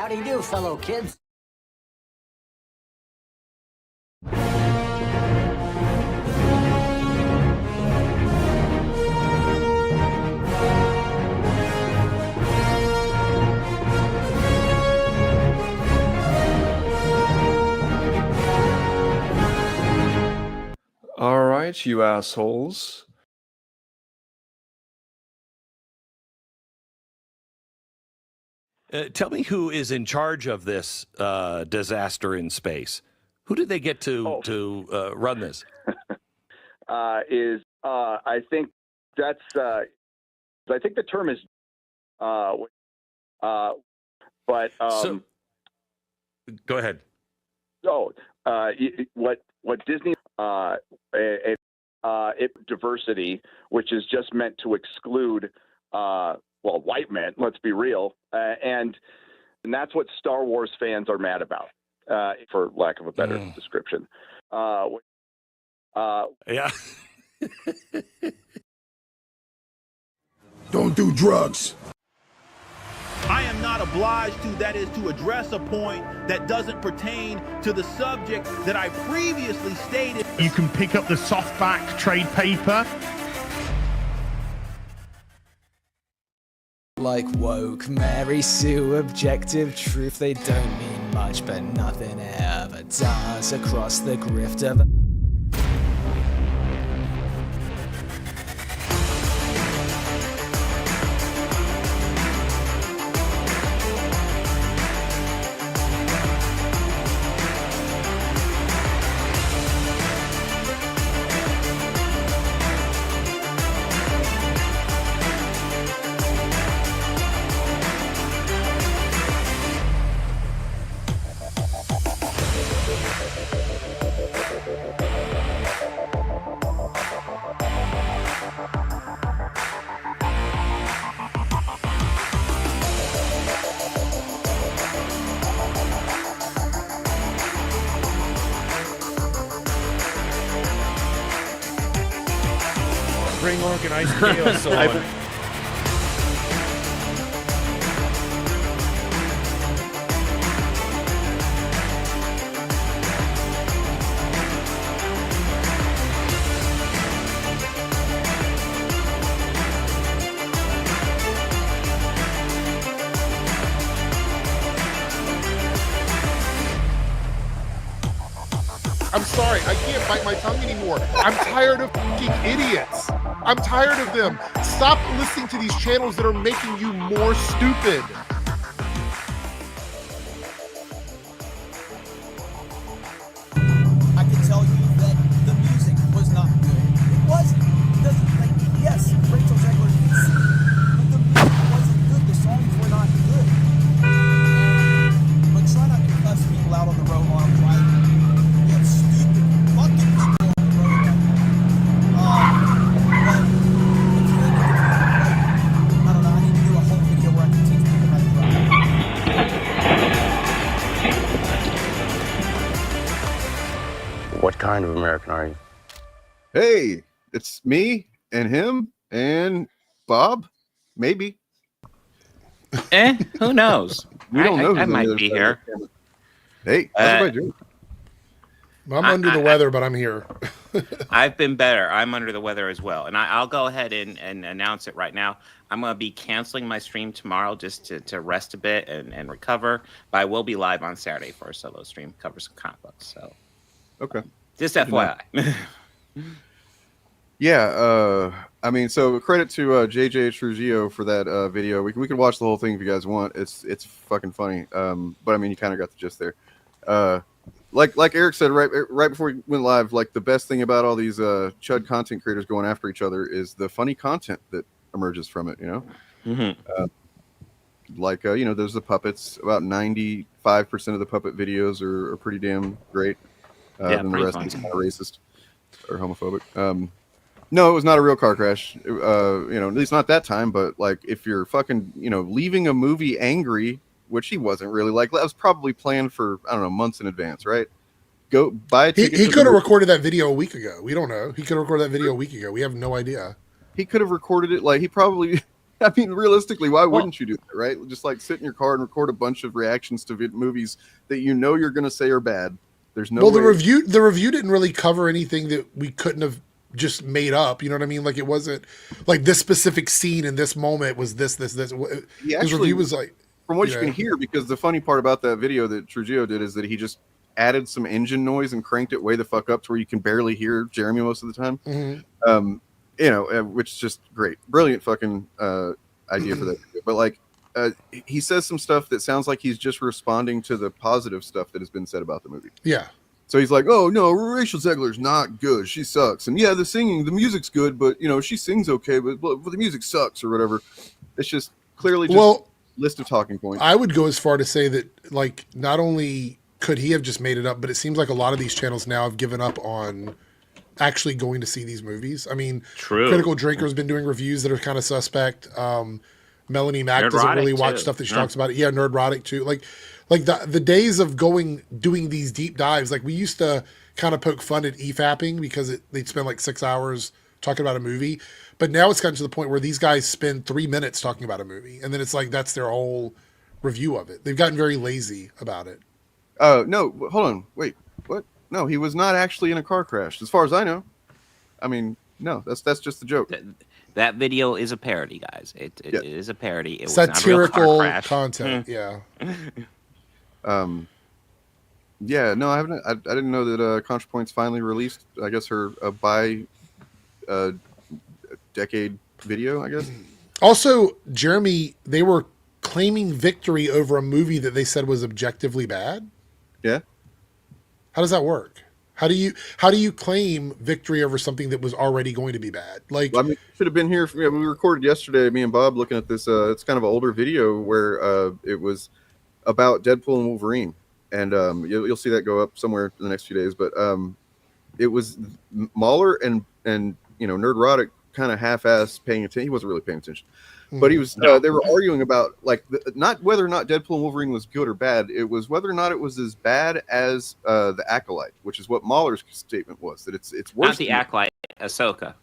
Howdy do, fellow kids. All right, you assholes. Tell me who is in charge of this disaster in space. Who did they get to run this? I think that's I think the term is but so, go ahead. So what Disney diversity, which is just meant to exclude white men. Let's be real, and that's what Star Wars fans are mad about, for lack of a better description. Yeah. Don't do drugs. I am not obliged to, that is, to address a point that doesn't pertain to the subject that I previously stated. You can pick up the softback trade paper. Like woke, Mary Sue, objective truth, they don't mean much, but nothing ever does across the grift of... Bring organized chaos on. I'm sorry, I can't bite my tongue anymore. I'm tired of fucking idiots. I'm tired of them. Stop listening to these channels that are making you more stupid. I can tell you that the music was not good. It wasn't. It doesn't, like, yes, Rachel Zegler can sing, but the music wasn't good. The songs were not good. But try not to cuss people out on the road while I'm driving. You have stupid fucking people on the road like that. But if you're I don't know, I need to do a whole video where I can teach people how to drive. What kind of American are you? Hey, it's me and him and Bob, maybe. Who knows? We don't know. I might be here. Hey, how's everybody doing? I'm under the weather, but I'm here. I've been better. I'm under the weather as well. And I'll go ahead and announce it right now. I'm going to be canceling my stream tomorrow just to rest a bit and recover. But I will be live on Saturday for a solo stream, cover some comic books. So, okay. Just FYI. Yeah, I mean, so credit to JJ Trujillo for that video. We can watch the whole thing if you guys want. It's fucking funny. But I mean, you kind of got the gist there. Like Eric said right before we went live, like the best thing about all these chud content creators going after each other is the funny content that emerges from it. You know, there's the puppets. About 95% of the puppet videos are pretty damn great. And the rest is kind of racist or homophobic. No, it was not a real car crash. At least not that time. But like, if you're fucking, leaving a movie angry, which he wasn't really, like, that was probably planned for, I don't know, months in advance, right? Go buy a ticket. He could have recorded that video a week ago. We don't know. He could have recorded that video a week ago. We have no idea. He could have recorded it. Like, he probably I mean, realistically, why wouldn't you do that, right? Just like sit in your car and record a bunch of reactions to movies that you know you're going to say are bad. There's no way. the review didn't really cover anything that we couldn't have just made up. You know what I mean? Like it wasn't like this specific scene in this moment was this. His review was like, from what you can hear, because the funny part about that video that Trujillo did is that he just added some engine noise and cranked it way the fuck up to where you can barely hear Jeremy most of the time. Mm-hmm. Which is just great, brilliant fucking idea for that video. But like, he says some stuff that sounds like he's just responding to the positive stuff that has been said about the movie. Yeah. So he's like, "Oh no, Rachel Zegler's not good. She sucks." And yeah, the music's good, but she sings okay, but the music sucks or whatever. It's just clearly just list of talking points. I would go as far to say that like not only could he have just made it up, but it seems like a lot of these channels now have given up on actually going to see these movies. I mean, Critical Drinker's been doing reviews that are kind of suspect. Melanie Mack Nerdrotic doesn't really watch too. stuff that she talks about it. Yeah, Nerdrotic too. Like the days of doing these deep dives, like we used to kind of poke fun at EFAPing because they'd spend like 6 hours talking about a movie. But now it's gotten to the point where these guys spend 3 minutes talking about a movie. And then it's like, that's their whole review of it. They've gotten very lazy about it. No, hold on. Wait, what? No, he was not actually in a car crash, as far as I know. I mean, no, that's just the joke. That video is a parody, guys. It is a parody. It satirical was not a real car crash. content. Yeah. Yeah. No, I haven't. I didn't know that ContraPoint's finally released. I guess her decade video. I guess. Also, Jeremy, they were claiming victory over a movie that they said was objectively bad. Yeah. How does that work? How do you claim victory over something that was already going to be bad? Like, well, I mean, should have been here. We recorded yesterday. Me and Bob looking at this. It's kind of an older video where it was about Deadpool and Wolverine, and you'll see that go up somewhere in the next few days. But it was Mahler and Nerdrotic kind of half-assed paying attention. He wasn't really paying attention. But he was. They were arguing about not whether or not Deadpool and Wolverine was good or bad. It was whether or not it was as bad as the Acolyte, which is what Mahler's statement was. That it's worse. Not the Acolyte, Ahsoka.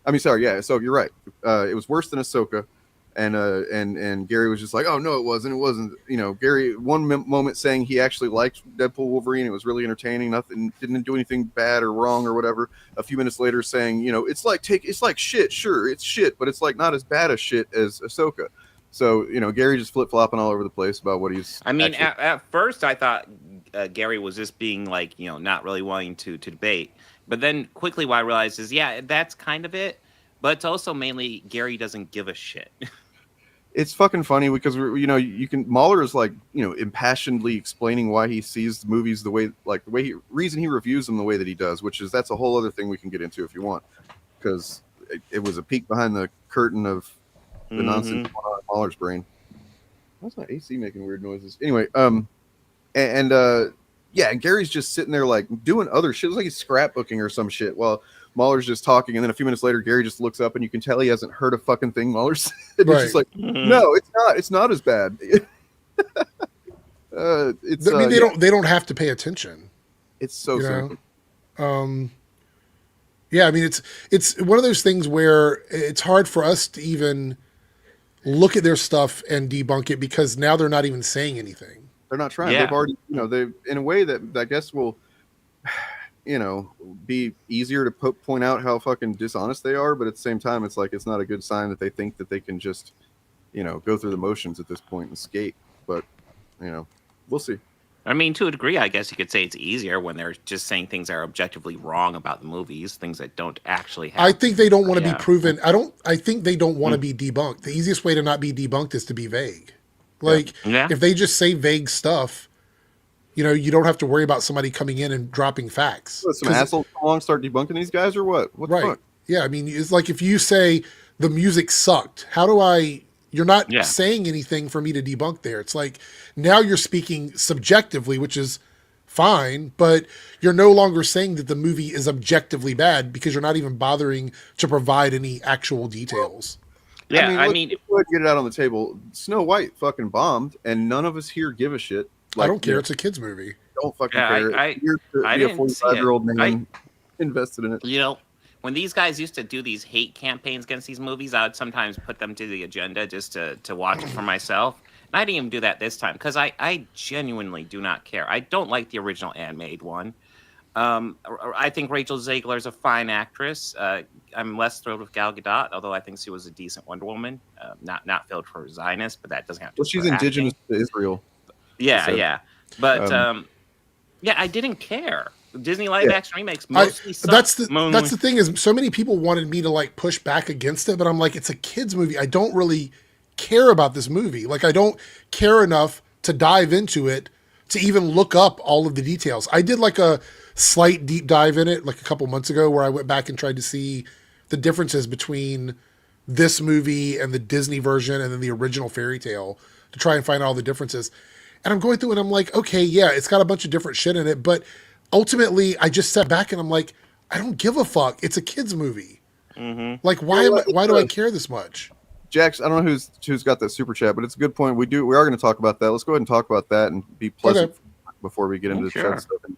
I mean, sorry, yeah. So you're right. It was worse than Ahsoka, and Gary was just like, "Oh no, it wasn't. It wasn't." Gary one moment saying he actually liked Deadpool Wolverine. It was really entertaining. Nothing didn't do anything bad or wrong or whatever. A few minutes later, saying, it's like shit. Sure, it's shit, but it's like not as bad as shit as Ahsoka. So Gary just flip flopping all over the place about what he's. I mean, at first I thought Gary was just being like not really wanting to debate, but then quickly what I realized is that's kind of it, but it's also mainly Gary doesn't give a shit. It's fucking funny because you can Mahler is impassionedly explaining why he sees the movies reason he reviews them the way that he does, that's a whole other thing we can get into if you want, because it was a peek behind the curtain of the nonsense going on in Mahler's brain. Why's my AC making weird noises? Anyway, and Gary's just sitting there like doing other shit. It's like he's scrapbooking or some shit while Mahler's just talking, and then a few minutes later, Gary just looks up, and you can tell he hasn't heard a fucking thing Mahler said. He's just like, no, it's not. It's not as bad. They don't have to pay attention. It's so simple. Yeah, I mean, it's one of those things where it's hard for us to even look at their stuff and debunk it because now they're not even saying anything. They're not trying. They've already, they in a way that I guess will. Be easier to point out how fucking dishonest they are, but at the same time, it's like it's not a good sign that they think that they can just, go through the motions at this point and skate. But, we'll see. I mean, to a degree, I guess you could say it's easier when they're just saying things that are objectively wrong about the movies, things that don't actually happen. I think they don't want to be proven. I think they don't want to be debunked. The easiest way to not be debunked is to be vague. If they just say vague stuff, you don't have to worry about somebody coming in and dropping facts. Some assholes come along, start debunking these guys, or what? What the fuck? Yeah, I mean, it's like if you say the music sucked, you're not saying anything for me to debunk there. It's like now you're speaking subjectively, which is fine, but you're no longer saying that the movie is objectively bad because you're not even bothering to provide any actual details. Yeah, I mean, go ahead and get it out on the table. Snow White fucking bombed, and none of us here give a shit. I don't care. It's a kid's movie. Don't fucking care. I You're a 45-year-old man invested in it. when these guys used to do these hate campaigns against these movies, I would sometimes put them to the agenda just to watch it for myself. And I didn't even do that this time because I genuinely do not care. I don't like the original animated one. I think Rachel Zegler is a fine actress. I'm less thrilled with Gal Gadot, although I think she was a decent Wonder Woman. Not filled for Zionist, but that doesn't have to. Well, she's indigenous to Israel. Yeah, so, yeah. But yeah, I didn't care. Disney live action remakes mostly suck. That's the thing is so many people wanted me to like push back against it, but I'm like, it's a kids movie. I don't really care about this movie. Like I don't care enough to dive into it to even look up all of the details. I did like a slight deep dive in it like a couple months ago where I went back and tried to see the differences between this movie and the Disney version and then the original fairy tale to try and find all the differences. And I'm going through and I'm like, okay, yeah, it's got a bunch of different shit in it, but ultimately I just sat back and I'm like, I don't give a fuck. It's a kid's movie. Mm-hmm. Like why do I care this much? Jax, I don't know who's got that super chat, but it's a good point. We are going to talk about that. Let's go ahead and talk about that and be pleasant before we get into the chat stuff. And,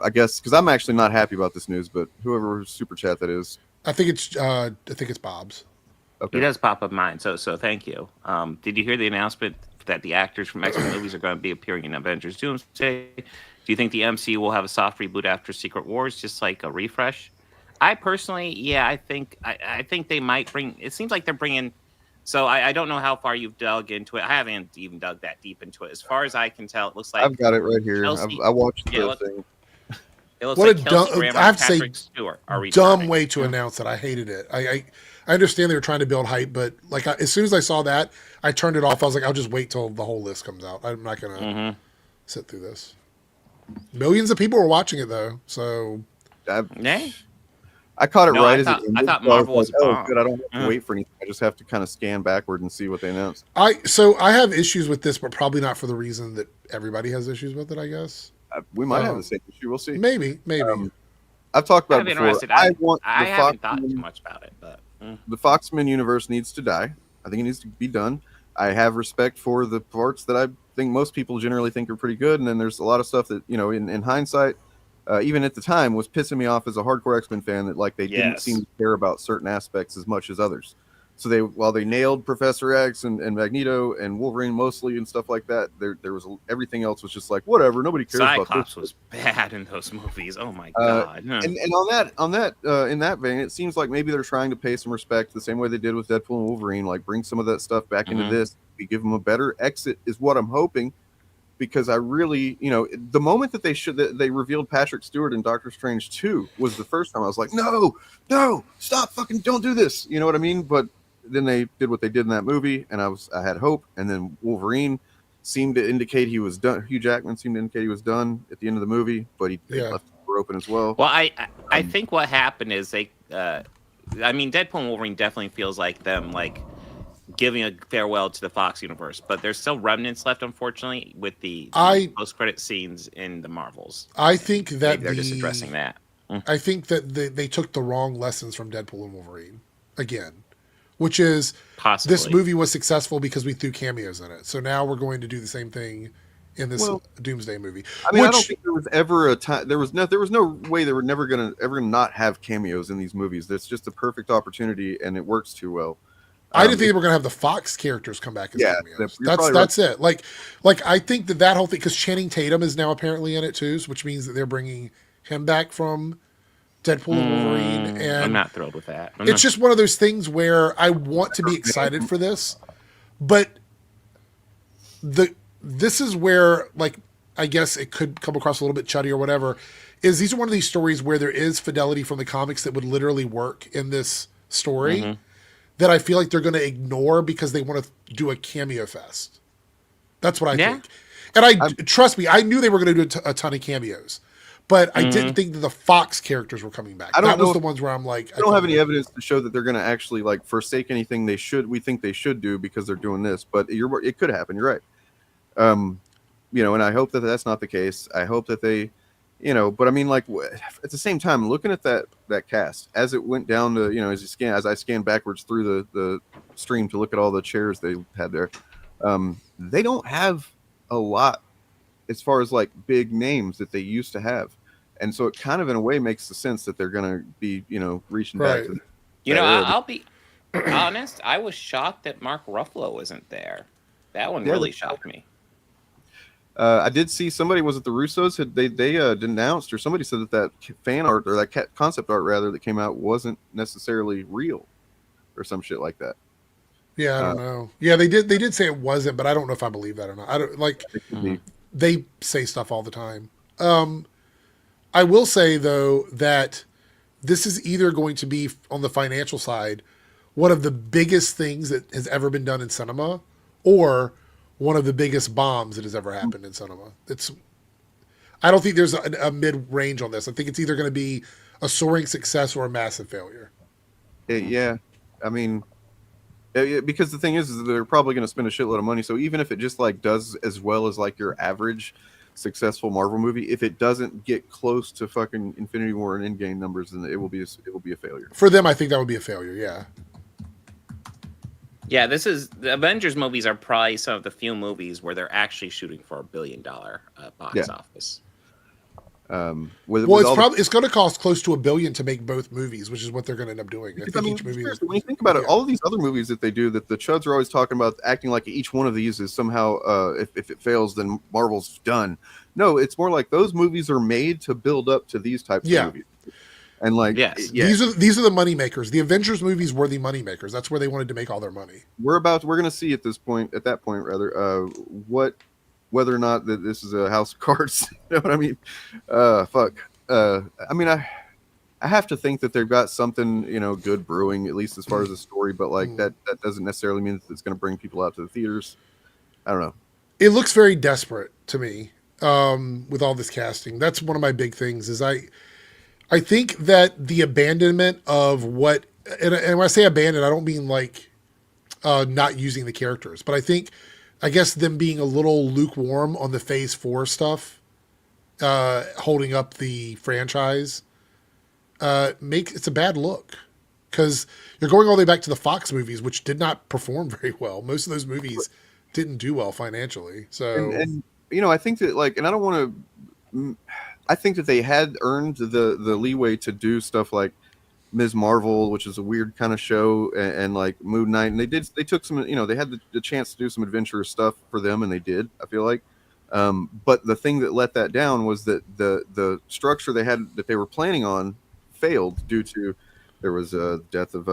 I guess because I'm actually not happy about this news, but whoever super chat that is, I think it's Bob's. Okay. He does pop up mine, so thank you. Did you hear the announcement that the actors from X-Men movies are going to be appearing in Avengers Doomsday? Do you think the MCU will have a soft reboot after Secret Wars, just like a refresh? I personally, I think they might bring. It seems like they're bringing. So I don't know how far you've dug into it. I haven't even dug that deep into it. As far as I can tell, it looks like I've got it right here. I watched the thing. It looks what like a Kelsey dumb! Grammer I have and to say, Patrick Stewart are dumb way to announce it. I hated it. I understand they were trying to build hype, but like as soon as I saw that, I turned it off. I was like, I'll just wait till the whole list comes out. I'm not gonna sit through this. Millions of people were watching it though, so I caught it right as I thought Marvel was like, oh, good. I don't have to wait for anything. I just have to kind of scan backward and see what they announced. I have issues with this, but probably not for the reason that everybody has issues with it. I guess we might have the same issue. We'll see. Maybe. I've talked about it before. I haven't thought too much about it, but the Foxman universe needs to die. I think it needs to be done. I have respect for the parts that I think most people generally think are pretty good, and then there's a lot of stuff that in hindsight. Even at the time, was pissing me off as a hardcore X-Men fan that like they didn't seem to care about certain aspects as much as others. So while they nailed Professor X and Magneto and Wolverine mostly and stuff like that, there was everything else was just like whatever. Nobody cares Cyclops about this. was bad in those movies. Oh my god! And on that in that vein, it seems like maybe they're trying to pay some respect the same way they did with Deadpool and Wolverine. Like bring some of that stuff back into this. We give them a better exit is what I'm hoping. Because I really, the moment that they revealed Patrick Stewart in Doctor Strange 2 was the first time I was like, no, stop, fucking don't do this. You know what I mean? But then they did what they did in that movie, and I had hope. And then Wolverine seemed to indicate he was done. Hugh Jackman seemed to indicate he was done at the end of the movie, but they left the door open as well. Well, I think what happened is Deadpool and Wolverine definitely feels like them giving a farewell to the Fox universe, but there's still remnants left, unfortunately, with the post-credit scenes in the Marvels. I think that they're just addressing that. I think that they took the wrong lessons from Deadpool and Wolverine again, which is possibly this movie was successful because we threw cameos in it. So now we're going to do the same thing in this Doomsday movie. I mean, I don't think there was ever a time. There was no way they were never gonna not have cameos in these movies. That's just a perfect opportunity, and it works too well. I didn't think they were going to have the Fox characters come back as cameos. That's it. Like I think that whole thing, because Channing Tatum is now apparently in it too, which means that they're bringing him back from Deadpool and Wolverine. And I'm not thrilled with that. It's just one of those things where I want to be excited for this, but this is where I guess it could come across a little bit chuddy or whatever. Is these are one of these stories where there is fidelity from the comics that would literally work in this story. That I feel like they're going to ignore because they want to do a cameo fest. That's what I think. And trust me, I knew they were going to do a ton of cameos, but I didn't think that the Fox characers were coming back. That was the ones where I'm like, I don't have any evidence to show that they're going to actually forsake anything we think they should do because they're doing this, but it could happen. You're right. And I hope that that's not the case. I hope that they, but I mean, at the same time, looking at that cast as it went down to, as I scanned backwards through the stream to look at all the chairs they had there, they don't have a lot as far as big names that they used to have. And so it kind of, in a way, makes the sense that they're going to be, reaching back to. I'll be honest. I was shocked that Mark Ruffalo wasn't there. That one really shocked me. I did see somebody, was it the Russos? They denounced, or somebody said that fan art, or that concept art rather, that came out wasn't necessarily real, or some shit like that. Yeah, I don't know. Yeah, they did say it wasn't, but I don't know if I believe that or not. I don't like. They say stuff all the time. I will say though that this is either going to be, on the financial side, one of the biggest things that has ever been done in cinema, or one of the biggest bombs that has ever happened in cinema. I don't think there's a mid-range on this. I think it's either going to be a soaring success or a massive failure. Yeah, I mean, because the thing is that they're probably going to spend a shitload of money. So even if it just like does as well as like your average successful Marvel movie, if it doesn't get close to fucking Infinity War and Endgame numbers, then it will be a failure. For them, I think that would be a failure. Yeah. Yeah, the Avengers movies are probably some of the few movies where they're actually shooting for $1 billion box office. It's going to cost close to $1 billion to make both movies, which is what they're going to end up doing. When you think about it, all of these other movies that they do, that the chuds are always talking about, acting like each one of these is somehow, if it fails, then Marvel's done. No, it's more like those movies are made to build up to these types of movies. And these are the money makers. The Avengers movies were the money makers. That's where they wanted to make all their money. We're going to see at that point, whether or not that this is a house of cards. You know what I mean? I mean, I have to think that they've got something, good brewing, at least as far as the story, but that doesn't necessarily mean that it's going to bring people out to the theaters. I don't know. It looks very desperate to me, with all this casting. That's one of my big things is I think that the abandonment of what, and when I say abandoned, I don't mean like not using the characters, but I guess them being a little lukewarm on the Phase 4 stuff, holding up the franchise, it's a bad look. Because you're going all the way back to the Fox movies, which did not perform very well. Most of those movies didn't do well financially. So, and I think that and I don't want to. I think that they had earned the leeway to do stuff like Ms. Marvel, which is a weird kind of show, and like Moon Knight, and they took some, they had the chance to do some adventurous stuff for them, and they did, I feel like. But the thing that let that down was that the structure they had that they were planning on failed due to there was a death of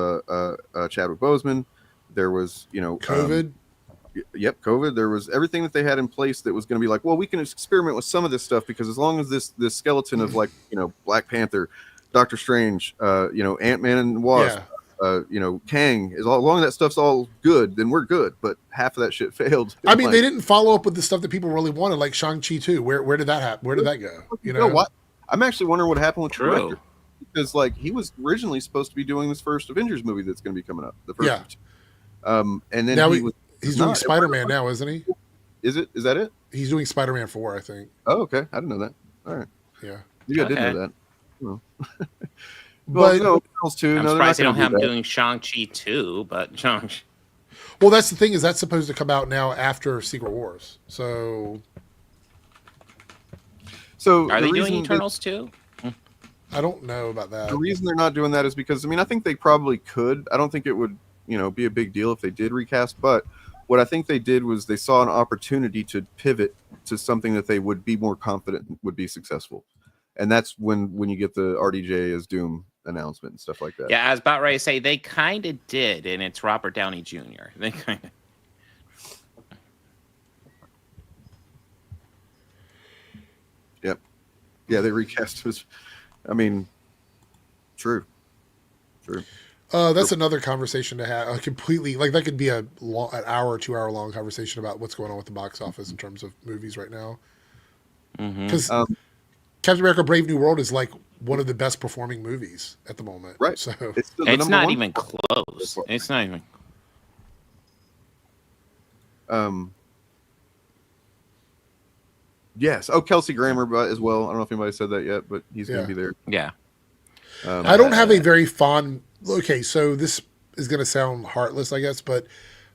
Chadwick Boseman, there was COVID. COVID. There was everything that they had in place that was going to be like, well, we can experiment with some of this stuff because as long as this skeleton of Black Panther, Doctor Strange, Ant-Man and Wasp, Kang, as long as that stuff's all good, then we're good. But half of that shit failed. I mean, they didn't follow up with the stuff that people really wanted, like Shang-Chi too. Where did that happen? Where did that go? You know what? I'm actually wondering what happened with the director. Because he was originally supposed to be doing this first Avengers movie that's going to be coming up. The first. And then now he's doing Spider-Man now, isn't he? Is that it? He's doing Spider-Man 4, I think. Oh, okay. I didn't know that. All right. Yeah. Maybe I didn't know that. Well, but I'm surprised they don't have him doing Shang-Chi 2, but Shang-Chi. Well, that's the thing is that's supposed to come out now after Secret Wars. So are they doing Eternals too? I don't know about that. The reason they're not doing that is because I think they probably could. I don't think it would, be a big deal if they did recast, but what I think they did was they saw an opportunity to pivot to something that they would be more confident would be successful. And that's when you get the RDJ as Doom announcement and stuff like that. Yeah, I was about ready to say they kind of did, and it's Robert Downey Jr. They kind of. Yep. Yeah, they recast his. True. That's another conversation to have. Completely, that could be an hour or 2 hour long conversation about what's going on with the box office in terms of movies right now. Because Captain America: Brave New World is one of the best performing movies at the moment. Right. So it's not even close. It's not even. Yes. Oh, Kelsey Grammer as well. I don't know if anybody said that yet, but he's going to be there. Yeah. I don't have a very fond. Okay, so this is going to sound heartless, I guess, but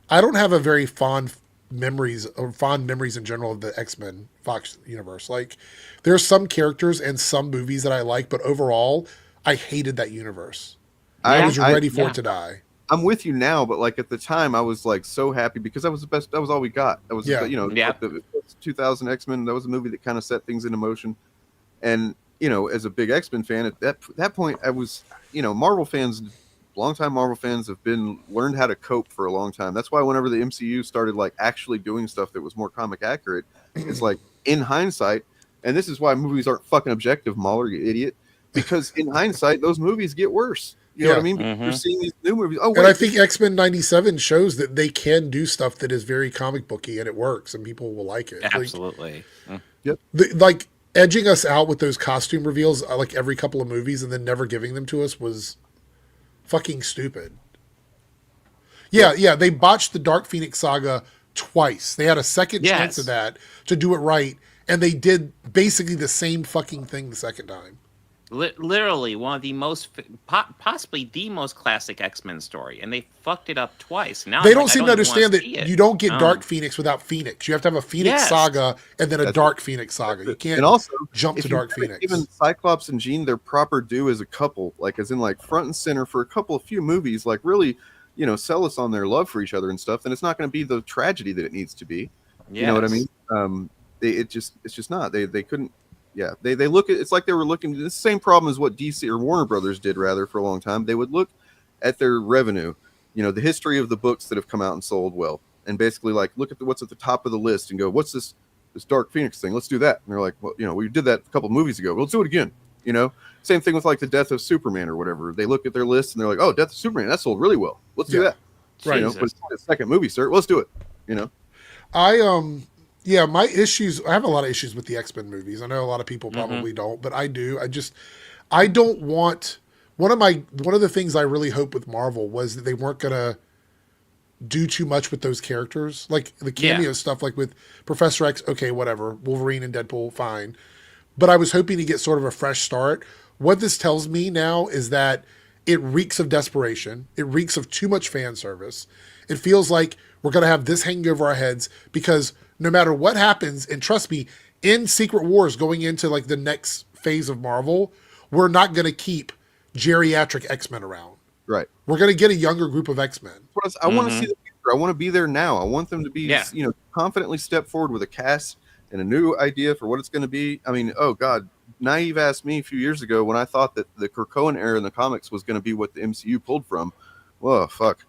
I don't have a very fond memories or fond memories in general of the X-Men Fox universe. Like, there's some characters and some movies that I like, but overall, I hated that universe. I was ready for it to die. I'm with you now, but like at the time, I was like so happy because that was the best. That was all we got. That was like the 2000 X-Men. That was a movie that kind of set things into motion. And as a big X-Men fan, at that point, I was Marvel fans. Longtime Marvel fans have learned how to cope for a long time. That's why whenever the MCU started like actually doing stuff that was more comic accurate, it's like in hindsight, and this is why movies aren't fucking objective, Mahler, you idiot. Because in hindsight, those movies get worse. You know what I mean? Because you're seeing these new movies. Oh, wait, and I think X-Men 97 shows that they can do stuff that is very comic booky and it works and people will like it. Absolutely. Yep. Like edging us out with those costume reveals like every couple of movies and then never giving them to us was fucking stupid. Yeah, they botched the Dark Phoenix saga twice. They had a second chance of that to do it right, and they did basically the same fucking thing the second time. Literally one of the most, possibly the most classic X-Men story, and they fucked it up twice. Now they don't seem to understand that you don't get Dark Phoenix without Phoenix. You have to have a Phoenix saga and then a Dark Phoenix saga. You can't jump to Dark Phoenix. Even Cyclops and Jean their proper due as a couple, like as in like front and center for a few movies, like really, sell us on their love for each other and stuff. Then it's not going to be the tragedy that it needs to be. You know what I mean? It's just not. They couldn't. Yeah, they look at it's like they were looking the same problem as what DC or Warner Brothers did rather for a long time. They would look at their revenue, the history of the books that have come out and sold well, and basically like look at what's at the top of the list and go, what's this Dark Phoenix thing? Let's do that. And they're like, well, we did that a couple of movies ago. Well, let's do it again. Same thing with like the Death of Superman or whatever. They look at their list and they're like, oh, Death of Superman, that sold really well. Let's do that. Right. But it's not a second movie, sir. Well, let's do it. Yeah, my issues, I have a lot of issues with the X-Men movies. I know a lot of people probably don't, but I do. I don't want, one of the things I really hoped with Marvel was that they weren't going to do too much with those characters. Like the cameo stuff, like with Professor X, okay, whatever. Wolverine and Deadpool, fine. But I was hoping to get sort of a fresh start. What this tells me now is that it reeks of desperation. It reeks of too much fan service. It feels like we're going to have this hanging over our heads because no matter what happens, and trust me, in Secret Wars going into like the next phase of Marvel, we're not going to keep geriatric X-Men around. Right. We're going to get a younger group of X-Men. I want to see the future. I want to be there now. I want them to be, confidently step forward with a cast and a new idea for what it's going to be. I mean, oh God, naive asked me a few years ago when I thought that the Krakoan era in the comics was going to be what the MCU pulled from. Whoa, fuck.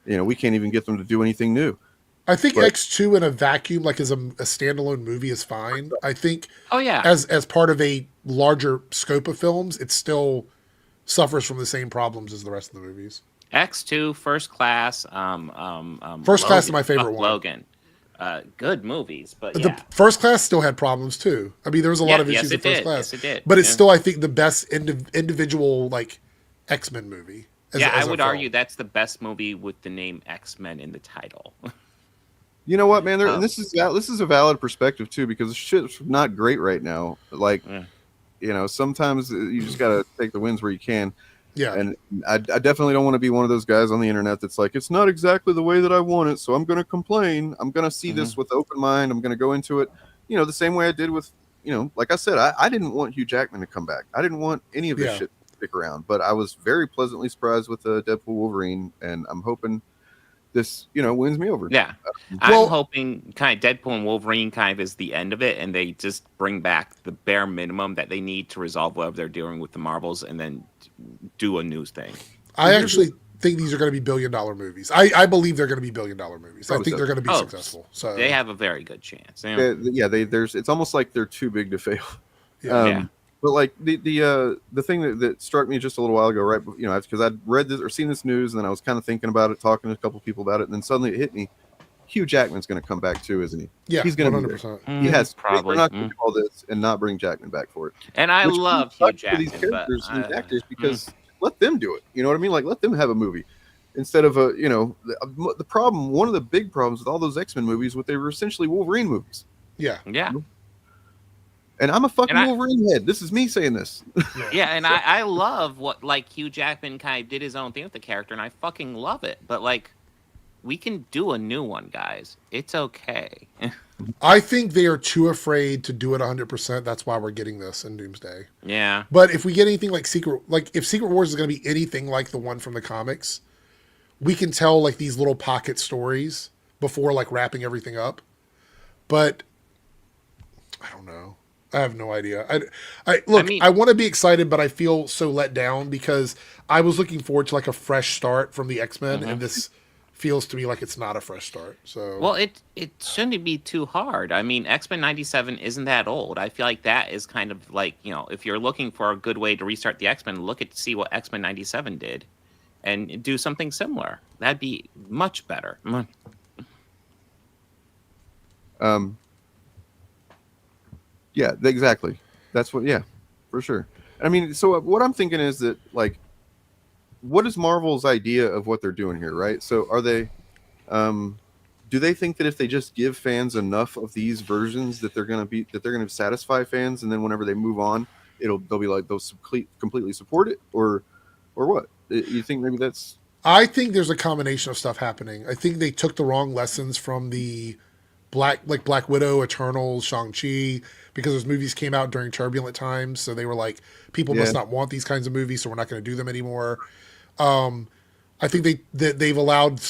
We can't even get them to do anything new. I think X2 in a vacuum, like as a standalone movie, is fine. I think as part of a larger scope of films, it still suffers from the same problems as the rest of the movies. X2, First Class, First Class is my favorite one. Logan. Good movies, but the First Class still had problems too. I mean, there was a lot of issues with First Class. Yes, it did. But it's still, I think, the best individual like X-Men movie. I would argue that's the best movie with the name X-Men in the title. You know what, man? This is a valid perspective too, because shit's not great right now. Like, sometimes you just gotta take the wins where you can. Yeah. And I definitely don't want to be one of those guys on the internet that's like, it's not exactly the way that I want it, so I'm going to complain. I'm going to see this with open mind. I'm going to go into it, the same way I did with, like I said, I didn't want Hugh Jackman to come back. I didn't want any of this shit to stick around, but I was very pleasantly surprised with Deadpool Wolverine, and I'm hoping this, wins me over. Yeah. I'm hoping kind of Deadpool and Wolverine kind of is the end of it, and they just bring back the bare minimum that they need to resolve whatever they're doing with the Marvels and then do a new thing. I actually think these are going to be billion-dollar movies. I believe they're going to be billion-dollar movies. I think they're going to be successful. So they have a very good chance. It's almost like they're too big to fail. But like the thing that struck me just a little while ago, right? Because I'd read this or seen this news, and then I was kind of thinking about it, talking to a couple people about it, and then suddenly it hit me. Hugh Jackman's going to come back too, isn't he? Yeah, he's going to 100%. He has probably. We're not going to do all this and not bring Jackman back for it. And I love Hugh Jackman, these characters and these actors because let them do it. You know what I mean? Like let them have a movie instead of the problem. One of the big problems with all those X-Men movies, they were essentially Wolverine movies. Yeah. And I'm a fucking Wolverine head. This is me saying this. And I love what Hugh Jackman kind of did his own thing with the character, and I fucking love it. But we can do a new one, guys. It's okay. I think they are too afraid to do it 100%. That's why we're getting this in Doomsday. Yeah. But if we get anything like if Secret Wars is going to be anything like the one from the comics, we can tell like these little pocket stories before like wrapping everything up. But I don't know. I have no idea. I want to be excited, but I feel so let down because I was looking forward to like a fresh start from the X-Men, and this feels to me like it's not a fresh start. So well, it shouldn't be too hard. I mean, X-Men 97 isn't that old. I feel like that is kind of like, if you're looking for a good way to restart the X-Men, look at see what X-Men 97 did and do something similar. That'd be much better. Yeah, exactly. That's what. Yeah, for sure. I mean, so what I'm thinking is that like, what is Marvel's idea of what they're doing here, right? So are they, do they think that if they just give fans enough of these versions that they're gonna satisfy fans, and then whenever they move on, they'll be like they'll completely support it, or what? You think maybe that's? I think there's a combination of stuff happening. I think they took the wrong lessons from the Black Widow, Eternals, Shang-Chi, because those movies came out during turbulent times. So they were like, people must not want these kinds of movies, so we're not going to do them anymore. I think they've allowed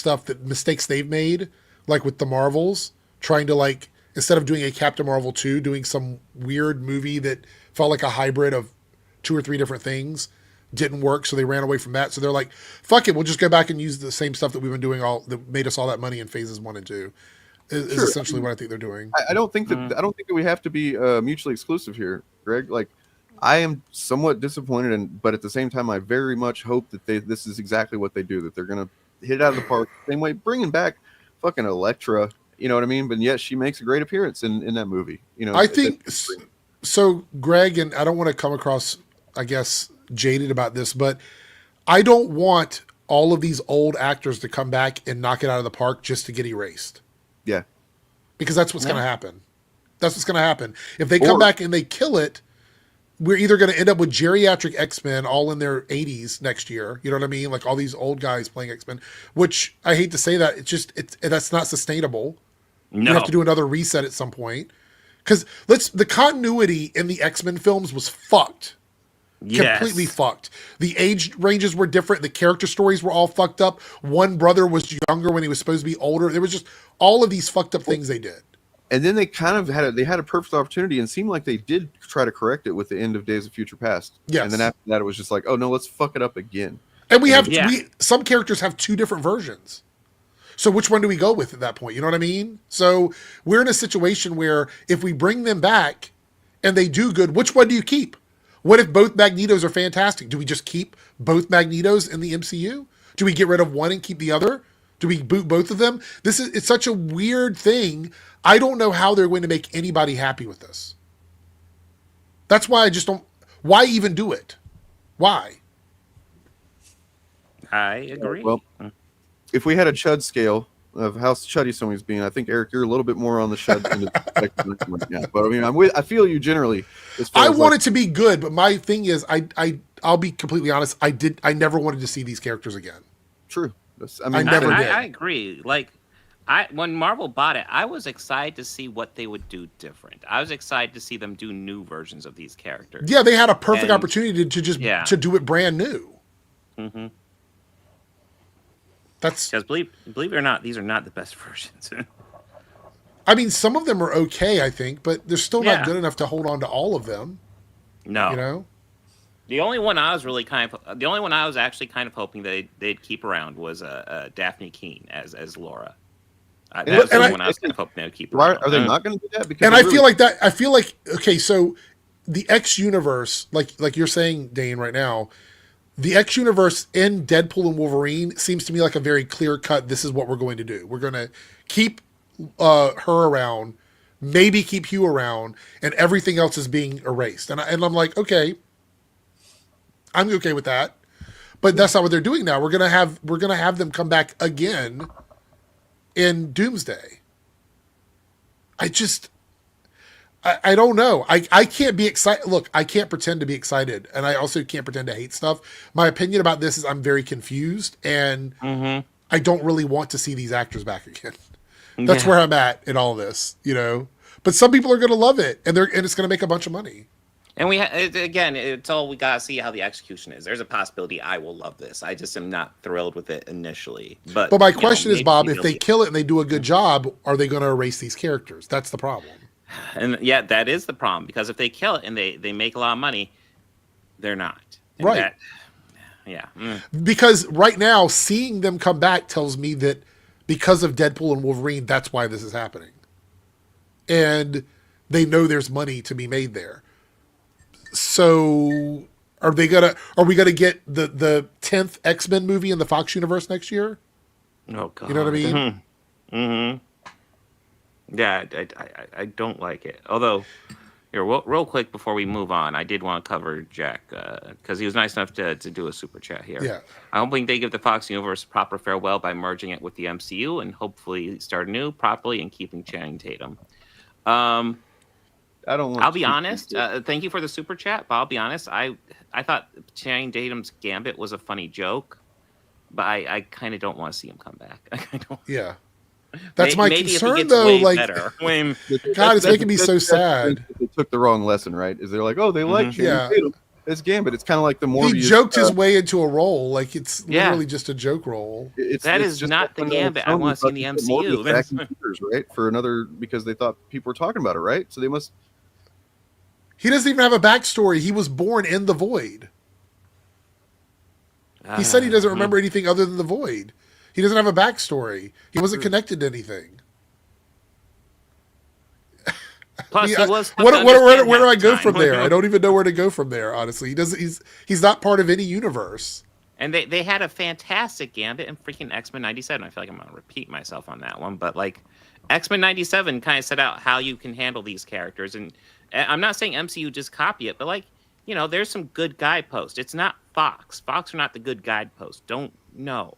mistakes they've made, like with the Marvels, trying to like, instead of doing a Captain Marvel 2, doing some weird movie that felt like a hybrid of 2 or 3 different things, didn't work. So they ran away from that. So they're like, fuck it, we'll just go back and use the same stuff that we've been doing that made us all that money in phases 1 and 2. Is essentially what I think they're doing. I don't think that we have to be mutually exclusive here, Greg. Like, I am somewhat disappointed, but at the same time, I very much hope that this is exactly what they do. That they're gonna hit it out of the park. Same way, bringing back fucking Elektra. You know what I mean? But yet she makes a great appearance in that movie. I think so, Greg. And I don't want to come across, I guess, jaded about this, but I don't want all of these old actors to come back and knock it out of the park just to get erased. Yeah. Because that's what's going to happen. That's what's going to happen. If they come back and they kill it, we're either going to end up with geriatric X-Men all in their 80s next year. You know what I mean? Like all these old guys playing X-Men, which I hate to say that. That's not sustainable. No. We have to do another reset at some point. Because the continuity in the X-Men films was fucked. Yes. Completely fucked. The age ranges were different. The character stories were all fucked up. One brother was younger when he was supposed to be older. There was just all of these fucked up things they did. And then they kind of had a perfect opportunity, and seemed like they did try to correct it with the end of Days of Future Past. Yes. And then after that, it was just like, oh no, let's fuck it up again. And some characters have 2 different versions. So which one do we go with at that point? You know what I mean? So we're in a situation where if we bring them back and they do good, which one do you keep? What if both Magnetos are fantastic? Do we just keep both Magnetos in the MCU? Do we get rid of one and keep the other? Do we boot both of them? It's such a weird thing. I don't know how they're going to make anybody happy with this. That's why I just don't. Why even do it? Why? I agree. Well, if we had a Chud scale of how chuddy somebody's being, I think, Eric, you're a little bit more on the Chud end of the spectrum right now. But I mean, I feel you generally. I want it to be good, but my thing is, I'll be completely honest. I never wanted to see these characters again. True. I never did. I agree. Like, when Marvel bought it, I was excited to see what they would do different. I was excited to see them do new versions of these characters. Yeah, they had a perfect opportunity to just to do it brand new. Mm-hmm. That's because believe it or not, these are not the best versions. I mean, some of them are okay, I think, but they're still not good enough to hold on to all of them. No, you know. The only one I was actually kind of hoping they'd keep around was Daphne Keane as Laura. That's the one I was kind of hoping they'd keep around. Are they not going to do that? Because I feel like that. I feel like okay, so the X universe, like you're saying, Dane, right now. The X universe in Deadpool and Wolverine seems to me like a very clear cut. This is what we're going to do. We're going to keep her around, maybe keep Hugh around, and everything else is being erased. And I'm like, okay, I'm okay with that. But that's not what they're doing now. We're gonna have them come back again in Doomsday. I don't know. I can't be excited. Look, I can't pretend to be excited, and I also can't pretend to hate stuff. My opinion about this is I'm very confused, and I don't really want to see these actors back again. That's where I'm at in all this, you know. But some people are going to love it, and it's going to make a bunch of money. And again, it's all we gotta see how the execution is. There's a possibility I will love this. I just am not thrilled with it initially. But my question is, Bob, if they kill it and they do a good job, are they going to erase these characters? That's the problem. And yeah, that is the problem, because if they kill it and they make a lot of money, they're not. And right. Because right now, seeing them come back tells me that because of Deadpool and Wolverine, that's why this is happening. And they know there's money to be made there. So are we gonna get the 10th X-Men movie in the Fox universe next year? Oh God. You know what I mean? Mm-hmm. Yeah, I don't like it. Although, here, real quick before we move on, I did want to cover Jack because he was nice enough to do a super chat here. Yeah. I'm hoping they give the Fox universe a proper farewell by merging it with the MCU and hopefully start anew properly and keeping Channing Tatum. I'll be honest. Thank you for the super chat, but I'll be honest. I thought Channing Tatum's Gambit was a funny joke, but I kind of don't want to see him come back. I don't. Yeah, that's my concern though. Like, God, it's making me so sad. They took the wrong lesson, right? Is they're like, oh, they like Channing Tatum. It's Gambit. It's kind of like the Morbius. He joked his way into a role. Like it's literally just a joke role. It's just not the Gambit I want to see in the MCU. Back in theaters, right? For another, because they thought people were talking about it, right? So they must. He doesn't even have a backstory. He was born in the Void. He said he doesn't remember anything other than the Void. He doesn't have a backstory. He wasn't connected to anything. Plus, he was where do I go from there? I don't even know where to go from there. Honestly, he's not part of any universe. And they had a fantastic Gambit in freaking X-Men 97. I feel like I'm gonna repeat myself on that one, but like X-Men 97 kind of set out how you can handle these characters, and I'm not saying MCU just copy it, but like, you know, there's some good guideposts. It's not Fox. Fox are not the good guideposts. Don't know.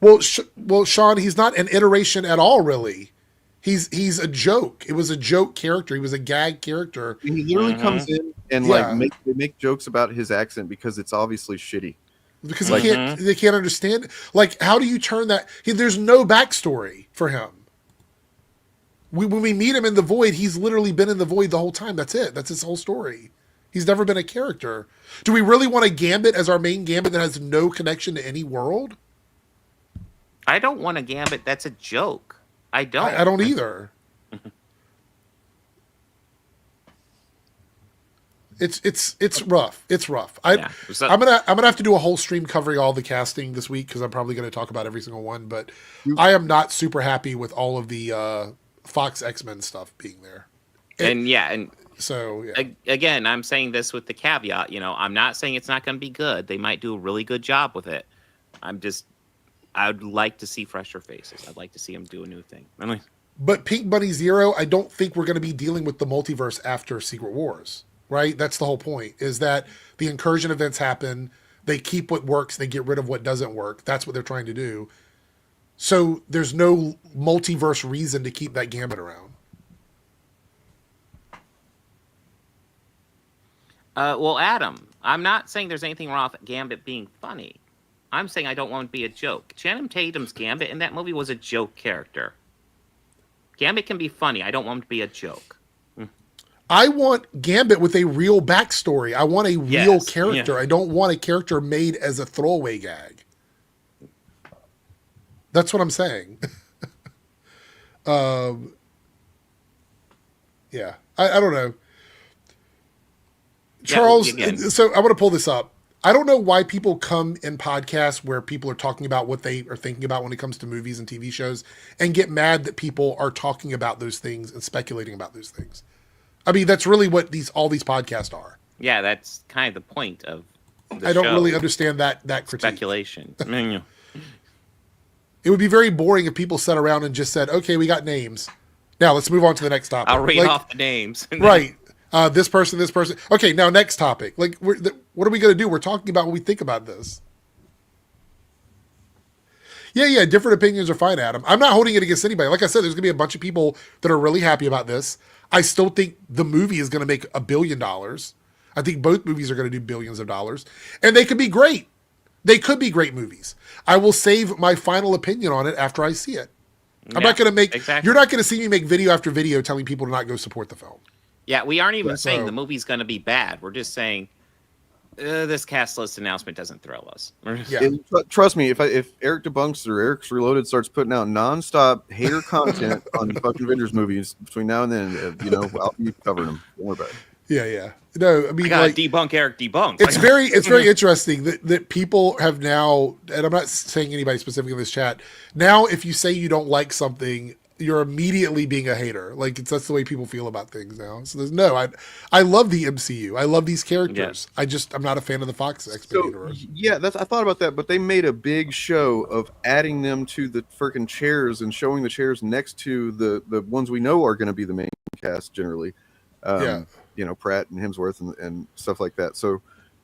Well, Sean, he's not an iteration at all, really. He's a joke. It was a joke character. He was a gag character. He literally comes in and they make jokes about his accent because it's obviously shitty. Because they can't understand. Like, how do you turn that? There's no backstory for him. When we meet him in the Void, he's literally been in the Void the whole time. That's it. That's his whole story. He's never been a character. Do we really want a Gambit as our main Gambit that has no connection to any world? I don't want a Gambit that's a joke. I don't. I don't either. It's rough. It's rough. I'm gonna have to do a whole stream covering all the casting this week because I'm probably gonna talk about every single one. But I am not super happy with all of the Fox X-Men stuff being there. Again, I'm saying this with the caveat. You know, I'm not saying it's not going to be good. They might do a really good job with it. I'd like to see fresher faces. I'd like to see them do a new thing. But Pink Bunny Zero, I don't think we're going to be dealing with the multiverse after Secret Wars, right? That's the whole point, is that the incursion events happen. They keep what works. They get rid of what doesn't work. That's what they're trying to do. So there's no multiverse reason to keep that Gambit around. Well, Adam, I'm not saying there's anything wrong with Gambit being funny. I'm saying I don't want it to be a joke. Channing Tatum's Gambit in that movie was a joke character. Gambit can be funny. I don't want him to be a joke. I want Gambit with a real backstory. I want a real character. Yeah. I don't want a character made as a throwaway gag. That's what I'm saying. I don't know. Charles, so I want to pull this up. I don't know why people come in podcasts where people are talking about what they are thinking about when it comes to movies and TV shows and get mad that people are talking about those things and speculating about those things. I mean, that's really what all these podcasts are. Yeah, that's kind of the point of the I don't really understand that critique. Speculation. It would be very boring if people sat around and just said, okay, we got names. Now let's move on to the next topic. I'll read off the names. Right. This person. Okay, now next topic. Like, what are we going to do? We're talking about what we think about this. Yeah, different opinions are fine, Adam. I'm not holding it against anybody. Like I said, there's going to be a bunch of people that are really happy about this. I still think the movie is going to make $1 billion. I think both movies are going to do billions of dollars. And they could be great. They could be great movies. I will save my final opinion on it after I see it. I'm not going to make. Exactly. You're not going to see me make video after video telling people to not go support the film. Yeah, we aren't even saying So- the movie's going to be bad. We're just saying this cast list announcement doesn't thrill us. Yeah. Trust me, if Eric Debunks or Eric's Reloaded starts putting out nonstop hater content on fucking Avengers movies between now and then, I'll be covering them. Don't worry about it. Yeah. No, I mean, I gotta like, debunk Eric debunks. it's very interesting that people have now, and I'm not saying anybody specific in this chat. Now, if you say you don't like something, you're immediately being a hater. Like that's the way people feel about things now. So I love the MCU. I love these characters. I'm not a fan of the Fox X-Men universe. Yeah, I thought about that, but they made a big show of adding them to the freaking chairs and showing the chairs next to the ones we know are going to be the main cast generally. Pratt and Hemsworth and stuff like that. So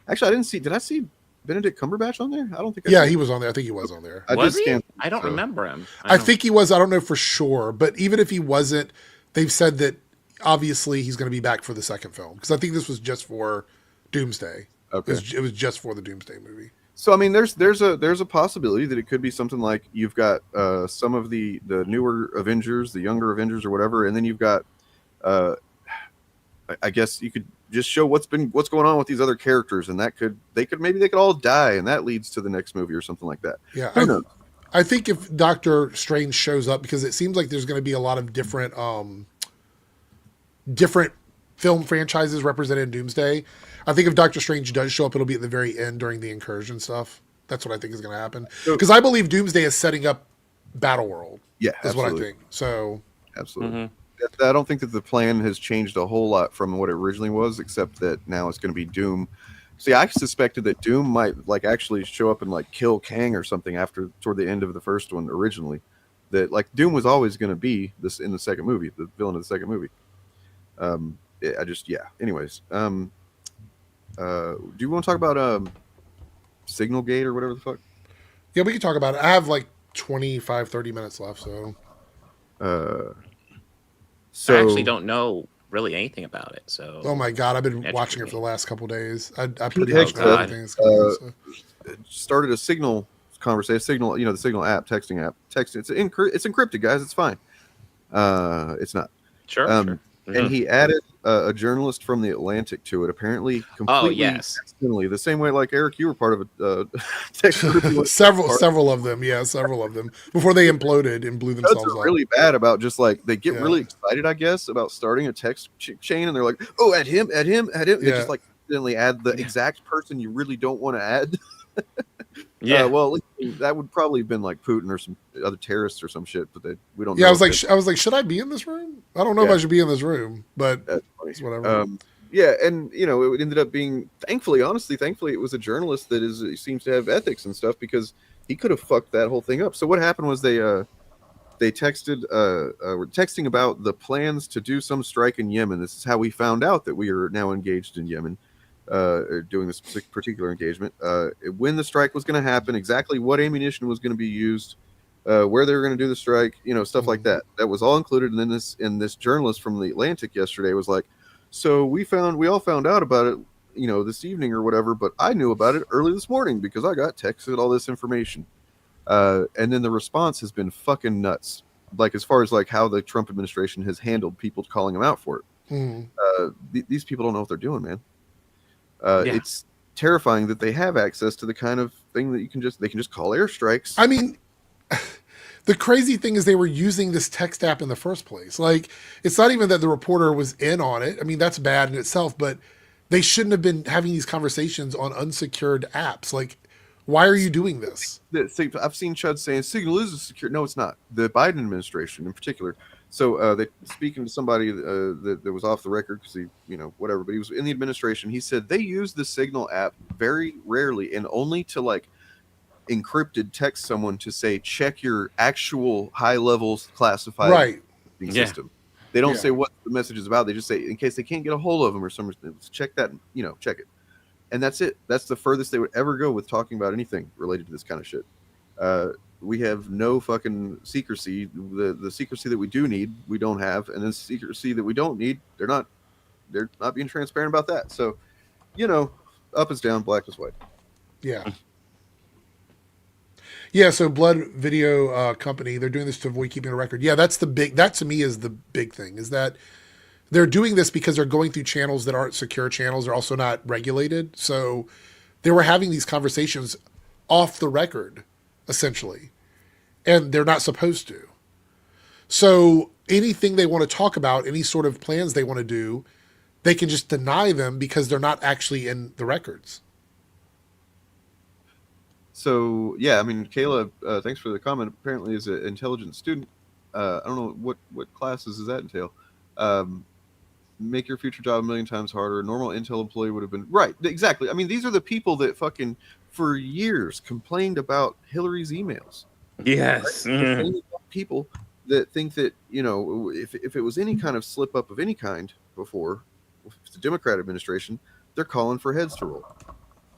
actually, did I see Benedict Cumberbatch on there? I don't think. He was on there. I think he was on there. Was he? I don't remember him. I think he was. I don't know for sure, but even if he wasn't, they've said that obviously he's going to be back for the second film because I think this was just for Doomsday. Okay, it was just for the Doomsday movie. So I mean, there's a possibility that it could be something like you've got some of the newer Avengers, the younger Avengers, or whatever, and then you've got. I guess you could just show what's going on with these other characters, and they could all die, and that leads to the next movie or something like that. Yeah, Who knows? I think if Doctor Strange shows up, because it seems like there's going to be a lot of different film franchises represented in Doomsday. I think if Doctor Strange does show up, it'll be at the very end during the incursion stuff. That's what I think is going to happen. Because I believe Doomsday is setting up Battleworld. Yeah, is absolutely. what I think. So absolutely. Mm-hmm. I don't think that the plan has changed a whole lot from what it originally was, except that now it's going to be Doom. See, I suspected that Doom might actually show up and kill Kang or something toward the end of the first one originally. That Doom was always going to be this in the second movie, the villain of the second movie. Anyways, do you want to talk about Signal Gate or whatever the fuck? Yeah, we can talk about it. I have 25, 30 minutes left, so. I actually don't know really anything about it. So. Oh my god, I've been watching it for the last couple days. I pretty much know everything. Started a Signal conversation. Signal, the Signal app, texting app. It's encrypted, guys. It's fine. It's not. Sure. Mm-hmm. And he added a journalist from the Atlantic to it. Apparently, completely accidentally. The same way, Eric, you were part of a text group. several of them. Yeah, several of them before they imploded and blew themselves up. Really bad about just they get really excited, I guess, about starting a text chain, and they're like, "Oh, add him." They just accidentally add the exact person you really don't want to add. Yeah. Well, that would probably have been Putin or some other terrorists or some shit, but we don't. Yeah, know I was like, should I be in this room? I don't know if I should be in this room, but it's whatever. Yeah, and it ended up being thankfully, it was a journalist that seems to have ethics and stuff because he could have fucked that whole thing up. So what happened was they texted were texting about the plans to do some strike in Yemen. This is how we found out that we are now engaged in Yemen. Doing this particular engagement, when the strike was going to happen, exactly what ammunition was going to be used, where they were going to do the strike, stuff like that. That was all included. And then this journalist from the Atlantic yesterday was like, so we all found out about it, this evening or whatever, but I knew about it early this morning because I got texted all this information. And then the response has been fucking nuts. As far as how the Trump administration has handled people calling them out for it. These people don't know what they're doing, man. It's terrifying that they have access to the kind of thing that they can just call airstrikes. I mean, the crazy thing is they were using this text app in the first place. It's not even that the reporter was in on it. I mean, that's bad in itself, but they shouldn't have been having these conversations on unsecured apps. Why are you doing this? I've seen Chud saying Signal is a secure. No, it's not. The Biden administration in particular. So they speaking to somebody that was off the record because he, whatever, but he was in the administration. He said they use the Signal app very rarely and only to encrypted text someone to say check your actual high levels classified system. They don't say what the message is about. They just say in case they can't get a hold of them or something, check that, check it. And that's it. That's the furthest they would ever go with talking about anything related to this kind of shit. We have no fucking secrecy. The secrecy that we do need, we don't have, and the secrecy that we don't need, they're not being transparent about that. So, up is down, black is white. Yeah. Yeah, so Blood Video Company, they're doing this to avoid keeping a record. Yeah, that to me is the big thing, is that they're doing this because they're going through channels that aren't secure channels. They're also not regulated. So they were having these conversations off the record, essentially. And they're not supposed to. So anything they want to talk about, any sort of plans they want to do, they can just deny them because they're not actually in the records. So yeah, I mean, Kayla, thanks for the comment. Apparently, is an intelligent student. I don't know what classes does that entail. Make your future job a million times harder. A normal Intel employee would have been right. Exactly. I mean, these are the people that fucking for years complained about Hillary's emails. Yes. Right? People that think that, you know, if it was any kind of slip up of any kind before, if it's the Democrat administration, they're calling for heads to roll.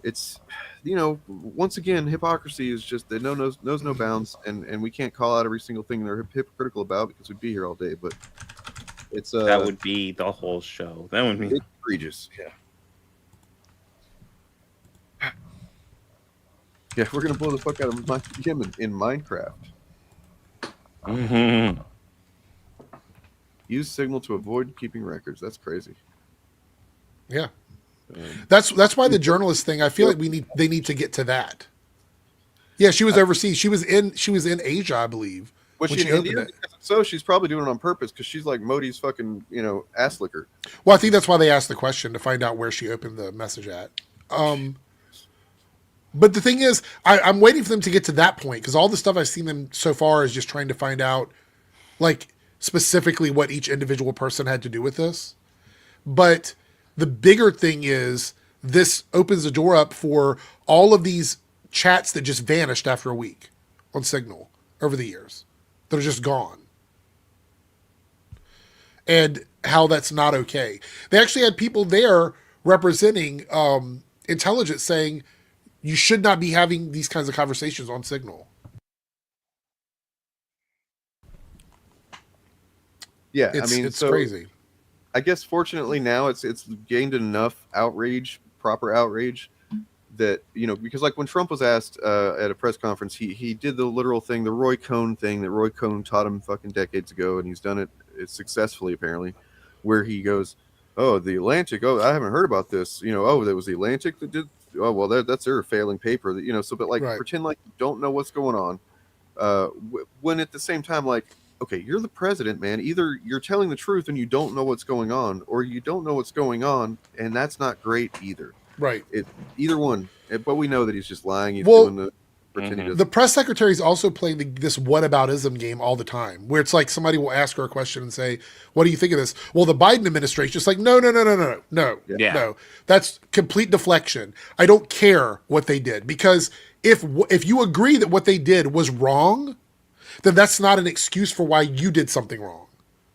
It's, you know, once again, hypocrisy is just that knows no bounds, and we can't call out every single thing they're hypocritical about because we'd be here all day. But it's that would be the whole show. That would be egregious. Yeah, we're gonna blow the fuck out of him in Minecraft. Mm-hmm. Use Signal to avoid keeping records. That's crazy. Yeah. That's why the journalist thing, I feel like they need to get to that. Yeah, she was overseas. She was in Asia, I believe. Was she in India? So she's probably doing it on purpose because she's like Modi's fucking, you know, ass licker. Well, I think that's why they asked the question, to find out where she opened the message at. But the thing is, I'm waiting for them to get to that point, because all the stuff I've seen them so far is just trying to find out, like, specifically what each individual person had to do with this. But the bigger thing is, this opens the door up for all of these chats that just vanished after a week on Signal over the years. That are just gone. And how that's not okay. They actually had people there representing intelligence saying, you should not be having these kinds of conversations on Signal. Yeah, I mean, it's crazy. I guess fortunately now it's gained enough outrage, proper outrage, that, you know, because like when Trump was asked at a press conference, he did the literal thing, the Roy Cohn thing that Roy Cohn taught him fucking decades ago, and he's done it successfully apparently, where he goes, "Oh, the Atlantic. Oh, I haven't heard about this. You know, oh, that was the Atlantic that did. Oh, well, that's their failing paper. That, you know." So, but like, right. Pretend like you don't know what's going on. When at the same time, like, okay, you're the president, man. Either you're telling the truth and you don't know what's going on, or you don't know what's going on, and that's not great either. Right. Either one. But we know that he's just lying. He's doing the pretending. The press secretary is also playing this whataboutism game all the time, where it's like somebody will ask her a question and say, "What do you think of this?" Well, the Biden administration is like, no. That's complete deflection. I don't care what they did, because if you agree that what they did was wrong, then that's not an excuse for why you did something wrong.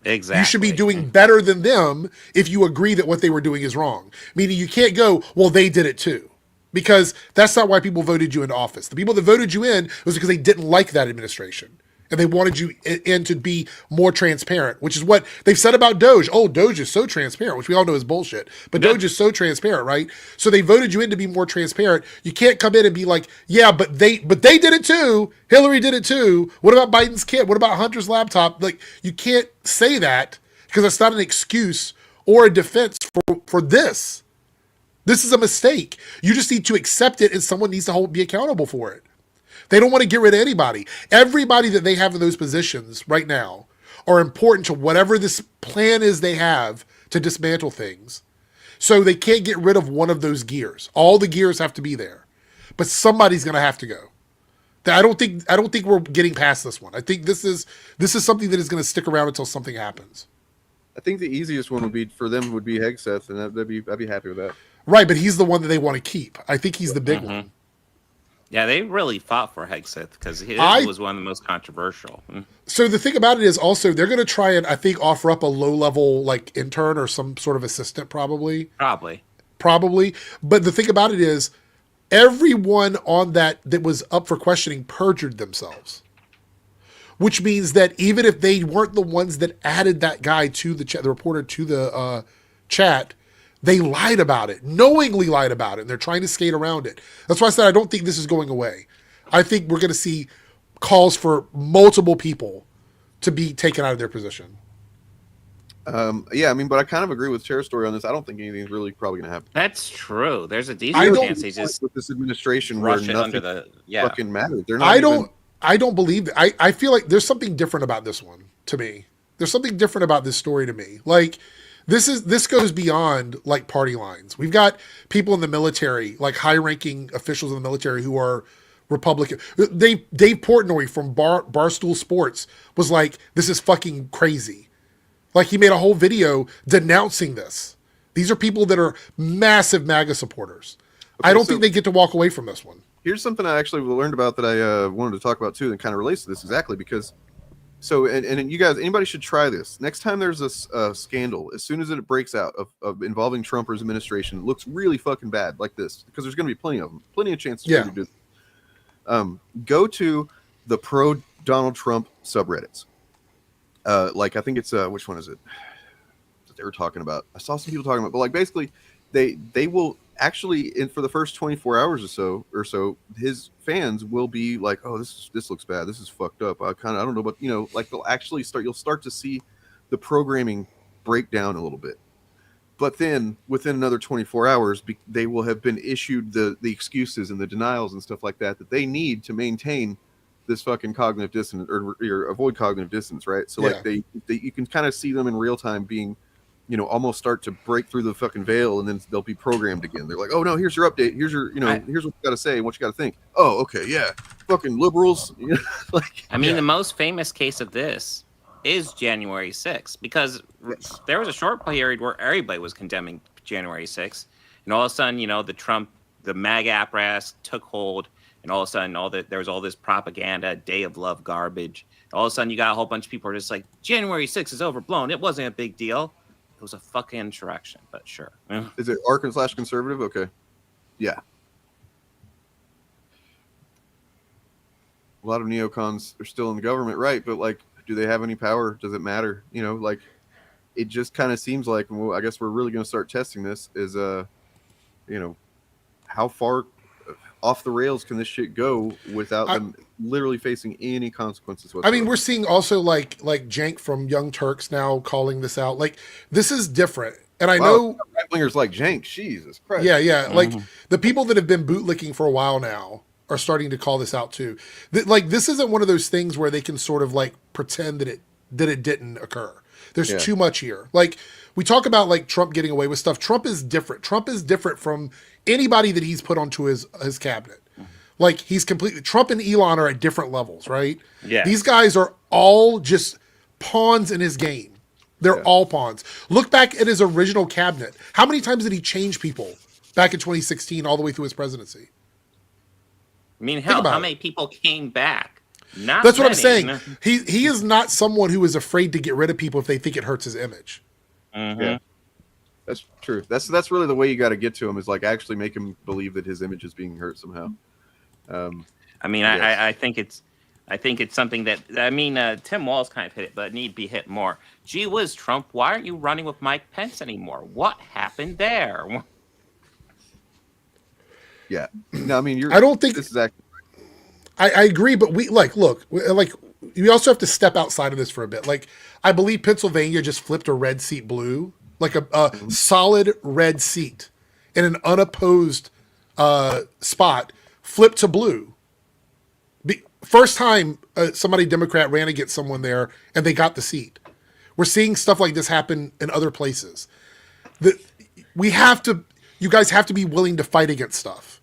Exactly. You should be doing better than them if you agree that what they were doing is wrong. Meaning you can't go, well, they did it too. Because that's not why people voted you into office. The people that voted you in was because they didn't like that administration. And they wanted you in to be more transparent, which is what they've said about Doge. Oh, Doge is so transparent, which we all know is bullshit. But Doge is so transparent, right? So they voted you in to be more transparent. You can't come in and be like, yeah, but they did it too. Hillary did it too. What about Biden's kid? What about Hunter's laptop? Like, you can't say that, because that's not an excuse or a defense for this. This is a mistake. You just need to accept it, and someone needs to be accountable for it. They don't want to get rid of anybody. Everybody that they have in those positions right now are important to whatever this plan is they have to dismantle things. So they can't get rid of one of those gears. All the gears have to be there. But somebody's going to have to go. I don't think we're getting past this one. I think this is something that is going to stick around until something happens. I think the easiest one would be Hegseth, and I'd be happy with that. Right, but he's the one that they want to keep. I think he's the big one. Yeah, they really fought for Hegseth because his was one of the most controversial. So the thing about it is also they're going to try and, I think, offer up a low-level like intern or some sort of assistant probably. Probably. But the thing about it is everyone on that was up for questioning perjured themselves. Which means that even if they weren't the ones that added that guy to the chat, the reporter to the chat, they lied about it, knowingly lied about it, and they're trying to skate around it. That's why I said I don't think this is going away. I think we're going to see calls for multiple people to be taken out of their position. Yeah, I mean, but I kind of agree with Chair's story on this. I don't think anything's really probably going to happen. That's true. There's a decent chance they just with this administration where rush it under nothing the fucking matters. They're not. I don't believe that. I feel like there's something different about this one to me. There's something different about this story to me. Like this goes beyond like party lines. We've got people in the military, like high-ranking officials in the military who are Republican. Dave Portnoy from Barstool Sports was like, "This is fucking crazy." Like he made a whole video denouncing this. These are people that are massive MAGA supporters. Okay, I don't think they get to walk away from this one. Here's something I actually learned about that I wanted to talk about too, and kind of relates to this exactly because. So, and you guys, anybody should try this. Next time there's a scandal, as soon as it breaks out of involving Trump or his administration, it looks really fucking bad like this, because there's going to be plenty of them, plenty of chances to do this. Go to the pro Donald Trump subreddits. Like, I think it's, which one is it? That they were talking about. I saw some people talking about, but like basically they will actually, for the first 24 hours or so, his fans will be like, "Oh, this looks bad. This is fucked up. I don't know," but like they'll actually you'll start to see the programming break down a little bit. But then within another 24 hours, they will have been issued the excuses and the denials and stuff like that they need to maintain this fucking cognitive dissonance or avoid cognitive dissonance, right? So like they you can kind of see them in real time being, almost start to break through the fucking veil, and then they'll be programmed again. They're like, "Oh no, here's your update. Here's your, here's what you got to say and what you got to think." Oh, okay, yeah, fucking liberals. Like, I mean, the most famous case of this is January 6th, because there was a short period where everybody was condemning January 6th, and all of a sudden, the MAGA apparatus took hold, and all of a sudden, there was all this propaganda, Day of Love garbage. And all of a sudden, you got a whole bunch of people who are just like, January 6th is overblown. It wasn't a big deal. It was a fucking insurrection, but sure. Is it Arkan/conservative? Okay. Yeah. A lot of neocons are still in the government, right? But like, do they have any power? Does it matter? Like, it just kind of seems like, well, I guess we're really going to start testing this is, how far off the rails can this shit go without them literally facing any consequences whatsoever? I mean, we're seeing also like Jank from Young Turks now calling this out. Like, this is different. And I know right-wingers like Jank, Jesus Christ. Yeah. Mm-hmm. Like the people that have been bootlicking for a while now are starting to call this out too. Like, this isn't one of those things where they can sort of like pretend that it didn't occur. There's too much here. Like, we talk about like Trump getting away with stuff. Trump is different. Trump is different from anybody that he's put onto his cabinet. Like, he's completely, Trump and Elon are at different levels, right? Yeah. These guys are all just pawns in his game. They're all pawns. Look back at his original cabinet. How many times did he change people back in 2016 all the way through his presidency? I mean, hell, how many people came back? Not That's many. What I'm saying. He is not someone who is afraid to get rid of people if they think it hurts his image. Mm-hmm. Yeah. That's true. That's really the way you got to get to him, is like actually make him believe that his image is being hurt somehow. I mean, I think it's something that, Tim Walz kind of hit it, but it need to be hit more. Gee whiz, Trump, why aren't you running with Mike Pence anymore? What happened there? Yeah. No, I mean, I don't think this is actually. I agree, but we we also have to step outside of this for a bit. Like, I believe Pennsylvania just flipped a red seat blue, like a solid red seat in an unopposed spot, flipped to blue. First time somebody Democrat ran against someone there and they got the seat. We're seeing stuff like this happen in other places. You guys have to be willing to fight against stuff.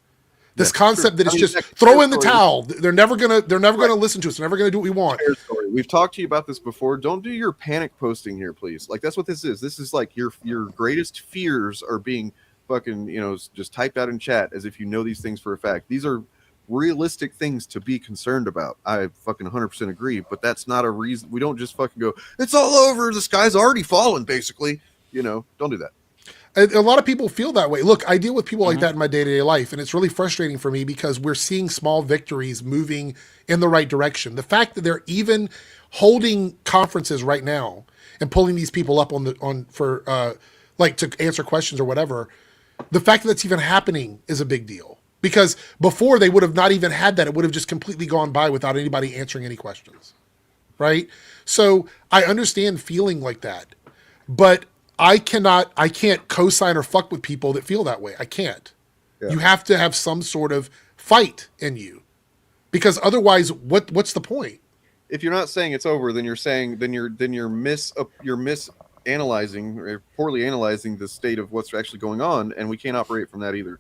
This concept that it's just throw in the towel. They're never gonna listen to us. They're never gonna do what we want. We've talked to you about this before. Don't do your panic posting here, please. Like, that's what this is. This is like your greatest fears are being fucking, just typed out in chat as if you know these things for a fact. These are realistic things to be concerned about. I fucking 100% agree, but that's not a reason. We don't just fucking go, it's all over. The sky's already fallen, basically. Don't do that. A lot of people feel that way. Look, I deal with people like that in my day-to-day life, and it's really frustrating for me because we're seeing small victories moving in the right direction. The fact that they're even holding conferences right now and pulling these people up to answer questions or whatever, the fact that that's even happening is a big deal. Because before they would have not even had that. It would have just completely gone by without anybody answering any questions. Right? So I understand feeling like that. But I can't co-sign or fuck with people that feel that way. I can't. Yeah. You have to have some sort of fight in you. Because otherwise, what's the point? If you're not saying it's over, then you're misanalyzing or poorly analyzing the state of what's actually going on, and we can't operate from that either.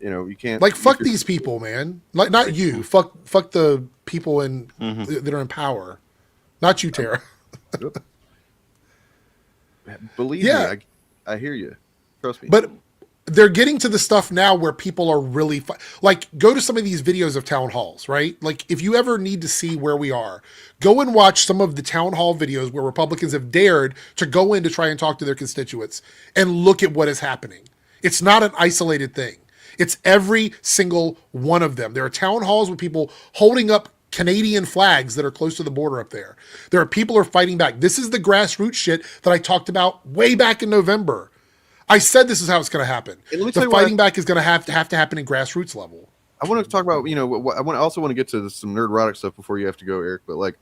You know, you can't fuck these people, man. Like not you. Fuck the people that are in power. Not you, Tara. Yep. Believe me, I hear you. Trust me. But they're getting to the stuff now where people are really go to some of these videos of town halls, right? Like if you ever need to see where we are, go and watch some of the town hall videos where Republicans have dared to go in to try and talk to their constituents and look at what is happening. It's not an isolated thing. It's every single one of them. There are town halls with people holding up Canadian flags that are close to the border up there. There are people who are fighting back. This is the grassroots shit that I talked about way back in November. I said this is how it's going to happen. The fighting back is going to have to happen in grassroots level. I want to talk about, I also want to get to some Nerdrotic stuff before you have to go, Eric. But I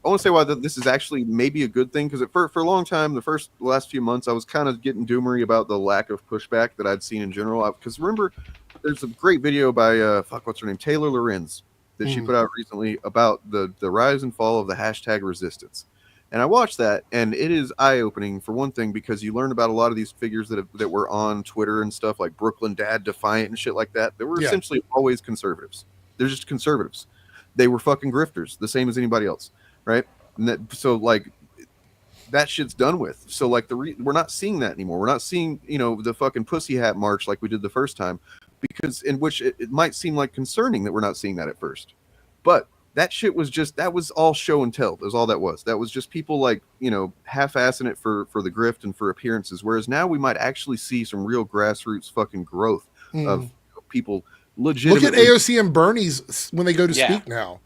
want to say why this is actually maybe a good thing, because for a long time, the last few months, I was kind of getting doomery about the lack of pushback that I'd seen in general. Because remember, there's a great video by what's her name, Taylor Lorenz, that she put out recently about the rise and fall of the hashtag resistance. And I watched that, and it is eye-opening for one thing, because you learn about a lot of these figures that were on Twitter and stuff, like Brooklyn Dad Defiant and shit like that. They were essentially always conservatives. They're just conservatives. They were fucking grifters, the same as anybody else, right? And that shit's done with. So we're not seeing that anymore. We're not seeing the fucking pussy hat march like we did the first time, because in which it might seem like concerning that we're not seeing that at first, but that shit was that was all show and tell. That's all that was. That was just people half-assing it for the grift and for appearances. Whereas now we might actually see some real grassroots fucking growth of people legitimately. Look at AOC and Bernie's when they go to speak now.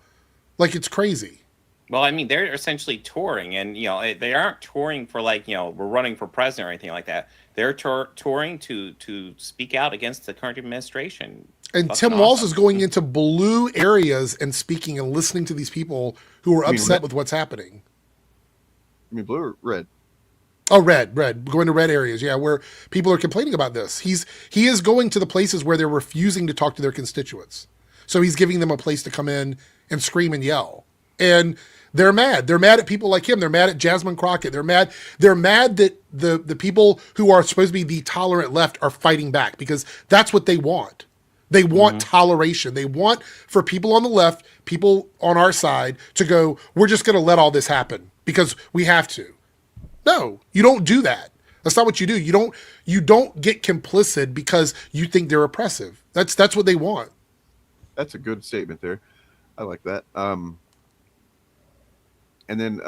It's crazy. Well, I mean, they're essentially touring, and they aren't touring for we're running for president or anything like that. They're touring to speak out against the current administration. And Tim Walz is going into blue areas and speaking and listening to these people who are upset with what's happening. You mean blue or red? Oh, red. Going to red areas, where people are complaining about this. He is going to the places where they're refusing to talk to their constituents. So he's giving them a place to come in and scream and yell. And they're mad. They're mad at people like him. They're mad at Jasmine Crockett. They're mad that the people who are supposed to be the tolerant left are fighting back, because that's what they want. They want toleration. They want for people on the left, people on our side, to go, we're just going to let all this happen because we have to. No, you don't do that. That's not what you do. You don't get complicit because you think they're oppressive. That's what they want. That's a good statement there. I like that. And then,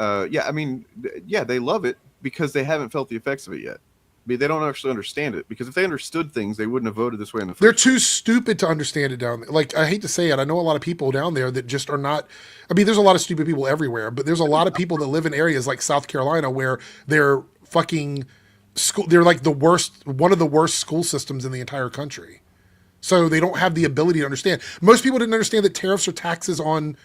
they love it because they haven't felt the effects of it yet. I mean, they don't actually understand it, because if they understood things, they wouldn't have voted this way in the first place. They're too stupid to understand it down there. I hate to say it. I know a lot of people down there that just are not. I mean, there's a lot of stupid people everywhere, but there's a lot of people that live in areas like South Carolina where they're fucking school. They're like one of the worst school systems in the entire country. So they don't have the ability to understand. Most people didn't understand that tariffs are taxes on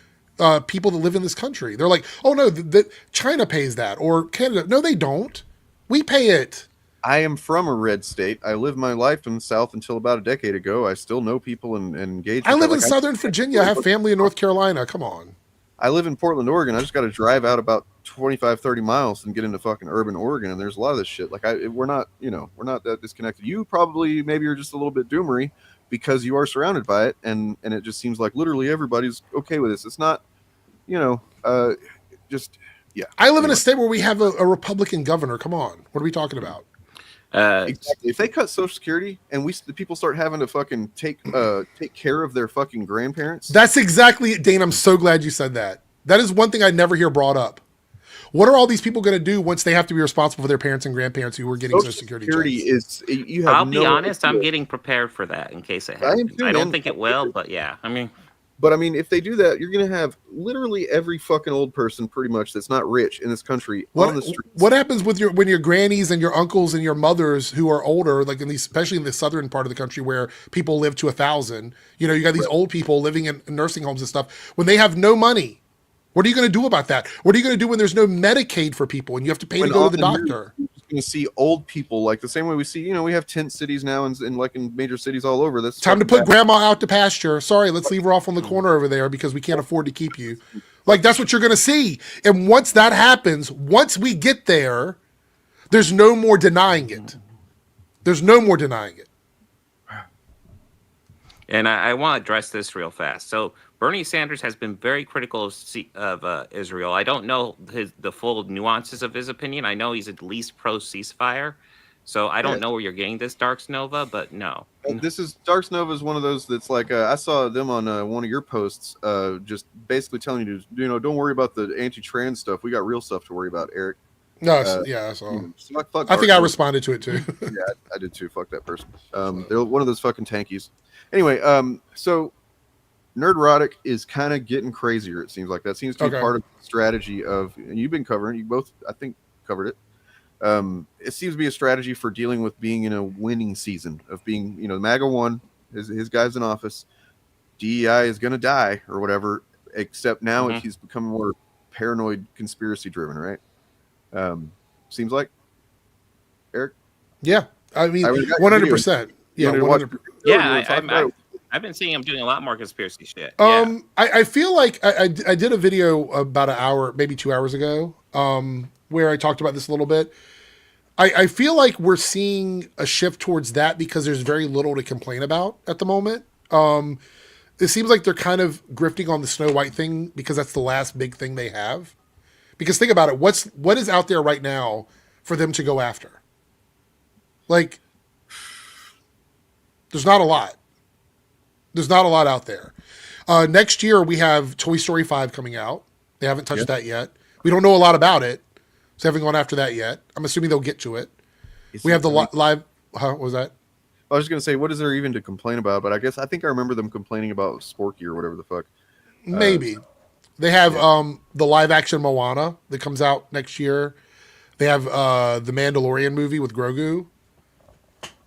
people that live in this country. They're like, oh no, that China pays that, or Canada. No, they don't. We pay it. I am from a red state. I lived my life in the South until about a decade ago. I still know people and engage. I live in Southern Virginia. I have family in North Carolina. Come on. I live in Portland, Oregon. I just got to drive out about 25, 30 miles and get into fucking urban Oregon. And there's a lot of this shit. We're not that disconnected. You probably maybe are just a little bit doomery because you are surrounded by it. And it just seems like literally everybody's okay with this. It's not, just, yeah. I live in a state where we have a Republican governor. Come on. What are we talking about? Exactly. If they cut Social Security and the people start having to fucking take care of their fucking grandparents. That's exactly it, Dane. I'm so glad you said that. That is one thing I never hear brought up. What are all these people going to do once they have to be responsible for their parents and grandparents who were getting Social Security checks? I'll be honest, I'm getting prepared for that in case it happens. I don't think it will, but yeah. I mean, But I mean, if they do that, you're going to have literally every fucking old person, pretty much, that's not rich in this country on the streets. What happens with when your grannies and your uncles and your mothers who are older, like especially in the southern part of the country where people live to 1,000? You know, you got these old people living in nursing homes and stuff. When they have no money, what are you going to do about that? What are you going to do when there's no Medicaid for people and you have to pay to go to the doctor? You're going to see old people like the same way we see. You know, we have tent cities now and like in major cities all over. This time to put grandma out to pasture. Sorry, let's leave her off on the corner over there because we can't afford to keep you. Like, that's what you're going to see. And once that happens, once we get there, there's no more denying it. There's no more denying it. And I want to address this real fast. So Bernie Sanders has been very critical of Israel. I don't know the full nuances of his opinion. I know he's at least pro-ceasefire. So I don't know where you're getting this, Darks Nova, but no. This is Darks Nova is one of those that's like I saw them on one of your posts, just basically telling you to, you know, don't worry about the anti-trans stuff. We got real stuff to worry about, Eric. No, yeah, that's all. Fuck I think I responded to it too. Yeah, I did too. Fuck that person. They're one of those fucking tankies. Anyway, so Nerdrotic is kind of getting crazier. It seems like that seems to be part of the strategy of, and you've been covering. You both, I think, covered it. It seems to be a strategy for dealing with being in a winning season of being, you know, MAGA won, his guy's in office, DEI is going to die or whatever, except now he's becoming more paranoid, conspiracy driven, right? Seems like, Eric? Yeah. I mean, 100%. Yeah, 100%. Yeah, I've been seeing him doing a lot more conspiracy shit. I feel like I did a video about an hour, maybe 2 hours ago, where I talked about this a little bit. I feel like we're seeing a shift towards that because there's very little to complain about at the moment. It seems like they're kind of grifting on the Snow White thing because that's the last big thing they have. Because think about it, what is out there right now for them to go after? Like, there's not a lot. There's not a lot out there. Next year we have Toy Story 5 coming out. They haven't touched that yet. We don't know a lot about it, so they haven't gone after that yet. I'm assuming they'll get to it. We have the live. What was that? I was just gonna say, what is there even to complain about? But I think I remember them complaining about Sporky or whatever the fuck. Maybe they have the live action Moana that comes out next year. They have the Mandalorian movie with Grogu.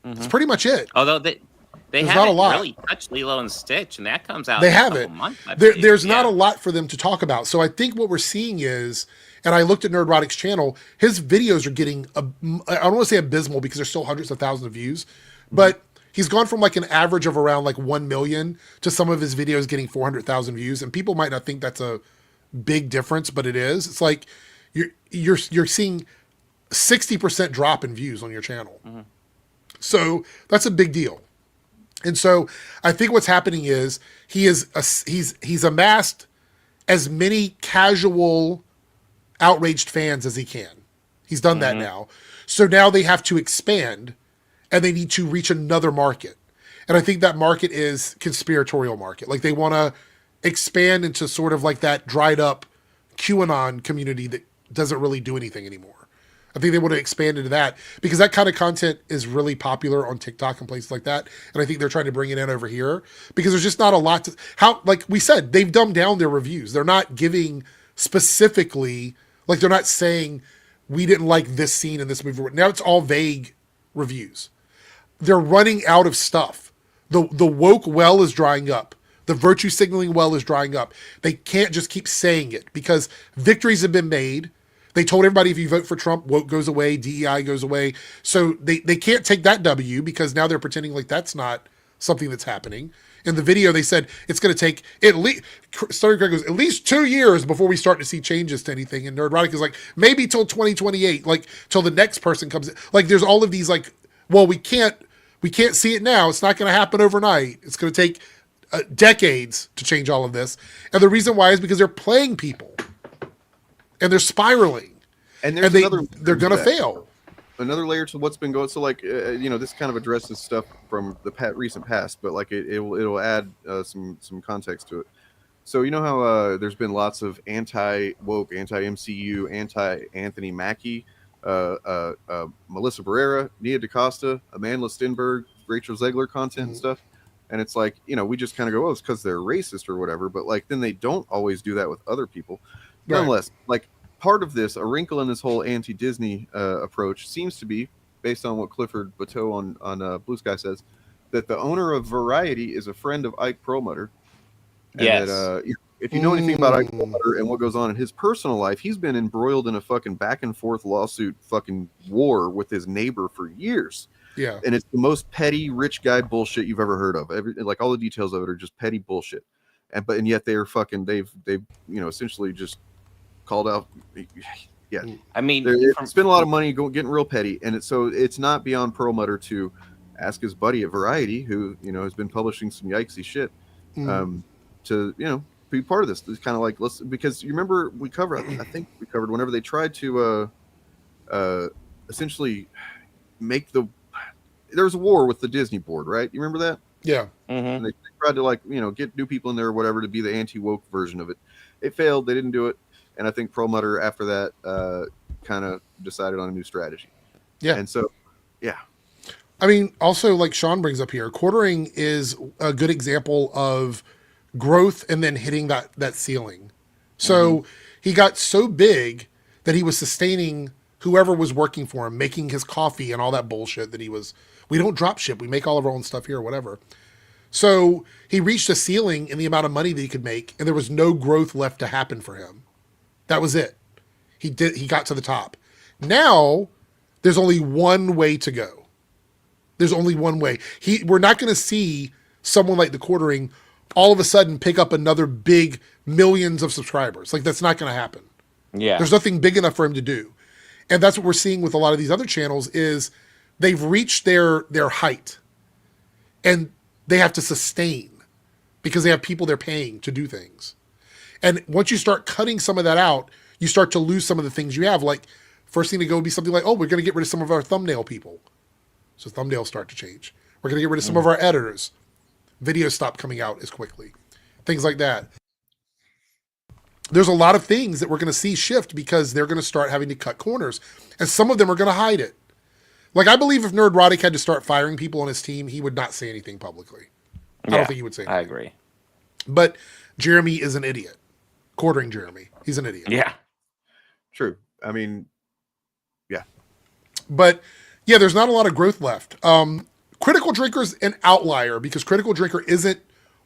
That's pretty much it. Although they haven't really touched Lilo and Stitch, and that comes out. They haven't. There's not a lot for them to talk about. So I think what we're seeing is, and I looked at Nerdrotic's channel, his videos are getting, I don't want to say abysmal because there's still hundreds of thousands of views, but he's gone from like an average of around like 1 million to some of his videos getting 400,000 views. And people might not think that's a big difference, but it is. It's like you're seeing 60% drop in views on your channel. So that's a big deal. And so I think what's happening is he's amassed as many casual outraged fans as he can. He's done that now. So now they have to expand and they need to reach another market. And I think that market is conspiratorial market. Like they want to expand into sort of like that dried up QAnon community that doesn't really do anything anymore. I think they want to expand into that because that kind of content is really popular on TikTok and places like that. And I think they're trying to bring it in over here because there's just not a lot to like we said, they've dumbed down their reviews. They're not giving specifically, like they're not saying we didn't like this scene in this movie. Now it's all vague reviews. They're running out of stuff. The woke well is drying up. The virtue signaling well is drying up. They can't just keep saying it because victories have been made. They told everybody if you vote for Trump, woke goes away, DEI goes away. So they can't take that W because now they're pretending like that's not something that's happening. In the video, they said it's going to take at least, Starry Craig goes, at least 2 years before we start to see changes to anything. And Nerdrotic is like, maybe till 2028, like till the next person comes in. Like there's all of these like, well, we can't see it now. It's not going to happen overnight. It's going to take decades to change all of this. And the reason why is because they're playing people. And they're spiraling, and they're going to fail. Another layer to what's been going. So, like, this kind of addresses stuff from the recent past, but like it'll add some context to it. So you know how there's been lots of anti-woke, anti-MCU, anti-Anthony Mackie, Melissa Barrera, Nia DaCosta, Amanda Stenberg, Rachel Zegler content and stuff. And it's like, we just kind of go, oh, it's because they're racist or whatever. But like, then they don't always do that with other people. Right. Nonetheless, like part of this, a wrinkle in this whole anti-Disney approach seems to be, based on what Clifford Bateau on Blue Sky says, that the owner of Variety is a friend of Ike Perlmutter. And Yes. that, if you know anything about Ike Perlmutter and what goes on in his personal life, he's been embroiled in a fucking back and forth lawsuit fucking war with his neighbor for years. Yeah. And it's the most petty rich guy bullshit you've ever heard of. Like all the details of it are just petty bullshit. And yet they've essentially just called out. Yeah. I mean, spent a lot of money getting real petty. And it's not beyond Perlmutter to ask his buddy at Variety, who, has been publishing some yikesy shit, to, be part of this. It's kind of like, because you remember I think we covered whenever they tried to essentially make there was a war with the Disney board, right? You remember that? Yeah. And they tried to get new people in there or whatever to be the anti-woke version of it. It failed. They didn't do it. And I think Perlmutter after that kind of decided on a new strategy. Yeah. And so, yeah. I mean, also like Sean brings up here, quartering is a good example of growth and then hitting that ceiling. So he got so big that he was sustaining whoever was working for him, making his coffee and all that bullshit that we don't drop ship. We make all of our own stuff here or whatever. So he reached a ceiling in the amount of money that he could make, and there was no growth left to happen for him. That was it. He got to the top. Now there's only one way to go. There's only one way. We're not going to see someone like the quartering all of a sudden pick up another big millions of subscribers. Like that's not going to happen. Yeah. There's nothing big enough for him to do. And that's what we're seeing with a lot of these other channels is they've reached their height and they have to sustain because they have people they're paying to do things. And once you start cutting some of that out, you start to lose some of the things you have. Like first thing to go would be something like, oh, we're going to get rid of some of our thumbnail people. So thumbnails start to change. We're going to get rid of some of our editors. Videos stop coming out as quickly. Things like that. There's a lot of things that we're going to see shift because they're going to start having to cut corners. And some of them are going to hide it. Like, I believe if Nerdrotic had to start firing people on his team, he would not say anything publicly. I don't think he would say anything. I agree. But Jeremy is an idiot. Quartering Jeremy. He's an idiot. Yeah. True. I mean, yeah. But, yeah, there's not a lot of growth left. Critical Drinker's an outlier because Critical Drinker isn't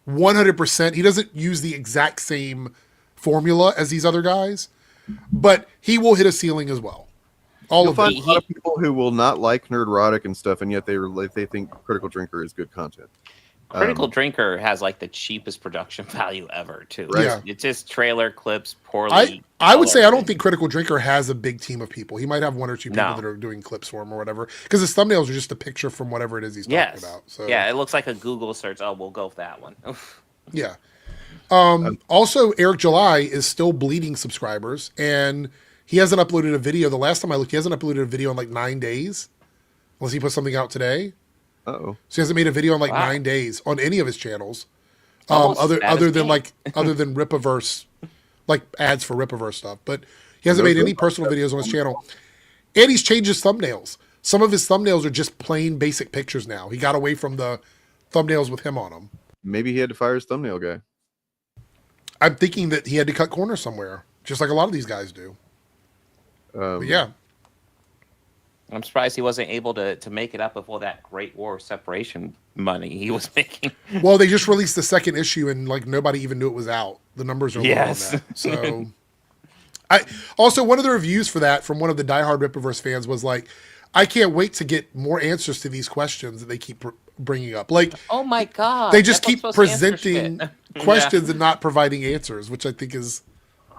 100%. He doesn't use the exact same formula as these other guys, but he will hit a ceiling as well. You'll find a lot of people who will not like Nerdrotic and stuff, and yet they think Critical Drinker is good content. Critical Drinker has like the cheapest production value ever, too. Right. Yeah. It's just trailer clips, poorly. I would say I don't think Critical Drinker has a big team of people. He might have one or two people that are doing clips for him or whatever, because his thumbnails are just a picture from whatever it is he's talking about. So yeah, it looks like a Google search. Oh, we'll go with that one. Yeah. Also, Eric July is still bleeding subscribers, and he hasn't uploaded a video. The last time I looked, he hasn't uploaded a video in like 9 days, unless he put something out today. Uh-oh. So he hasn't made a video in like 9 days on any of his channels, other than Ripaverse, like ads for Ripaverse stuff. But he hasn't made any personal videos on his channel, and he's changed his thumbnails. Some of his thumbnails are just plain basic pictures now. He got away from the thumbnails with him on them. Maybe he had to fire his thumbnail guy. I'm thinking that he had to cut corners somewhere, just like a lot of these guys do. But yeah. I'm surprised he wasn't able to make it up with all that Great War separation money he was making. Well, they just released the second issue, and like nobody even knew it was out. The numbers are low on that. So, one of the reviews for that from one of the diehard Ripaverse fans was like, "I can't wait to get more answers to these questions that they keep bringing up." Like, oh my god, they just keep presenting questions and not providing answers, which I think is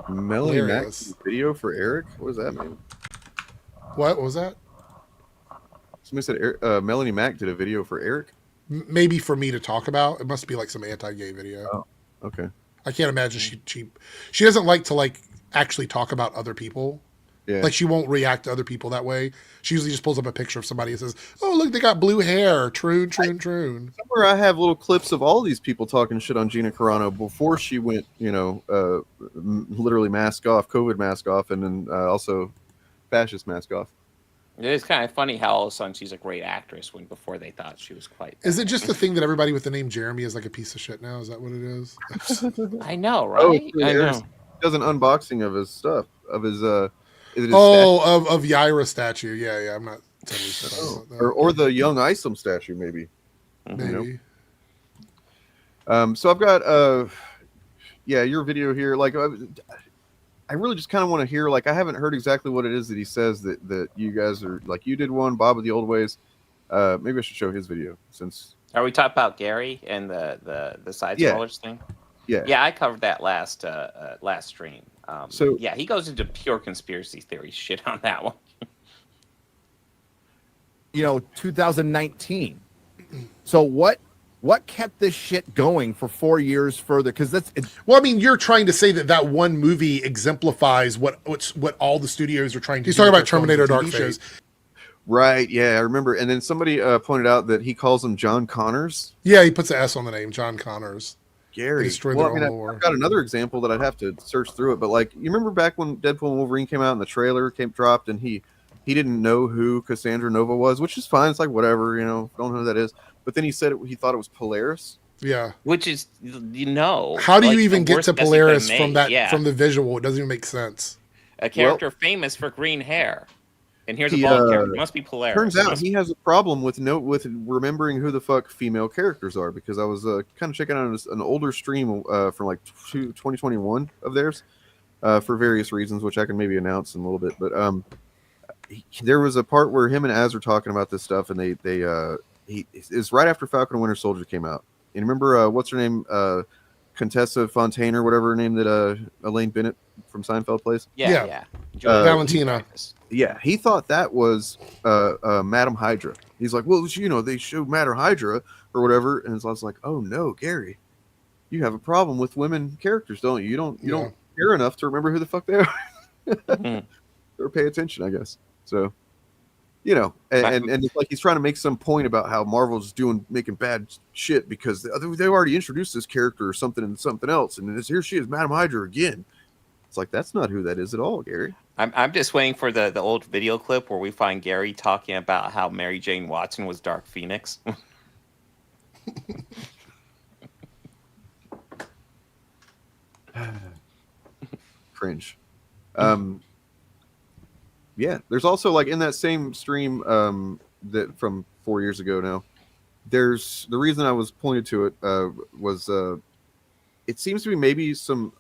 Melanie hilarious. Mack video for Eric. What does that mean? What was that? Somebody said Melanie Mack did a video for Eric. Maybe for me to talk about. It must be like some anti-gay video. Oh, okay. I can't imagine she doesn't like to like actually talk about other people. Yeah. Like she won't react to other people that way. She usually just pulls up a picture of somebody and says, "Oh, look, they got blue hair. Troon." Somewhere I have little clips of all these people talking shit on Gina Carano before she went, literally mask off, COVID mask off, and then also fascist mask off. It is kind of funny how all of a sudden she's a great actress when before they thought she was quite bad. Is it just the thing that everybody with the name Jeremy is like a piece of shit now? Is that what it is? I know, Oh, right? I know. he does an unboxing of his stuff, of his is it his of Yaira statue. Yeah. I'm not totally surprised about that. or the young Isom statue, maybe. Maybe. So I've got your video here. Like, I really just kind of want to hear. Like, I haven't heard exactly what it is that he says that you guys are like. You did one, Bob of the Old Ways. Maybe I should show his video since. Are we talking about Gary and the side scrollers thing? Yeah, I covered that last stream. So yeah, he goes into pure conspiracy theory shit on that one. 2019. So what kept this shit going for 4 years further? Because well, I mean, you're trying to say that one movie exemplifies what all the studios are trying to do. He's talking about Terminator Dark Fate. Right, yeah, I remember. And then somebody pointed out that he calls him John Connors. Yeah, he puts an S on the name, John Connors. Gary. I've got another example that I'd have to search through it, but like, you remember back when Deadpool and Wolverine came out and the trailer dropped, and he didn't know who Cassandra Nova was, which is fine. It's like, whatever, don't know who that is. But then he said he thought it was Polaris. Yeah, which is how do you even get to Polaris from that from the visual? It doesn't even make sense. A character famous for green hair, and here's a bald character. It must be Polaris. Turns out he has a problem with remembering who the fuck female characters are, because I was kind of checking out an older stream from like 2021 of theirs for various reasons, which I can maybe announce in a little bit. But there was a part where him and Az were talking about this stuff, and it's right after Falcon and Winter Soldier came out. And remember, what's her name? Contessa Fontaine or whatever her name that Elaine Bennett from Seinfeld plays? Yeah. Valentina. Yeah, he thought that was Madam Hydra. He's like, well, they showed Madam Hydra or whatever. And I was like, oh no, Gary, you have a problem with women characters, don't you? You don't care enough to remember who the fuck they are. Or pay attention, I guess. So, and it's like he's trying to make some point about how Marvel's making bad shit because they already introduced this character or something and something else, and here she is, Madam Hydra again. It's like, that's not who that is at all, Gary. I'm just waiting for the old video clip where we find Gary talking about how Mary Jane Watson was Dark Phoenix. Cringe. Yeah, there's also, like, in that same stream that from 4 years ago now, there's the reason I was pointed to it was it seems to be maybe some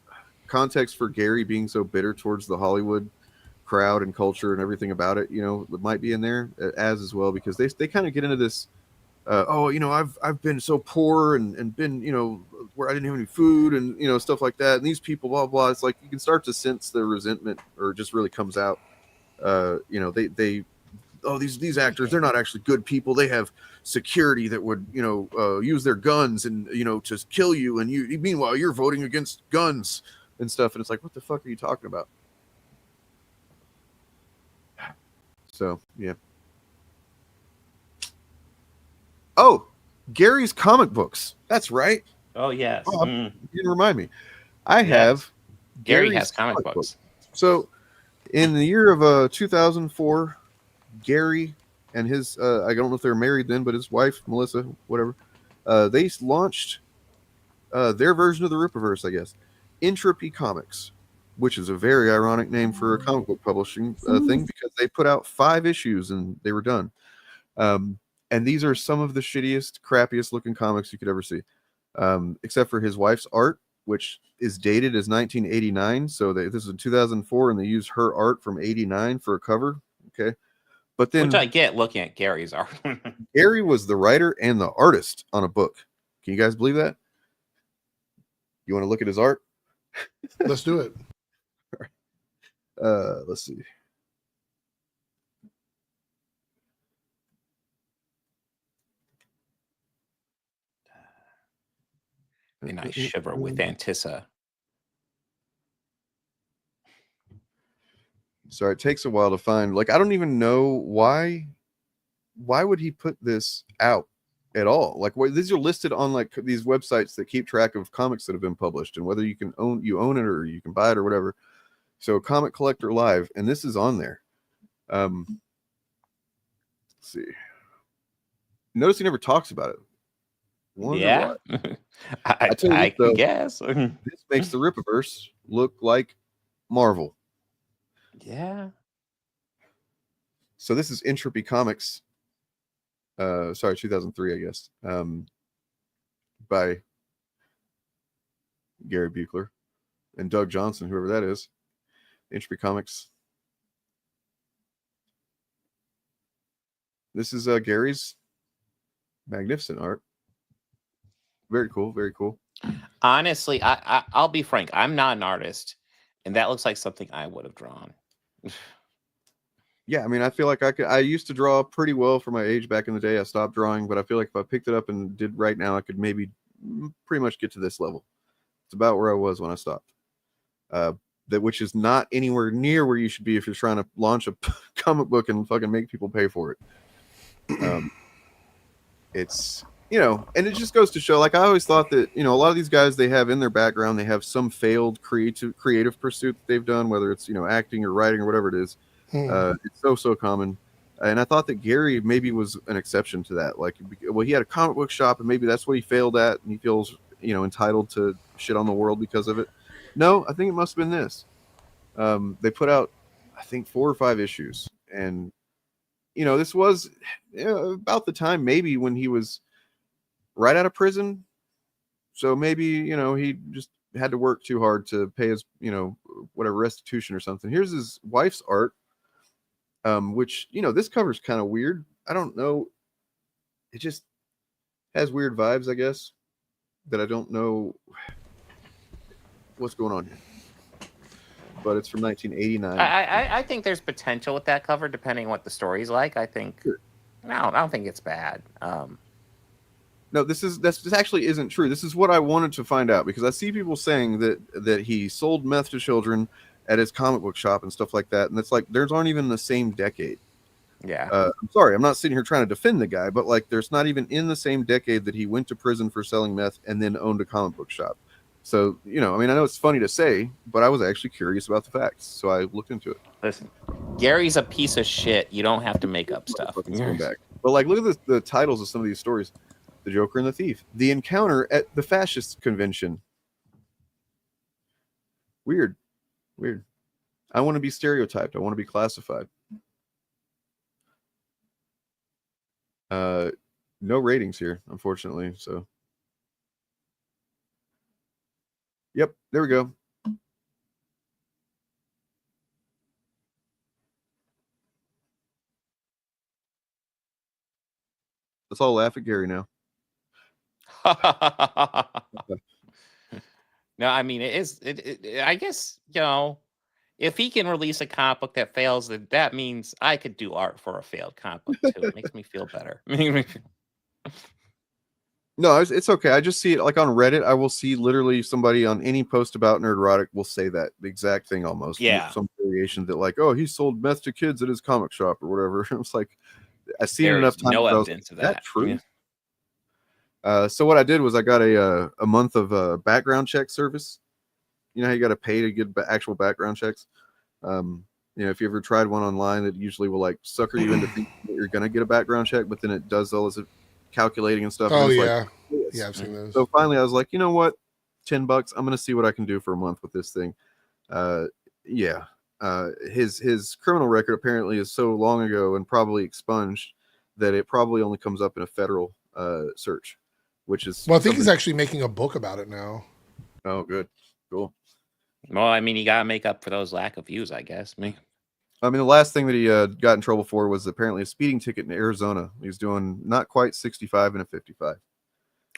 context for Gary being so bitter towards the Hollywood crowd and culture and everything about it, it might be in there as well, because they kind of get into this I've been so poor and been where I didn't have any food and stuff like that, and these people blah blah. It's like you can start to sense the resentment, or it just really comes out. These actors, they're not actually good people. They have security that would use their guns and to kill you, and meanwhile you're voting against guns and stuff, and it's like, what the fuck are you talking about? So yeah. Oh, Gary's comic books. That's right. Oh yes. Oh, you didn't remind me. I have Gary has comic books. So in the year of 2004, Gary and his I don't know if they were married then, but his wife Melissa, whatever, they launched their version of the Rippaverse, I guess, Entropy Comics, which is a very ironic name for a comic book publishing thing, because they put out 5 issues and they were done. And these are some of the shittiest, crappiest looking comics you could ever see, except for his wife's art, which is dated as 1989. So this is in 2004, and they used her art from 89 for a cover. Okay. But then, which I get looking at Gary's art. Gary was the writer and the artist on a book. Can you guys believe that? You want to look at his art? Let's do it. Let's see. And I shiver with Antissa. Sorry, it takes a while to find. Like, I don't even know why would he put this out at all? Like, these are listed on like these websites that keep track of comics that have been published and whether you own it or you can buy it or whatever. So Comic Collector Live, and this is on there. see. Notice he never talks about it. Wonder Yeah, why. I tell you this, can though, guess. This makes the Rippaverse look like Marvel. Yeah. So this is Entropy Comics. Sorry, 2003, I guess. By Gary Buechler and Doug Johnson, whoever that is. Entropy Comics. This is Gary's magnificent art. Very cool, very cool. Honestly, I'll be frank. I'm not an artist, and that looks like something I would have drawn. Yeah, I mean, I feel like I used to draw pretty well for my age back in the day. I stopped drawing, but I feel like if I picked it up and did right now, I could maybe pretty much get to this level. It's about where I was when I stopped. Which is not anywhere near where you should be if you're trying to launch a comic book and fucking make people pay for it. It's, and it just goes to show, like, I always thought that, a lot of these guys, they have in their background, they have some failed creative pursuit that they've done, whether it's, acting or writing or whatever it is. It's so common. And I thought that Gary maybe was an exception to that. Like, well, he had a comic book shop and maybe that's what he failed at. And he feels, entitled to shit on the world because of it. No, I think it must have been this. They put out, I think, 4 or 5 issues. And, this was about the time maybe when he was right out of prison. So maybe, he just had to work too hard to pay his, whatever restitution or something. Here's his wife's art, which, this cover's kind of weird. I don't know. It just has weird vibes, I guess, that I don't know what's going on here. But it's from 1989. I think there's potential with that cover, depending on what the story's like. I think, no, I don't think it's bad. No, this actually isn't true. This is what I wanted to find out, because I see people saying that he sold meth to children at his comic book shop and stuff like that, and it's like theirs aren't even the same decade. Yeah. I'm sorry, I'm not sitting here trying to defend the guy, but like, there's not even in the same decade that he went to prison for selling meth and then owned a comic book shop. So, I mean, I know it's funny to say, but I was actually curious about the facts, so I looked into it. Listen, Gary's a piece of shit. You don't have to make up stuff. Back. But like, look at the titles of some of these stories. The Joker and the Thief. The Encounter at the Fascist Convention. Weird. I want to be stereotyped. I want to be classified. No ratings here, unfortunately, so. Yep, there we go. Let's all laugh at Gary now. No, I mean, it is. I guess, if he can release a comic book that fails, that means I could do art for a failed comic book too. It makes me feel better. No, it's okay. I just see it like on Reddit. I will see literally somebody on any post about Nerdrotic will say that the exact thing almost. Yeah. Some variation that like, oh, he sold meth to kids at his comic shop or whatever. It's like, I've seen it enough times. No evidence of that. True. Yeah. So what I did was I got a month of background check service. You know how you got to pay to get actual background checks. If you ever tried one online, that usually will like sucker you into thinking that you're gonna get a background check, but then it does all this calculating and stuff. Oh, and yeah. Like, yes. Yeah, I've seen those. So finally I was like, you know what? $10. I'm going to see what I can do for a month with this thing. His criminal record apparently is so long ago and probably expunged that it probably only comes up in a federal search, which is. Well, I think he's actually making a book about it now. Oh, good. Cool. Well, I mean, you got to make up for those lack of views, I guess. I mean, the last thing that he got in trouble for was apparently a speeding ticket in Arizona. He's doing not quite 65 and a 55.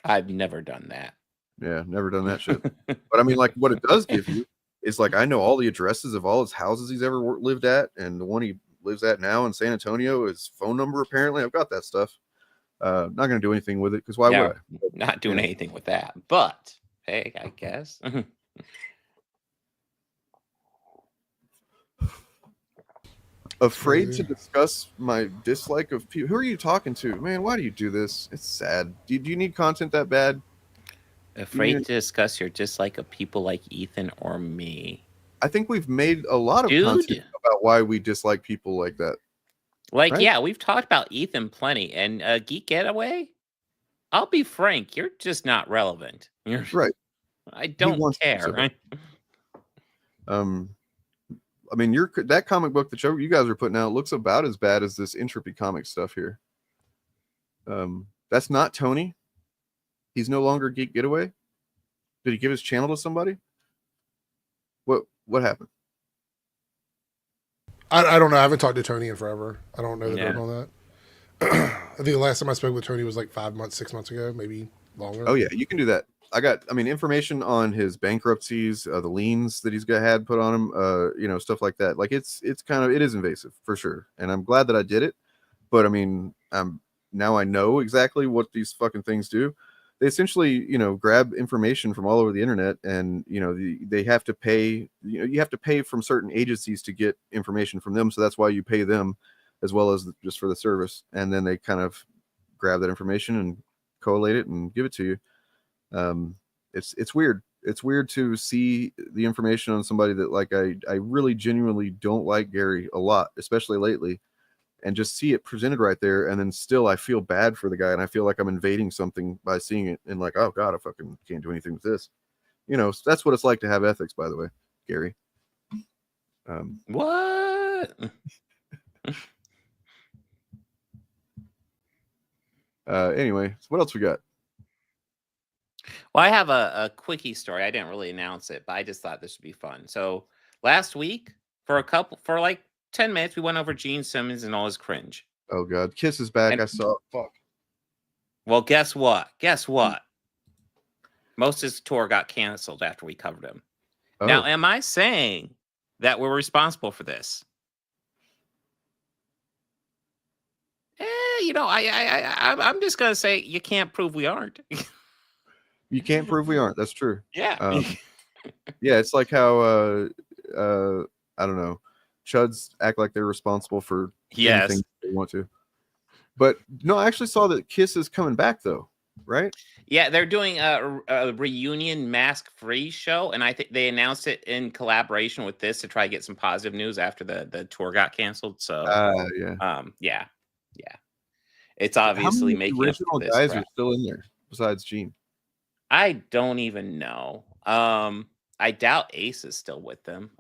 I've never done that. Yeah, never done that shit. But I mean, like, what it does give you is like, I know all the addresses of all his houses he's ever lived at, and the one he lives at now in San Antonio, his phone number, apparently. I've got that stuff. Not going to do anything with it, because why would I? Not doing anything with that. But, hey, I guess. Afraid to discuss my dislike of people. Who are you talking to? Man, why do you do this? It's sad. Do you need content that bad? Afraid to discuss your dislike of people like Ethan or me. I think we've made a lot of content about why we dislike people like that. Like, Right? yeah, we've talked about Ethan plenty, and Geek Getaway. I'll be frank, you're just not relevant. You're Right. I He don't wants to be care. so bad. I mean, that comic book that you guys are putting out looks about as bad as this Entropy comic stuff here. That's not Tony. He's no longer Geek Getaway. Did he give his channel to somebody? What happened? I don't know. I haven't talked to Tony in forever. I don't know the Yeah. dirt on that. I think the last time I spoke with Tony was like 5 months, 6 months ago, maybe longer. Oh yeah, you can do that. I mean, information on his bankruptcies, the liens that he's had put on him, stuff like that. Like it is invasive for sure. And I'm glad that I did it. But I mean, now I know exactly what these fucking things do. They essentially, grab information from all over the internet, and they have to pay. You have to pay from certain agencies to get information from them. So that's why you pay them, as well as just for the service. And then they kind of grab that information and collate it and give it to you. It's weird. It's weird to see the information on somebody that, like, I really genuinely don't like Gary a lot, especially lately, and just see it presented right there. And then still I feel bad for the guy, and I feel like I'm invading something by seeing it, and like, oh God, I fucking can't do anything with this. That's what it's like to have ethics, by the way, Gary. What? Anyway, so what else we got? Well, I have a quickie story. I didn't really announce it, but I just thought this would be fun. So last week, for like 10 minutes, we went over Gene Simmons and all his cringe. Oh God, Kiss is back. And- I saw. Fuck. Well, guess what? Most of his tour got canceled after we covered him. Oh. Now, am I saying that we're responsible for this? I'm just gonna say you can't prove we aren't. You can't prove we aren't. That's true. Yeah. Yeah, it's like how I don't know, chuds act like they're responsible for anything they want to. But no, I actually saw that Kiss is coming back though, right? Yeah, they're doing a reunion mask-free show, and I think they announced it in collaboration with this to try to get some positive news after the tour got canceled. So, yeah. It's obviously how many making up original for this guys crap. are still in there besides Gene. I don't even know. I doubt Ace is still with them.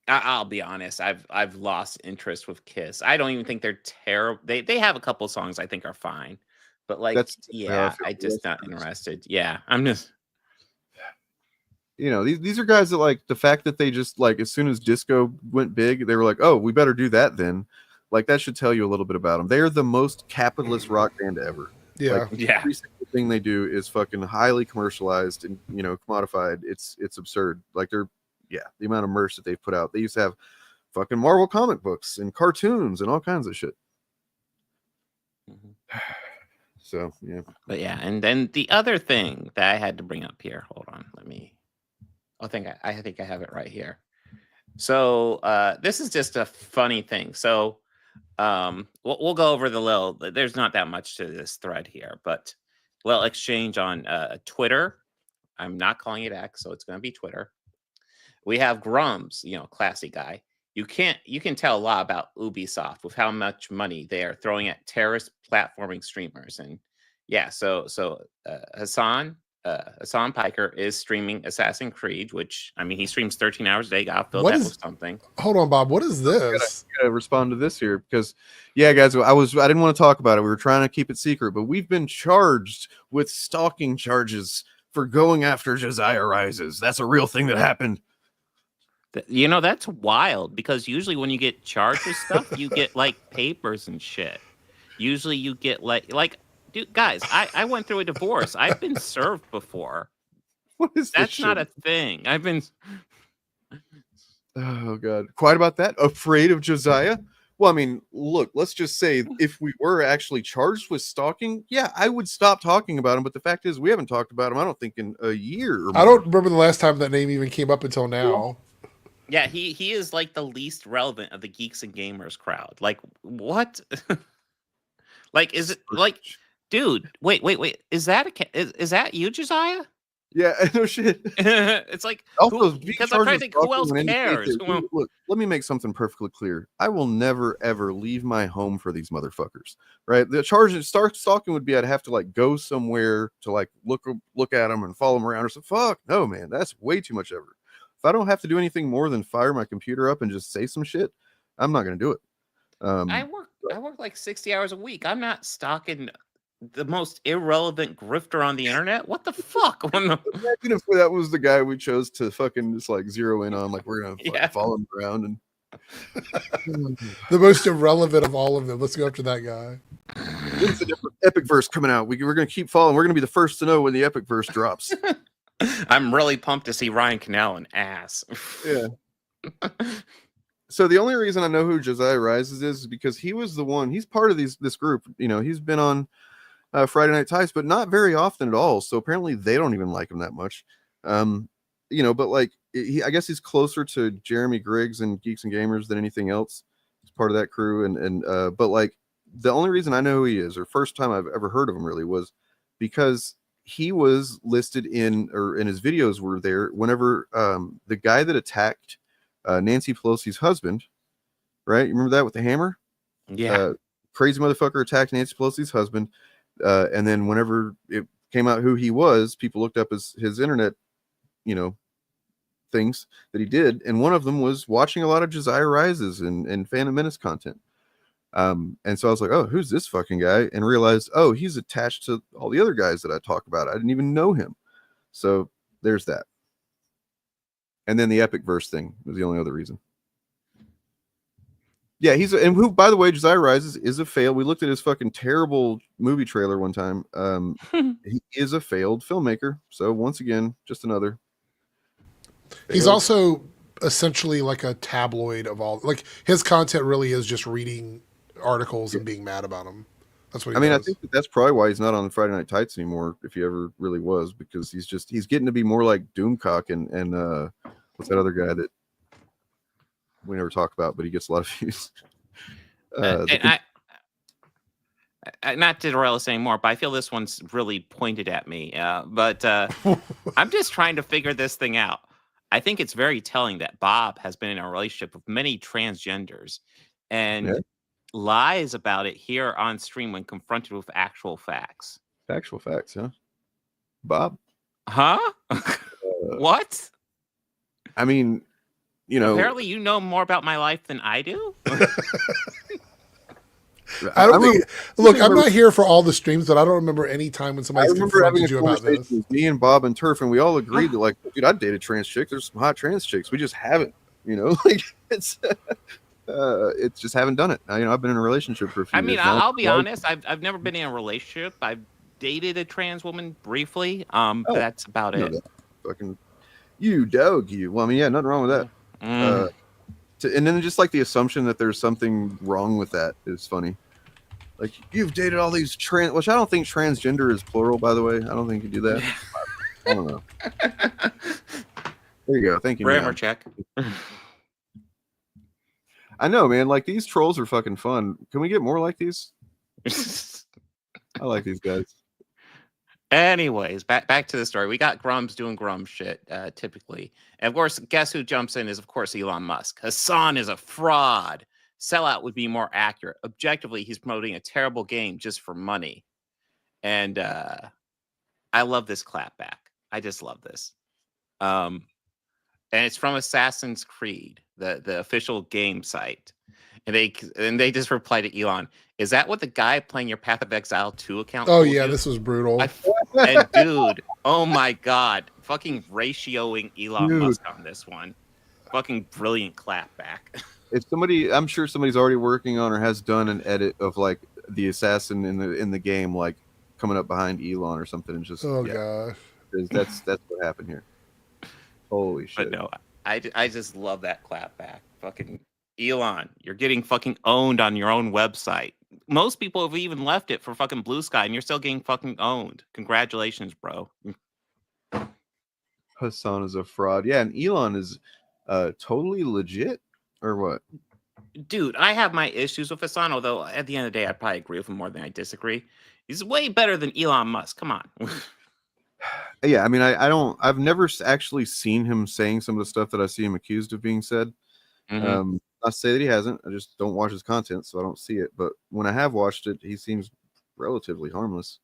I'll be honest. I've lost interest with Kiss. I don't even think they're terrible. They have a couple songs I think are fine, but like, I just not interested. Yeah, I'm just. These are guys that, like, the fact that they just, like, as soon as disco went big, they were like, oh, we better do that then. Like, that should tell you a little bit about them. They are the most capitalist rock band ever. Yeah. Like, every single thing they do is fucking highly commercialized and commodified. It's absurd. Like, the amount of merch that they've put out. They used to have fucking Marvel comic books and cartoons and all kinds of shit. So yeah. But yeah, and then the other thing that I had to bring up here. Hold on, I think I have it right here. So this is just a funny thing. So we'll go over the little. There's not that much to this thread here, but little exchange on Twitter. I'm not calling it X, so it's going to be Twitter. We have Grums, classy guy. You can tell a lot about Ubisoft with how much money they are throwing at terrorist platforming streamers, and Hassan Piker is streaming Assassin's Creed, which, I mean, he streams 13 hours a day. Gotta fill that with something. Hold on, Bob. What is this? I gotta respond to this here because, yeah, guys, I didn't want to talk about it. We were trying to keep it secret, but we've been charged with stalking charges for going after Josiah Rises. That's a real thing that happened. That's wild, because usually when you get charged with stuff, you get like papers and shit. Usually you get like. Dude, guys, I went through a divorce. I've been served before. What is That's this not shit? a thing. I've been. Oh God, quiet about that. Afraid of Josiah? Well, I mean, look. Let's just say if we were actually charged with stalking, yeah, I would stop talking about him. But the fact is, we haven't talked about him. I don't think in a year. Or more. I don't remember the last time that name even came up until now. Yeah, he is like the least relevant of the geeks and gamers crowd. Like, what? Like, is it like? Dude, wait. Is that you, Josiah? Yeah, no shit. It's like, Also, because I'm trying to think, who else cares? Look, let me make something perfectly clear. I will never ever leave my home for these motherfuckers. Right? The charge of stalking would be I'd have to like go somewhere to like look at them and follow them around or something. Fuck no, man, that's way too much effort. If I don't have to do anything more than fire my computer up and just say some shit, I'm not gonna do it. I work like 60 hours a week. I'm not stalking the most irrelevant grifter on the internet. What the fuck? Imagine if that was the guy we chose to fucking just like zero in on, like we're gonna follow him around and the most irrelevant of all of them. Let's go after that guy. When's the Epic Verse coming out? We're gonna keep following. We're gonna be the first to know when the Epic Verse drops. I'm really pumped to see Ryan Cannell in ass. Yeah. So the only reason I know who Josiah Rises is because he was the one. He's part of this group. You know, he's been on Friday Night Tights, but not very often at all. So apparently they don't even like him that much. You know, but like I guess he's closer to Jeremy Griggs and Geeks and Gamers than anything else. He's part of that crew, but like the only reason I know who he is, or first time I've ever heard of him really, was because he was listed in his videos were there whenever the guy that attacked Nancy Pelosi's husband, right? You remember that with the hammer? Yeah. Crazy motherfucker attacked Nancy Pelosi's husband. And then whenever it came out who he was, people looked up his internet, you know, things that he did. And one of them was watching a lot of Josiah Rises and Phantom Menace content. And so I was like, oh, who's this fucking guy? And realized, oh, he's attached to all the other guys that I talk about. I didn't even know him. So there's that. And then the Epic Verse thing was the only other reason. Yeah, and who, by the way, Josiah Rises is a fail. We looked at his fucking terrible movie trailer one time. He is a failed filmmaker. So once again, just another. He's also essentially like a tabloid of all. Like his content really is just reading articles and being mad about them. That's what he does. I think that's probably why he's not on Friday Night Tights anymore, if he ever really was, because he's getting to be more like Doomcock and what's that other guy that we never talk about, but he gets a lot of views. Not to derail us anymore, but I feel this one's really pointed at me. But I'm just trying to figure this thing out. I think it's very telling that Bob has been in a relationship with many transgenders and lies about it here on stream when confronted with actual facts. Actual facts, huh? Bob? Huh? What? I mean, you know, apparently you know more about my life than I do. I don't think. Look, I'm not here for all the streams, but I don't remember any time when somebody's confronted you about this. With me and Bob and Turf, and we all agreed that, like, dude, I dated trans chicks. There's some hot trans chicks. We just haven't, you know, like it's just haven't done it. You know, I've been in a relationship for a few years. I mean, I'll be honest. I've never been in a relationship. I've dated a trans woman briefly. But that's about it. Fucking you, dog. You. Well, I mean, yeah, nothing wrong with that. And then just like the assumption that there's something wrong with that is funny. Like, you've dated all these trans, which I don't think transgender is plural, by the way. I don't think you do that. I don't know. There you go. Thank you. Grammar check. I know, man. Like, these trolls are fucking fun. Can we get more like these? I like these guys. Anyways, back to the story. We got Grums doing Grum shit, typically. And of course, guess who jumps in is, of course, Elon Musk. Hassan is a fraud. Sellout would be more accurate. Objectively, he's promoting a terrible game just for money. And I love this clapback. I just love this. And it's from Assassin's Creed, the official game site. And they just replied to Elon, is that what the guy playing your Path of Exile 2 account Oh, yeah, this was brutal. And dude, oh my God. Fucking ratioing Elon Musk on this one. Fucking brilliant clapback. If somebody, I'm sure somebody's already working on or has done an edit of like the assassin in the game, like coming up behind Elon or something, and just gosh, that's what happened here. Holy shit! But no, I just love that clapback. Fucking Elon, you're getting fucking owned on your own website. Most people have even left it for fucking Blue Sky, and you're still getting fucking owned. Congratulations, bro. Hassan is a fraud. Yeah, and Elon is totally legit. Or what? Dude, I have my issues with Hassan, although at the end of the day, I probably agree with him more than I disagree. He's way better than Elon Musk. Come on. Yeah, I mean, I've never actually seen him saying some of the stuff that I see him accused of being said. Not to say that he hasn't. I just don't watch his content, so I don't see it. But when I have watched it, he seems relatively harmless.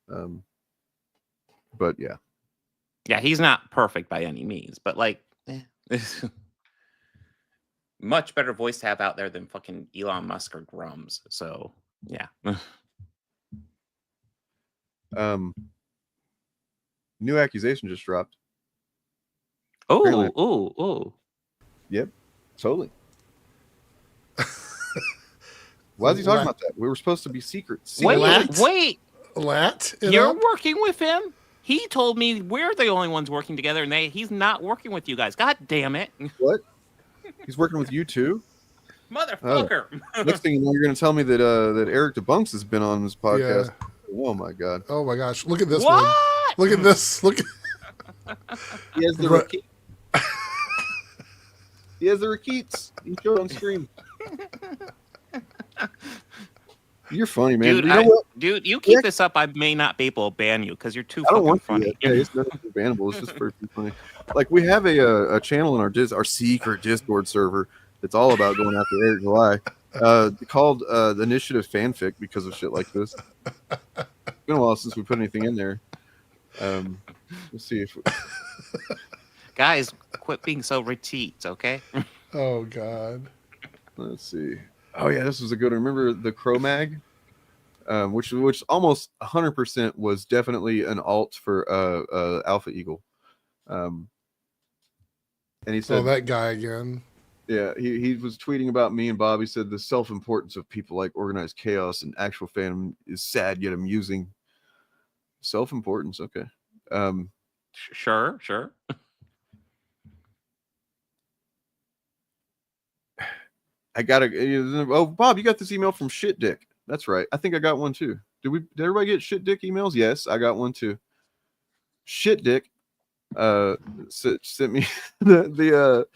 But yeah. Yeah, he's not perfect by any means, but like, much better voice to have out there than fucking Elon Musk or Grums. So yeah. New accusation just dropped. Oh. Yep, totally. Why is he talking about that? We were supposed to be secrets. Wait. Lat? You're working with him? He told me we're the only ones working together, and he's not working with you guys. God damn it! What? He's working with you too, motherfucker. Next thing you know, you're going to tell me that that Eric DeBunks has been on this podcast. Yeah. Oh my god! Oh my gosh! Look at this one. Look at this. Look. He has the He has the receipts. He showed on screen. You're funny, man. Dude, you know what? Dude, you keep this up, I may not be able to ban you because you're too fucking funny. Yeah, it's not bannable. It's just for funny. Like, we have a channel in our secret Discord server that's all about going after Eric July, called the Initiative Fanfic because of shit like this. It's been a while since we put anything in there. Let's see if guys, quit being so reteats, okay? Oh god. Let's see. Oh yeah, this was a good one. Remember the Crow Mag? Which almost 100% was definitely an alt for Alpha Eagle. And he said, "Oh, that guy again." Yeah, he was tweeting about me and Bob. He said the self-importance of people like Organized Chaos and Actual Fandom is sad yet amusing. Self-importance, okay. Sure. I got oh, Bob, you got this email from Shit Dick. That's right. I think I got one too. Did everybody get Shit Dick emails? Yes, I got one too. Shit Dick sent me the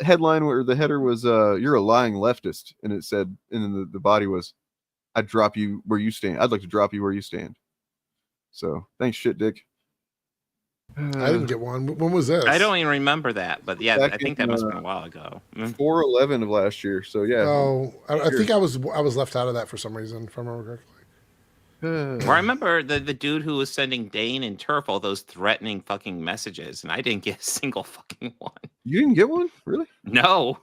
headline where the header was "You're a lying leftist," and it said, and then the body was, "I'd drop you where you stand. I'd like to drop you where you stand." So thanks, Shit Dick. I didn't get one. When was this? I don't even remember that, but yeah, I think that must have been a while ago. 4/11 of last year. So yeah. Oh, I think I was left out of that for some reason, if I remember correctly. Well, I remember the dude who was sending Dane and Turf all those threatening fucking messages, and I didn't get a single fucking one. You didn't get one? Really? No.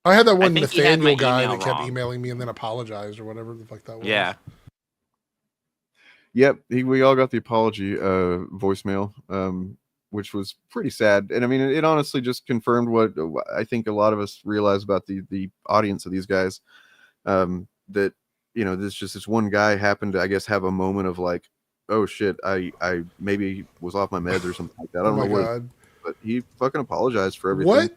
I had that one Nathaniel guy that kept emailing me and then apologized or whatever the fuck that was. Yeah. Yep, we all got the apology voicemail, which was pretty sad. And I mean, it honestly just confirmed what I think a lot of us realize about the audience of these guys, that, you know, this one guy happened to, I guess, have a moment of like, oh shit, I maybe was off my meds or something like that. I don't know what, but he fucking apologized for everything. What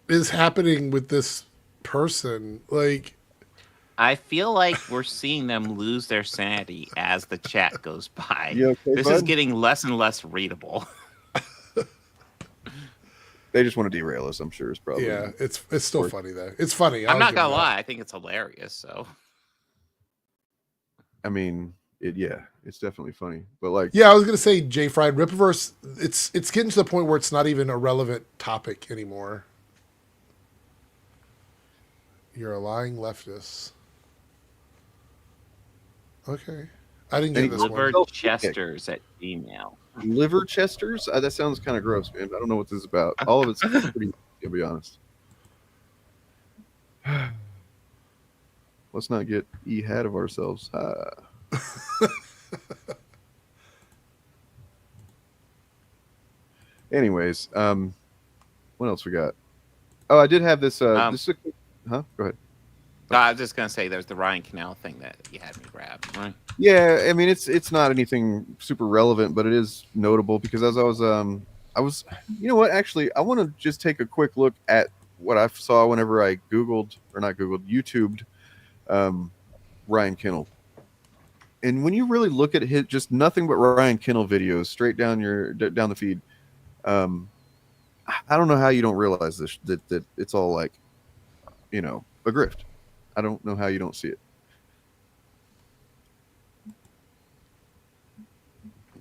is happening with this person? Like, I feel like we're seeing them lose their sanity as the chat goes by. You okay, this bud? is getting less and less readable. They just want to derail us, I'm sure. It's probably. Yeah, it's still funny though. It's funny. I'm not gonna lie, I think it's hilarious. So, I mean, it's definitely funny. But like, yeah, I was gonna say, J Fried Rippaverse. It's getting to the point where it's not even a relevant topic anymore. You're a lying leftist. Okay, I didn't get this one. Liver Chesters at Gmail. Liver Chesters? That sounds kind of gross, man. I don't know what this is about. All of it's pretty, to be honest. Let's not get ahead of ourselves. Anyways, what else we got? Oh, I did have this. Huh? Go ahead. I was just gonna say, there's the Ryan Canal thing that you had me grab, right? Yeah, I mean, it's not anything super relevant, but it is notable because as I was, you know what? Actually, I want to just take a quick look at what I saw whenever I YouTubed Ryan Kinnell. And when you really look at just nothing but Ryan Kinnell videos straight down the feed, I don't know how you don't realize this, that it's all like, you know, a grift. I don't know how you don't see it.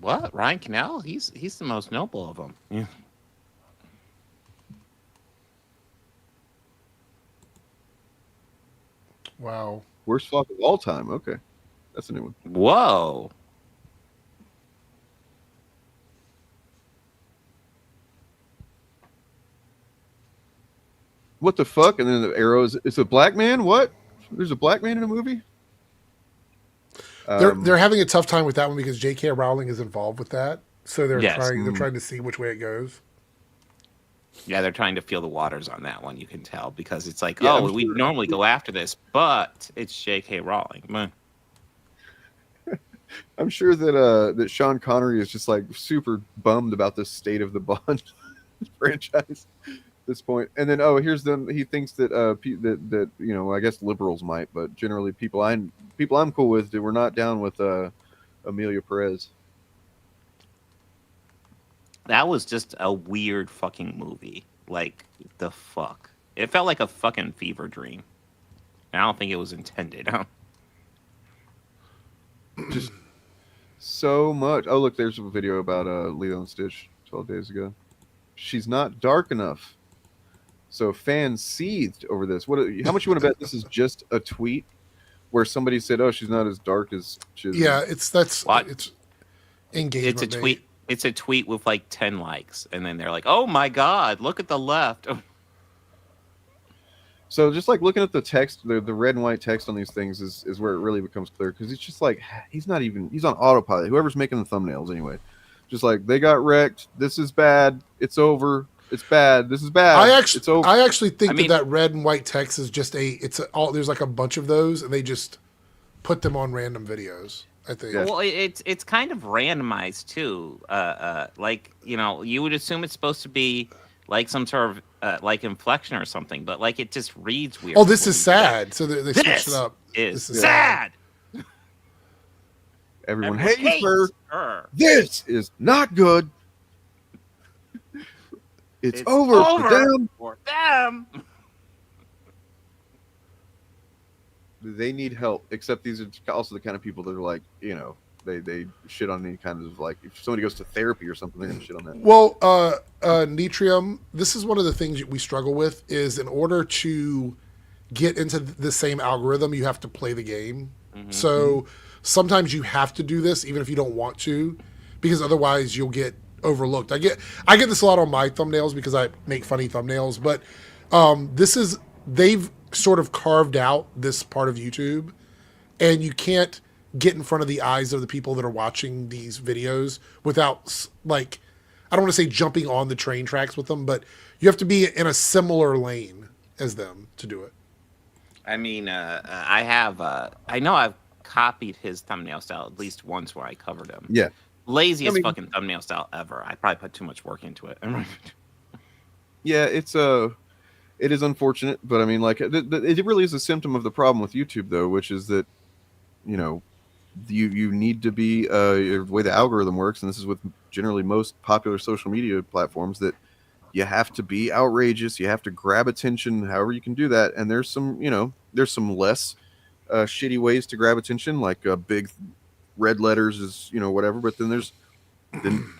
What? Ryan Cannell? He's the most noble of them. Yeah. Wow. Worst flop of all time. Okay, that's a new one. Whoa. What the fuck? And then the arrow is it's a black man. What? There's a black man in a movie. They're having a tough time with that one because J.K. Rowling is involved with that, so they're Yes. trying to see which way it goes. Yeah, they're trying to feel the waters on that one. You can tell because it's like, Yeah, we normally go after this, but it's J.K. Rowling. Man. I'm sure that Sean Connery is just like super bummed about the state of the Bond franchise at this point. And then here's them. He thinks that that you know, I guess liberals might, but generally people I'm cool with we're not down with Amelia Perez. That was just a weird fucking movie. Like, the fuck? It felt like a fucking fever dream. I don't think it was intended. Huh? Just so much. Oh, look, there's a video about Lilo and Stitch 12 days ago. She's not dark enough. So fans seethed over this. How much you want to bet this is just a tweet where somebody said, "Oh, she's not as dark as she is." Yeah, it's engagement. It's a tweet. It's a tweet with like 10 likes, and then they're like, "Oh my god, look at the left." So just like looking at the text, the red and white text on these things is where it really becomes clear, because it's just like he's on autopilot. Whoever's making the thumbnails anyway, just like they got wrecked. This is bad. It's over. It's bad. This is bad. It's over. I actually think that red and white text is just there's like a bunch of those, and they just put them on random videos. I think. Yeah. Well, it's kind of randomized too. Like, you know, you would assume it's supposed to be like some sort of like inflection or something, but like it just reads weird. Oh, this is sad. So they switched it up. This is sad. Everyone hates her. This is not good. It's over for them. They need help. Except these are also the kind of people that are like, you know, they shit on any kind of, like, if somebody goes to therapy or something, they're gonna shit on that. Well, Nitrium, this is one of the things we struggle with is in order to get into the same algorithm, you have to play the game. Mm-hmm. So sometimes you have to do this even if you don't want to, because otherwise you'll get overlooked. I get this a lot on my thumbnails because I make funny thumbnails, but they've sort of carved out this part of YouTube, and you can't get in front of the eyes of the people that are watching these videos without, like, I don't want to say jumping on the train tracks with them, but you have to be in a similar lane as them to do it. I mean, I know I've copied his thumbnail style at least once where I covered him. Yeah. Laziest fucking thumbnail style ever. I probably put too much work into it. Yeah, it is unfortunate, but I mean, like, it really is a symptom of the problem with YouTube, though, which is that, you know, you need to be the way the algorithm works, and this is with generally most popular social media platforms, that you have to be outrageous, you have to grab attention, however you can do that. And there's some less shitty ways to grab attention, like big red letters is, you know, whatever. But then there's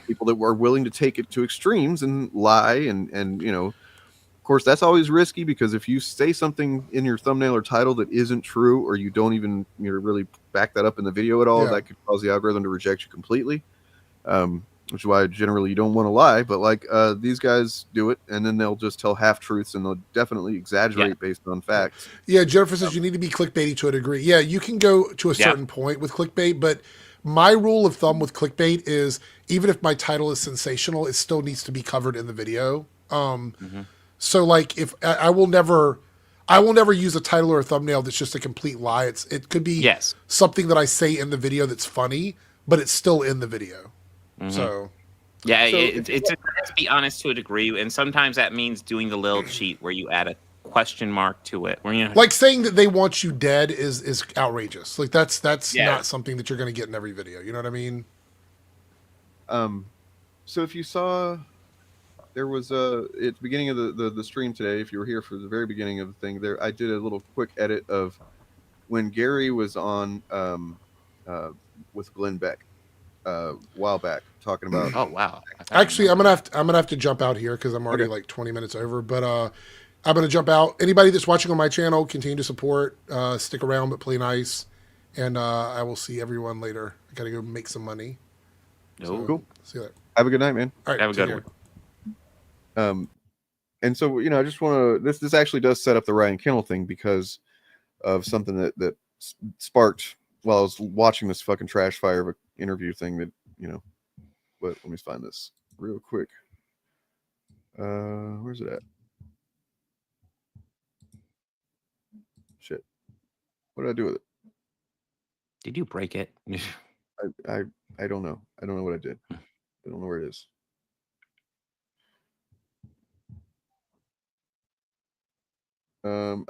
people that are willing to take it to extremes and lie, and you know, of course, that's always risky, because if you say something in your thumbnail or title that isn't true, or you don't even really back that up in the video at all, that could cause the algorithm to reject you completely. Which is why generally you don't want to lie. But like these guys do it, and then they'll just tell half truths, and they'll definitely exaggerate based on facts. Yeah, Jennifer says you need to be clickbaity to a degree. Yeah, you can go to a certain point with clickbait, but my rule of thumb with clickbait is even if my title is sensational, it still needs to be covered in the video. So like, if I will never use a title or a thumbnail that's just a complete lie. It could be something that I say in the video that's funny, but it's still in the video. Mm-hmm. So it's to be honest to a degree, and sometimes that means doing the little cheat where you add a question mark to it, where, you know, like saying that they want you dead is outrageous. Like that's not something that you're going to get in every video. You know what I mean? So if you saw, there was at the beginning of the stream today, if you were here for the very beginning of the thing, there I did a little quick edit of when Gary was on with Glenn Beck. a while back talking about. Oh wow! Actually, I'm gonna have to jump out here because I'm already like 20 minutes over. But I'm gonna jump out. Anybody that's watching on my channel, continue to support. Stick around, but play nice. And I will see everyone later. I gotta go make some money. So, cool. See you later. Have a good night, man. All right. Have a good one. And so I just want to. This actually does set up the Ryan Kennel thing because of something that sparked while I was watching this fucking trash fire of an interview thing that But let me find this real quick. Where's it at? Shit. What did I do with it? Did you break it? I don't know. I don't know what I did. I don't know where it is.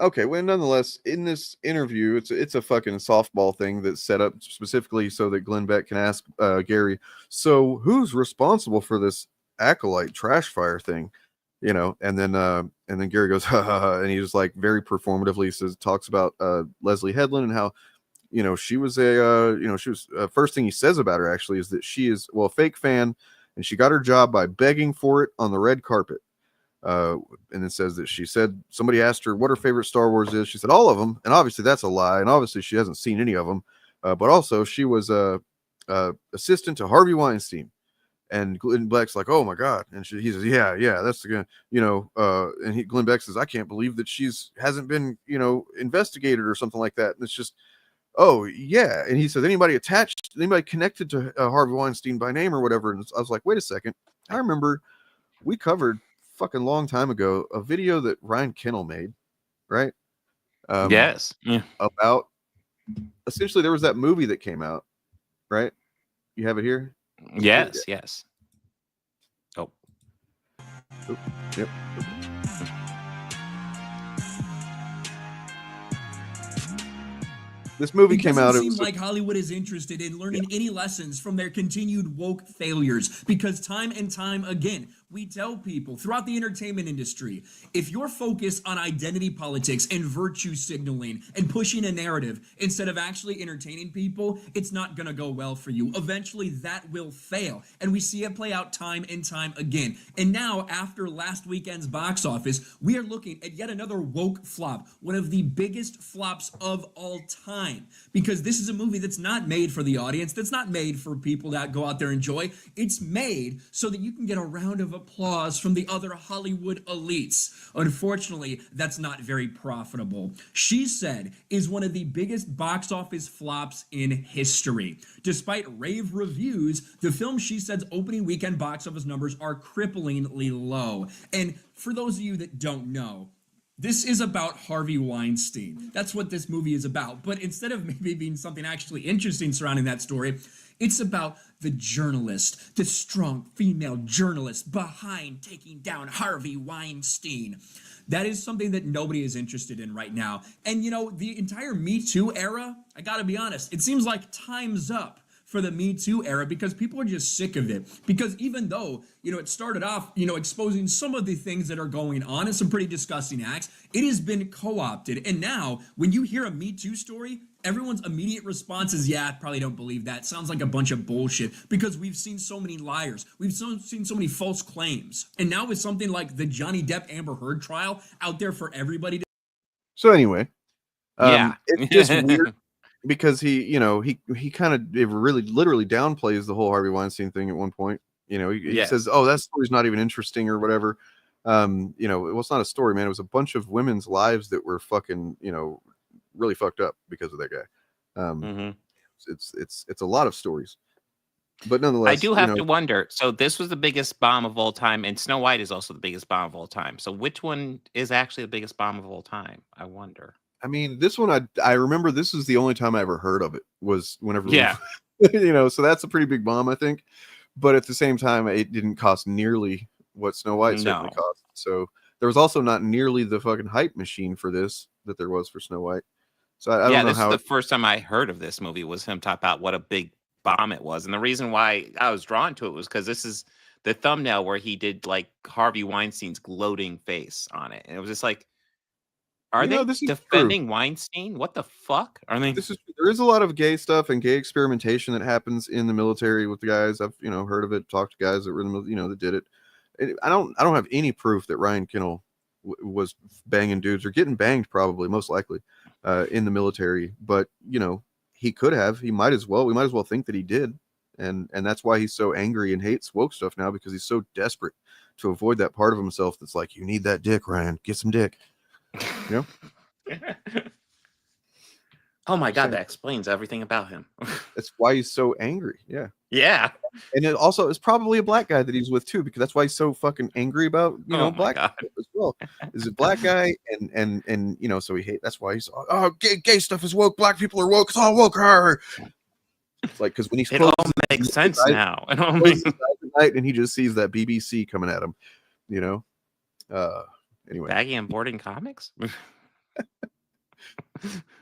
Okay, well, nonetheless, in this interview, it's a fucking softball thing that's set up specifically so that Glenn Beck can ask Gary, so who's responsible for this acolyte trash fire thing? And then Gary goes, ha, ha, ha, and he just like very performatively talks about Leslie Headland and how she was first thing he says about her actually is that she is a fake fan and she got her job by begging for it on the red carpet. And it says that she said somebody asked her what her favorite Star Wars is. She said all of them, and obviously that's a lie, and obviously she hasn't seen any of them. But also she was a assistant to Harvey Weinstein, and Glenn Beck's like, oh my god, and he says, yeah, that's the guy, and Glenn Beck says, I can't believe that hasn't been investigated or something like that, and it's just, oh yeah, and he says anybody connected to Harvey Weinstein by name or whatever, and I was like, wait a second, I remember we covered fucking long time ago a video that Ryan Kennel made, right? Yes. Yeah. About essentially there was that movie that came out, right? You have it here? Yes. Oh. Yep. This movie came out. It doesn't seem like Hollywood is interested in learning any lessons from their continued woke failures, because time and time again, we tell people throughout the entertainment industry, if you're focused on identity politics and virtue signaling and pushing a narrative instead of actually entertaining people, it's not going to go well for you. Eventually, that will fail. And we see it play out time and time again. And now, after last weekend's box office, we are looking at yet another woke flop, one of the biggest flops of all time. Because this is a movie that's not made for the audience, that's not made for people that go out there and enjoy. It's made so that you can get a round of applause from the other Hollywood elites. Unfortunately, that's not very profitable. She Said is one of the biggest box office flops in history. Despite rave reviews, the film She Said's opening weekend box office numbers are cripplingly low. And for those of you that don't know, this is about Harvey Weinstein. That's what this movie is about. But instead of maybe being something actually interesting surrounding that story, it's about the journalist, the strong female journalist behind taking down Harvey Weinstein. That is something that nobody is interested in right now. And the entire Me Too era, I gotta be honest, it seems like time's up for the Me Too era because people are just sick of it. Because even though, it started off, exposing some of the things that are going on and some pretty disgusting acts, it has been co-opted. And now, when you hear a Me Too story, everyone's immediate response is, yeah, I probably don't believe that. Sounds like a bunch of bullshit because we've seen so many liars. We've seen so many false claims. And now with something like the Johnny Depp Amber Heard trial out there for everybody to... So anyway, it's just weird. Because he kind of really literally downplays the whole Harvey Weinstein thing at one point. He says, "Oh, that story's not even interesting" or whatever. It's not a story, man. It was a bunch of women's lives that were fucking, really fucked up because of that guy. It's a lot of stories, but nonetheless, I do have to wonder. So this was the biggest bomb of all time, and Snow White is also the biggest bomb of all time. So which one is actually the biggest bomb of all time? I wonder. I mean, this one, I remember this is the only time I ever heard of it was whenever, so that's a pretty big bomb, I think. But at the same time, it didn't cost nearly what Snow White certainly cost. So there was also not nearly the fucking hype machine for this that there was for Snow White. So I don't know how. This is the first time I heard of this movie was him talk about what a big bomb it was. And the reason why I was drawn to it was because this is the thumbnail where he did like Harvey Weinstein's gloating face on it. And it was just like, Are You know, they this is defending Weinstein? What the fuck? Are they? There is a lot of gay stuff and gay experimentation that happens in the military with the guys. I've heard of it, talked to guys that were in the that did it. I don't have any proof that Ryan Kinnell was banging dudes or getting banged, probably most likely in the military, but he could have. He might as well. We might as well think that he did, and that's why he's so angry and hates woke stuff now, because he's so desperate to avoid that part of himself that's like, you need that dick, Ryan. Get some dick. Oh my God, that explains everything about him. That's why he's so angry. Yeah. And it also is probably a black guy that he's with too, because that's why he's so fucking angry about black people as well. Is a black guy, and so he hate. That's why he's gay stuff is woke. Black people are woke. It's all woke. It's like, because when it all makes sense now. It all makes sense. And he just sees that BBC coming at him. Anyway, baggy and boarding comics.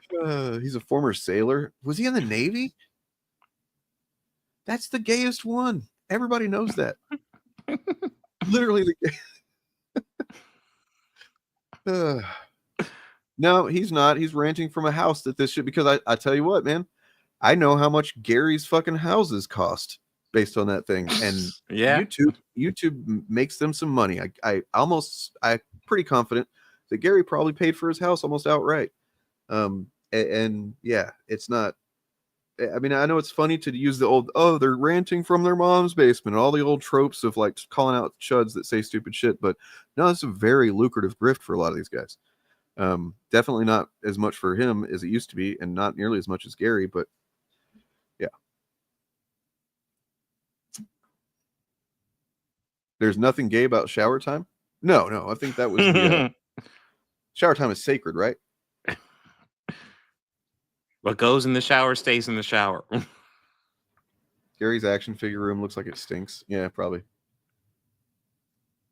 He's a former sailor. Was he in the Navy? That's the gayest one. Everybody knows that. Literally the gay. No, he's not. He's renting from a house that this shit, because I tell you what, man, I know how much Gary's fucking houses cost based on that thing. And YouTube makes them some money. I'm pretty confident that Gary probably paid for his house almost outright. And yeah, it's not. I mean, I know it's funny to use the old, they're ranting from their mom's basement, all the old tropes of like calling out chuds that say stupid shit. But no, it's a very lucrative grift for a lot of these guys. Definitely not as much for him as it used to be, and not nearly as much as Gary, but yeah. There's nothing gay about shower time. No, I think that was the, shower time is sacred, right? What goes in the shower stays in the shower. Gary's action figure room looks like it stinks. Yeah, probably.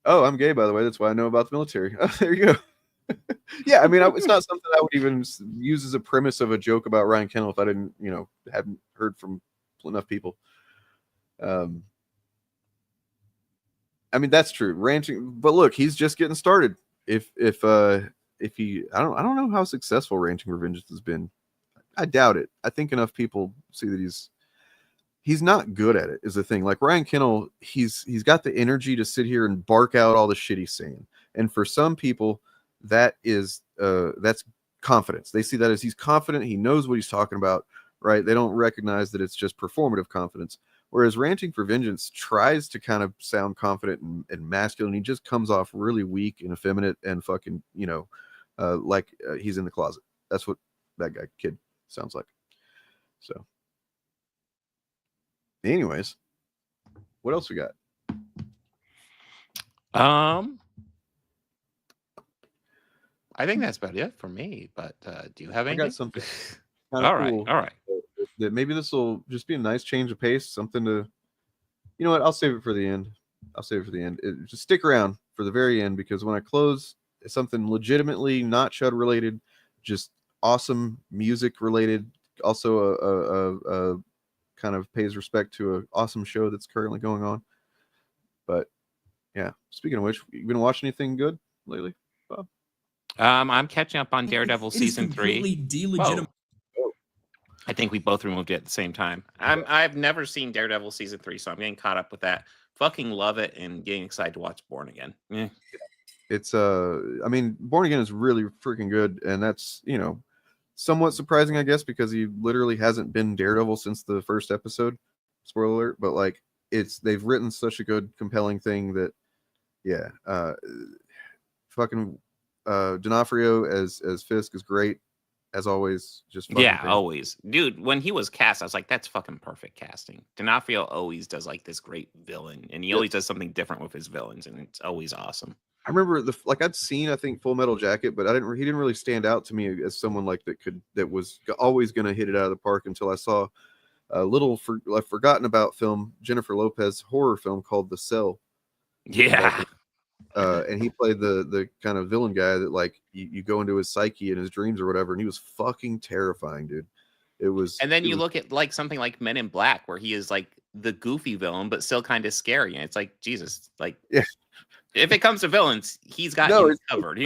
Oh, I'm gay, by the way. That's why I know about the military. Oh, there you go. Yeah, I mean, it's not something I would even use as a premise of a joke about Ryan Kinnell if I didn't, hadn't heard from enough people. I mean, that's true. Ranting, but look, he's just getting started. If he, I don't know how successful Ranting Revengeance has been. I doubt it. I think enough people see that he's not good at it is the thing. Like Ryan Kinnell, he's got the energy to sit here and bark out all the shit he's saying. And for some people, that is that's confidence. They see that as he's confident, he knows what he's talking about, right? They don't recognize that it's just performative confidence. Whereas Ranting for Vengeance tries to kind of sound confident and masculine. He just comes off really weak and effeminate and fucking, like he's in the closet. That's what that kid sounds like. So anyways, what else we got? I think that's about it for me, but do you have anything? I got something all right. That maybe this will just be a nice change of pace, something to, you know what, I'll save it for the end. Just stick around for the very end, because when I close, it's something legitimately not Chud related, just awesome music related, also a kind of pays respect to an awesome show that's currently going on. But yeah, speaking of which, you been watching anything good lately, Bob? I'm catching up on Daredevil season 3. Delegitimate. I think we both removed it at the same time. I've never seen Daredevil season 3, so I'm getting caught up with that. Fucking love it, and getting excited to watch Born Again. Yeah. It's I mean, Born Again is really freaking good, and that's, somewhat surprising, I guess, because he literally hasn't been Daredevil since the first episode. Spoiler alert, but like they've written such a good, compelling thing that, yeah, fucking D'Onofrio as Fisk is great as always. Just always, dude. When he was cast, I was like, that's fucking perfect casting. D'Onofrio always does like this great villain, and he always does something different with his villains, and it's always awesome. I remember I'd seen, I think, Full Metal Jacket, but he didn't really stand out to me as someone like that was always going to hit it out of the park until I saw a little forgotten about film, Jennifer Lopez horror film called The Cell. Yeah. And he played the kind of villain guy that like you go into his psyche and his dreams or whatever, and he was fucking terrifying, dude. It was. And then you look at like something like Men in Black, where he is like the goofy villain, but still kind of scary, and it's like, Jesus, like, yeah. If it comes to villains, he's got you covered.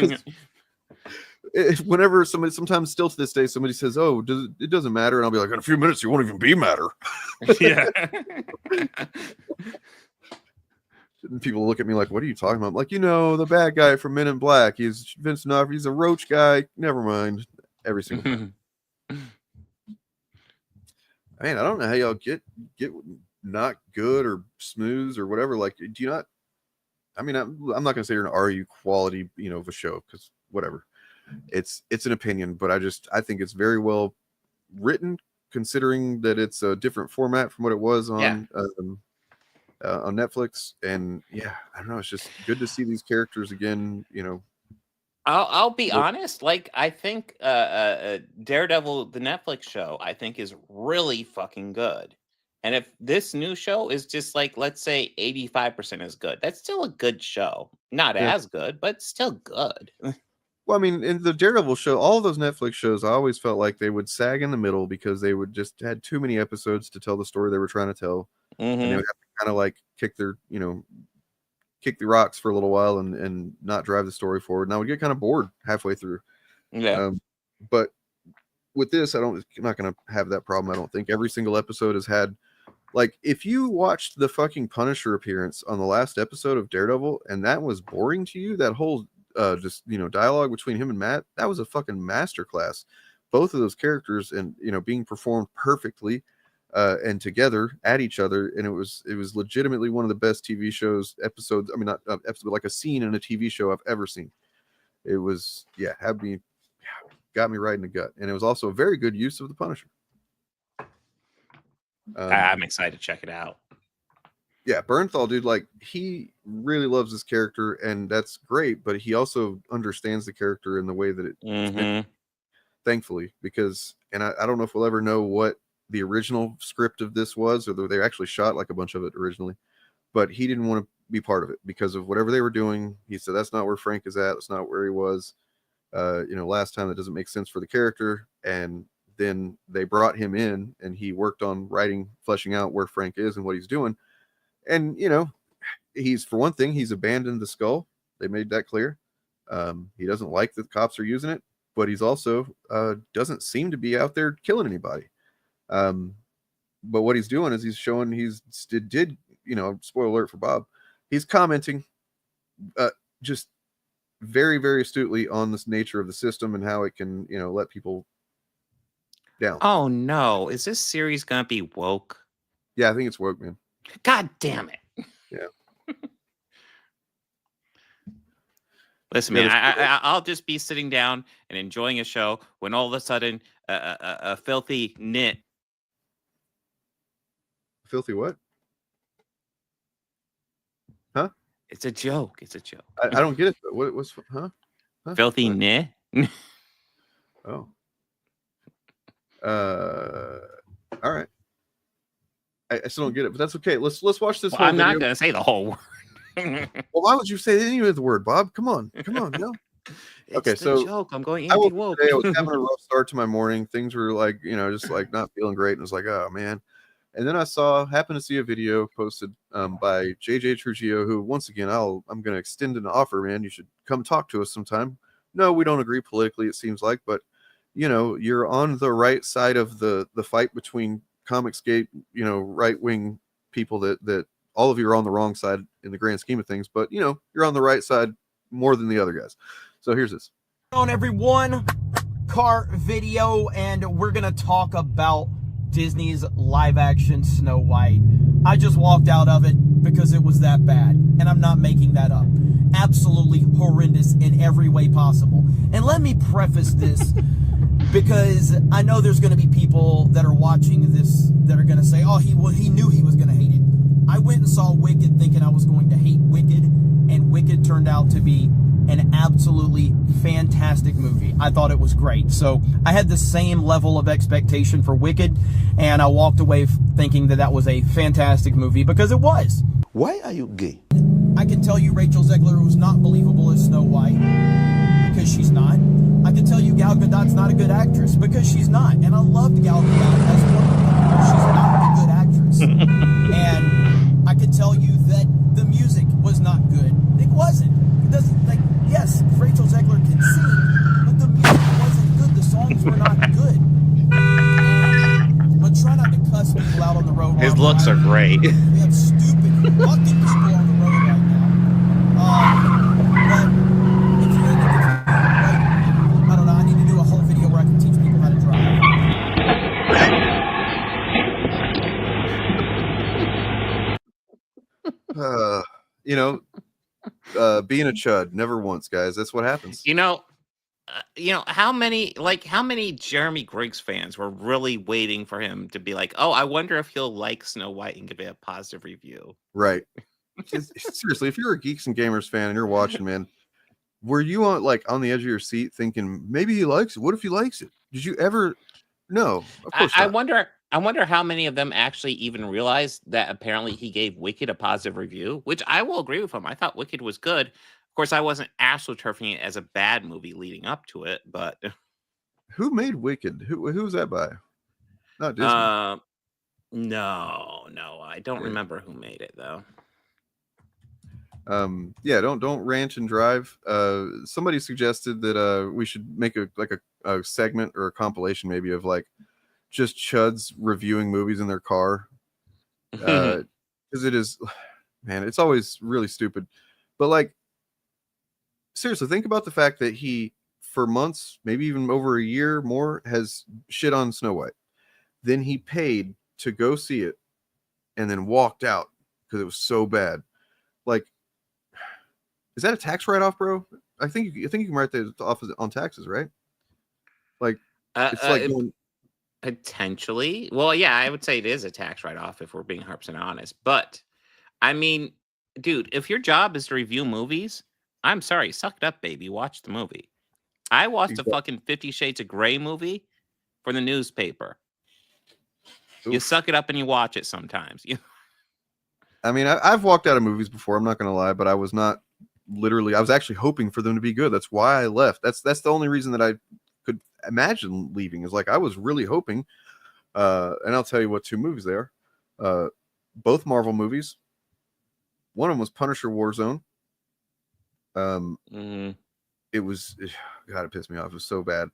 whenever sometimes still to this day, somebody says, "Oh, it doesn't matter," and I'll be like, "In a few minutes, you won't even be matter." Yeah. And people look at me like, "What are you talking about?" I'm like, the bad guy from Men in Black. He's Vince D'Onofrio. He's a roach guy. Never mind. Every single time. Man, I don't know how y'all get not good or smooth or whatever. Like, do you not? I mean, I'm not going to say you're an RU quality, of a show, because whatever. It's an opinion, but I think it's very well written, considering that it's a different format from what it was on Netflix. And yeah, I don't know. It's just good to see these characters again. I'll be honest. Like, I think Daredevil, the Netflix show, I think is really fucking good. And if this new show is just like, let's say 85% is good, that's still a good show. Not as good, but still good. Well, I mean, in the Daredevil show, all of those Netflix shows, I always felt like they would sag in the middle because they would just had too many episodes to tell the story they were trying to tell. And they would have to kind of like kick the rocks for a little while and not drive the story forward. And I would get kind of bored halfway through. Yeah. But with this, I'm not going to have that problem. I don't think every single episode has had, like, if you watched the fucking Punisher appearance on the last episode of Daredevil and that was boring to you, that whole dialogue between him and Matt, that was a fucking masterclass. Both of those characters and being performed perfectly and together at each other, and it was legitimately one of the best TV shows episodes. I mean, not episode, but like a scene in a TV show I've ever seen. It was got me right in the gut, and it was also a very good use of the Punisher. I'm excited to check it out. Yeah, Bernthal, dude, like, he really loves this character, and that's great, but he also understands the character in the way that it's been, thankfully, because, and I don't know if we'll ever know what the original script of this was, or they actually shot like a bunch of it originally, but he didn't want to be part of it because of whatever they were doing. He said, that's not where Frank is at. That's not where he was. Last time, that doesn't make sense for the character. And then they brought him in and he worked on fleshing out where Frank is and what he's doing. And, he's, for one thing, he's abandoned the skull. They made that clear. He doesn't like that the cops are using it, but he's also doesn't seem to be out there killing anybody. But what he's doing is he's showing spoiler alert for Bob, he's commenting just very, very astutely on this nature of the system and how it can, let people down. Oh no, is this series gonna be woke? Yeah, I think it's woke, man. God damn it. Yeah. Listen, man, I'll just be sitting down and enjoying a show when all of a sudden a filthy nit. Filthy what? Huh? It's a joke. It's a joke. I don't get it. What's huh? Filthy nit. Oh. All right. I still don't get it, but that's okay. Let's watch this. Well, I'm not gonna say the whole word. Well, why would you say any of the word, Bob? Come on. Okay, so joke. I'm going I anti-woke. I was having a rough start to my morning. Things were like, just like not feeling great, and I was like, oh man. And then I happened to see a video posted by JJ Trujillo, who, once again, I'm going to extend an offer, man. You should come talk to us sometime. No, we don't agree politically, it seems like, but you're on the right side of the fight between Comicsgate, right wing people that all of you are on the wrong side in the grand scheme of things, but you're on the right side more than the other guys. So here's this. On everyone, car video, and we're gonna talk about Disney's live action Snow White. I just walked out of it because it was that bad, and I'm not making that up. Absolutely horrendous in every way possible. And let me preface this because I know there's going to be people that are watching this that are going to say, oh, he knew he was going to hate it. I went and saw Wicked thinking I was going to hate Wicked, and Wicked turned out to be an absolutely fantastic movie. I thought it was great. So I had the same level of expectation for Wicked, and I walked away thinking that was a fantastic movie because it was. Why are you gay? I can tell you Rachel Zegler was not believable as Snow White because she's not. I can tell you Gal Gadot's not a good actress because she's not. And I loved Gal Gadot as Wonder Woman, but she's not a good actress. And I can tell you that the music was not good. It wasn't. It doesn't, yes, Rachel Zegler can sing, but the music films were not good. But try not to cuss people out on the road. His looks are great. We have stupid fucking people on the road right now. But if you're in the, I don't know, I need to do a whole video where I can teach people how to drive. Being a chud, never once, guys. That's what happens. How many Jeremy Griggs fans were really waiting for him to be like, oh, I wonder if he'll like Snow White and give it a positive review. Right. Seriously, if you're a Geeks and Gamers fan and you're watching, man, were you on the edge of your seat thinking maybe he likes it? What if he likes it? Did you ever? No, of course I not. I wonder how many of them actually even realized that apparently he gave Wicked a positive review, which I will agree with him. I thought Wicked was good. Of course, I wasn't astroturfing it as a bad movie leading up to it, but who made Wicked? Who was that by? Not Disney. No, I don't remember who made it though. Don't rant and drive. Somebody suggested that we should make a segment or a compilation maybe of just chuds reviewing movies in their car. Because it is, man, it's always really stupid. But seriously, think about the fact that he, for months, maybe even over a year more, has shit on Snow White. Then he paid to go see it and then walked out because it was so bad. Is that a tax write-off, bro? I think you can write that off on taxes, right? It's potentially. Well, yeah, I would say it is a tax write-off if we're being 100% honest. But I mean, dude, if your job is to review movies, I'm sorry, suck it up, baby. Watch the movie. I watched a fucking 50 Shades of Grey movie for the newspaper. Oof. You suck it up and you watch it sometimes. I mean, I've walked out of movies before. I'm not going to lie, but I was not literally. I was actually hoping for them to be good. That's why I left. That's the only reason that I could imagine leaving. Is I was really hoping. And I'll tell you what 2 movies they are. Both Marvel movies. One of them was Punisher Warzone. It was, God, it pissed me off. It was so bad.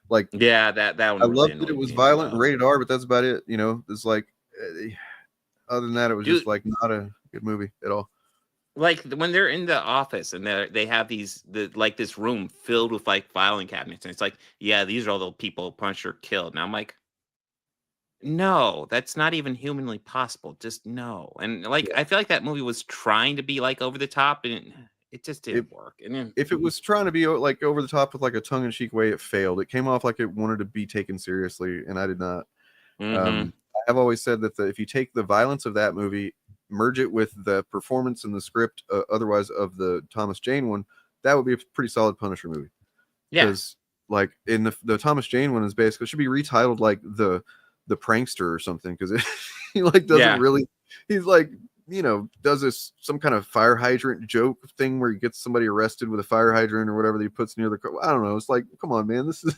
That one. I loved that it was violent and rated R, but that's about it. It's other than that, it was just not a good movie at all. When they're in the office and they have this room filled with filing cabinets, and it's these are all the people Punisher killed. And I'm like, no, that's not even humanly possible. Just no. And I feel like that movie was trying to be over the top, and it just didn't work. And then, if it was trying to be over the top with a tongue-in-cheek way, it failed. It came off like it wanted to be taken seriously, and I did not. I've always said that if you take the violence of that movie, merge it with the performance and the script, otherwise of the Thomas Jane one, that would be a pretty solid Punisher movie. Yeah. Because in the Thomas Jane one is basically, it should be retitled the prankster or something, because he doesn't really, he's does some kind of fire hydrant joke thing where he gets somebody arrested with a fire hydrant or whatever that he puts near the car. I don't know. It's come on, man, this is.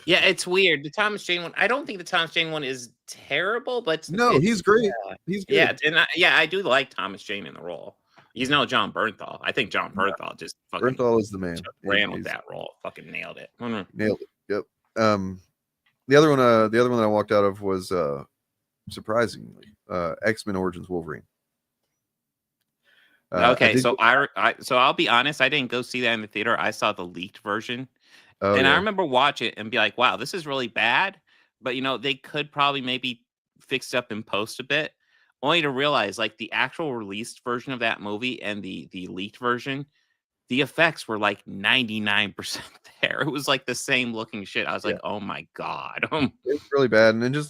Yeah, it's weird. The Thomas Jane one, I don't think the Thomas Jane one is terrible, but he's great. He's good. Yeah, and I do like Thomas Jane in the role. He's no John Bernthal. I think John Bernthal just fucking Bernthal is the man. Ran with that role. Fucking nailed it. Nailed it. Yep. The other one that I walked out of was surprisingly X-Men Origins Wolverine. So I'll be honest, I didn't go see that in the theater. I saw the leaked version. I remember watching it and be like, wow, this is really bad. But, they could probably maybe fix it up and post a bit, only to realize the actual released version of that movie and the leaked version, the effects were 99% there. It was the same looking shit. I was like, oh my God. It's really bad. And then just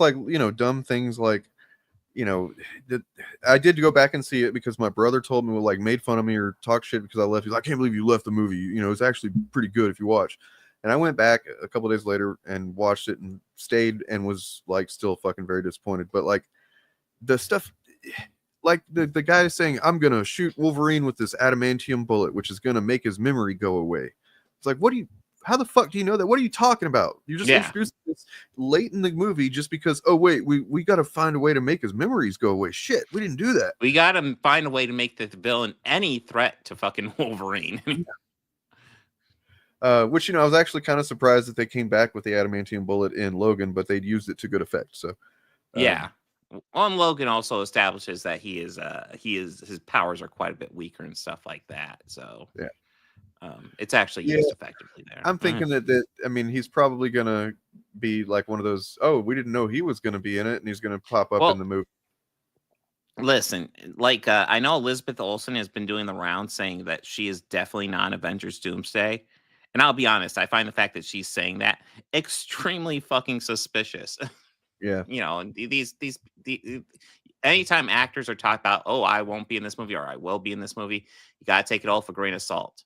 dumb things I did go back and see it because my brother told me, made fun of me or talked shit because I left. He's like, I can't believe you left the movie. It's actually pretty good if you watch. And I went back a couple days later and watched it and stayed and was still fucking very disappointed. But the stuff, the guy is saying, I'm going to shoot Wolverine with this adamantium bullet, which is going to make his memory go away. It's how the fuck do you know that? What are you talking about? You just introduced this late in the movie just because, oh wait, we got to find a way to make his memories go away. Shit, we didn't do that. We got to find a way to make the villain any threat to fucking Wolverine. Which, I was actually kind of surprised that they came back with the adamantium bullet in Logan, but they'd used it to good effect. So, yeah. On Logan also establishes that his powers are quite a bit weaker and stuff like that. So yeah, it's actually used effectively there. I'm thinking that he's probably gonna be like one of those. Oh, we didn't know he was gonna be in it, and he's gonna pop up in the movie. Listen, like I know Elizabeth Olsen has been doing the rounds saying that she is definitely not Avengers Doomsday. And I'll be honest, I find the fact that she's saying that extremely fucking suspicious. Yeah. Anytime actors are talking about, oh, I won't be in this movie or I will be in this movie, you got to take it all with a grain of salt.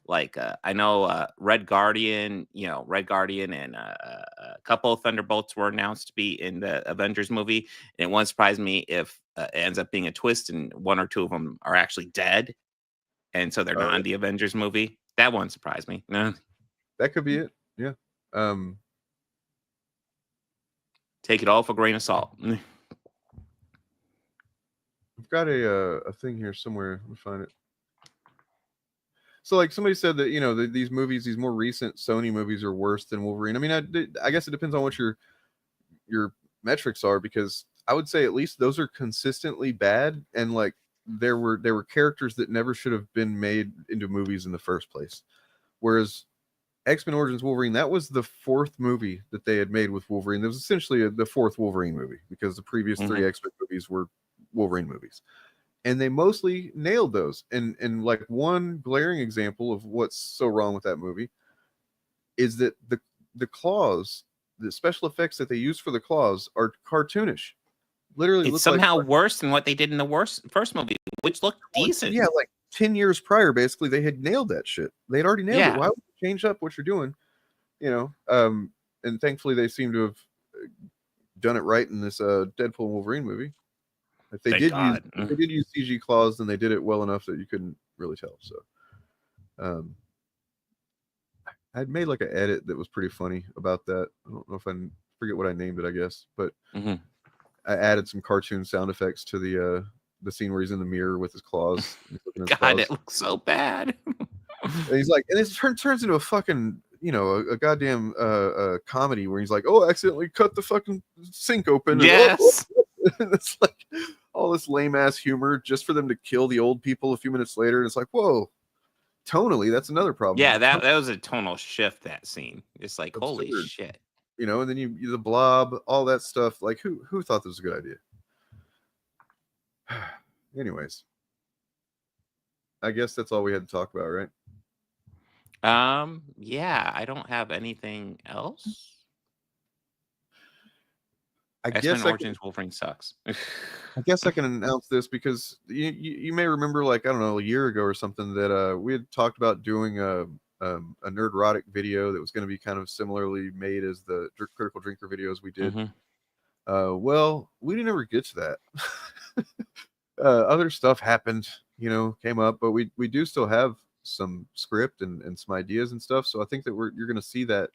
Like, I know Red Guardian and a couple of Thunderbolts were announced to be in the Avengers movie. And it won't surprise me if it ends up being a twist and one or two of them are actually dead. And so they're not in the Avengers movie. That won't surprise me. No. That could be it. Yeah. Take it all with a grain of salt. I've got a thing here somewhere. Let me find it. So, like, somebody said that these movies, these more recent Sony movies, are worse than Wolverine. I mean, I guess it depends on what your metrics are, because I would say at least those are consistently bad, and like there were characters that never should have been made into movies in the first place. Whereas X-Men Origins Wolverine, that was the fourth movie that they had made with Wolverine. It was essentially the fourth Wolverine movie, because the previous three X-Men movies were Wolverine movies. And they mostly nailed those. And like one glaring example of what's so wrong with that movie is that the claws, the special effects that they use for the claws are cartoonish. Literally, it's somehow worse than what they did in the first movie, which looked decent. Yeah, like 10 years prior, basically, they had nailed that shit. They'd already nailed it. Why would you change up what you're doing? And thankfully they seem to have done it right in this Deadpool and Wolverine movie. If they did use CG claws, then they did it well enough that you couldn't really tell. So I'd made like an edit that was pretty funny about that. I don't know if I forget what I named it, I guess, but I added some cartoon sound effects to the scene where he's in the mirror with his claws. God, it looks so bad. And he's like, and it turns into a fucking, a goddamn comedy where he's like, oh, I accidentally cut the fucking sink open. Yes. And it's like all this lame ass humor just for them to kill the old people a few minutes later. And it's like, whoa, tonally, that's another problem. Yeah, that was a tonal shift, that scene. It's like, absurd. Holy shit. And then you the blob, all that stuff. Like, who thought this was a good idea? Anyways, I guess that's all we had to talk about, right? Yeah, I don't have anything else. I guess Origins Wolverine sucks. I guess I can announce this because you may remember, like, I don't know, a year ago or something, that we had talked about doing a Nerdrotic video that was going to be kind of similarly made as the Critical Drinker videos we did. Well, we didn't ever get to that. Other stuff happened, came up, but we do still have some script and some ideas and stuff. So I think that you're going to see that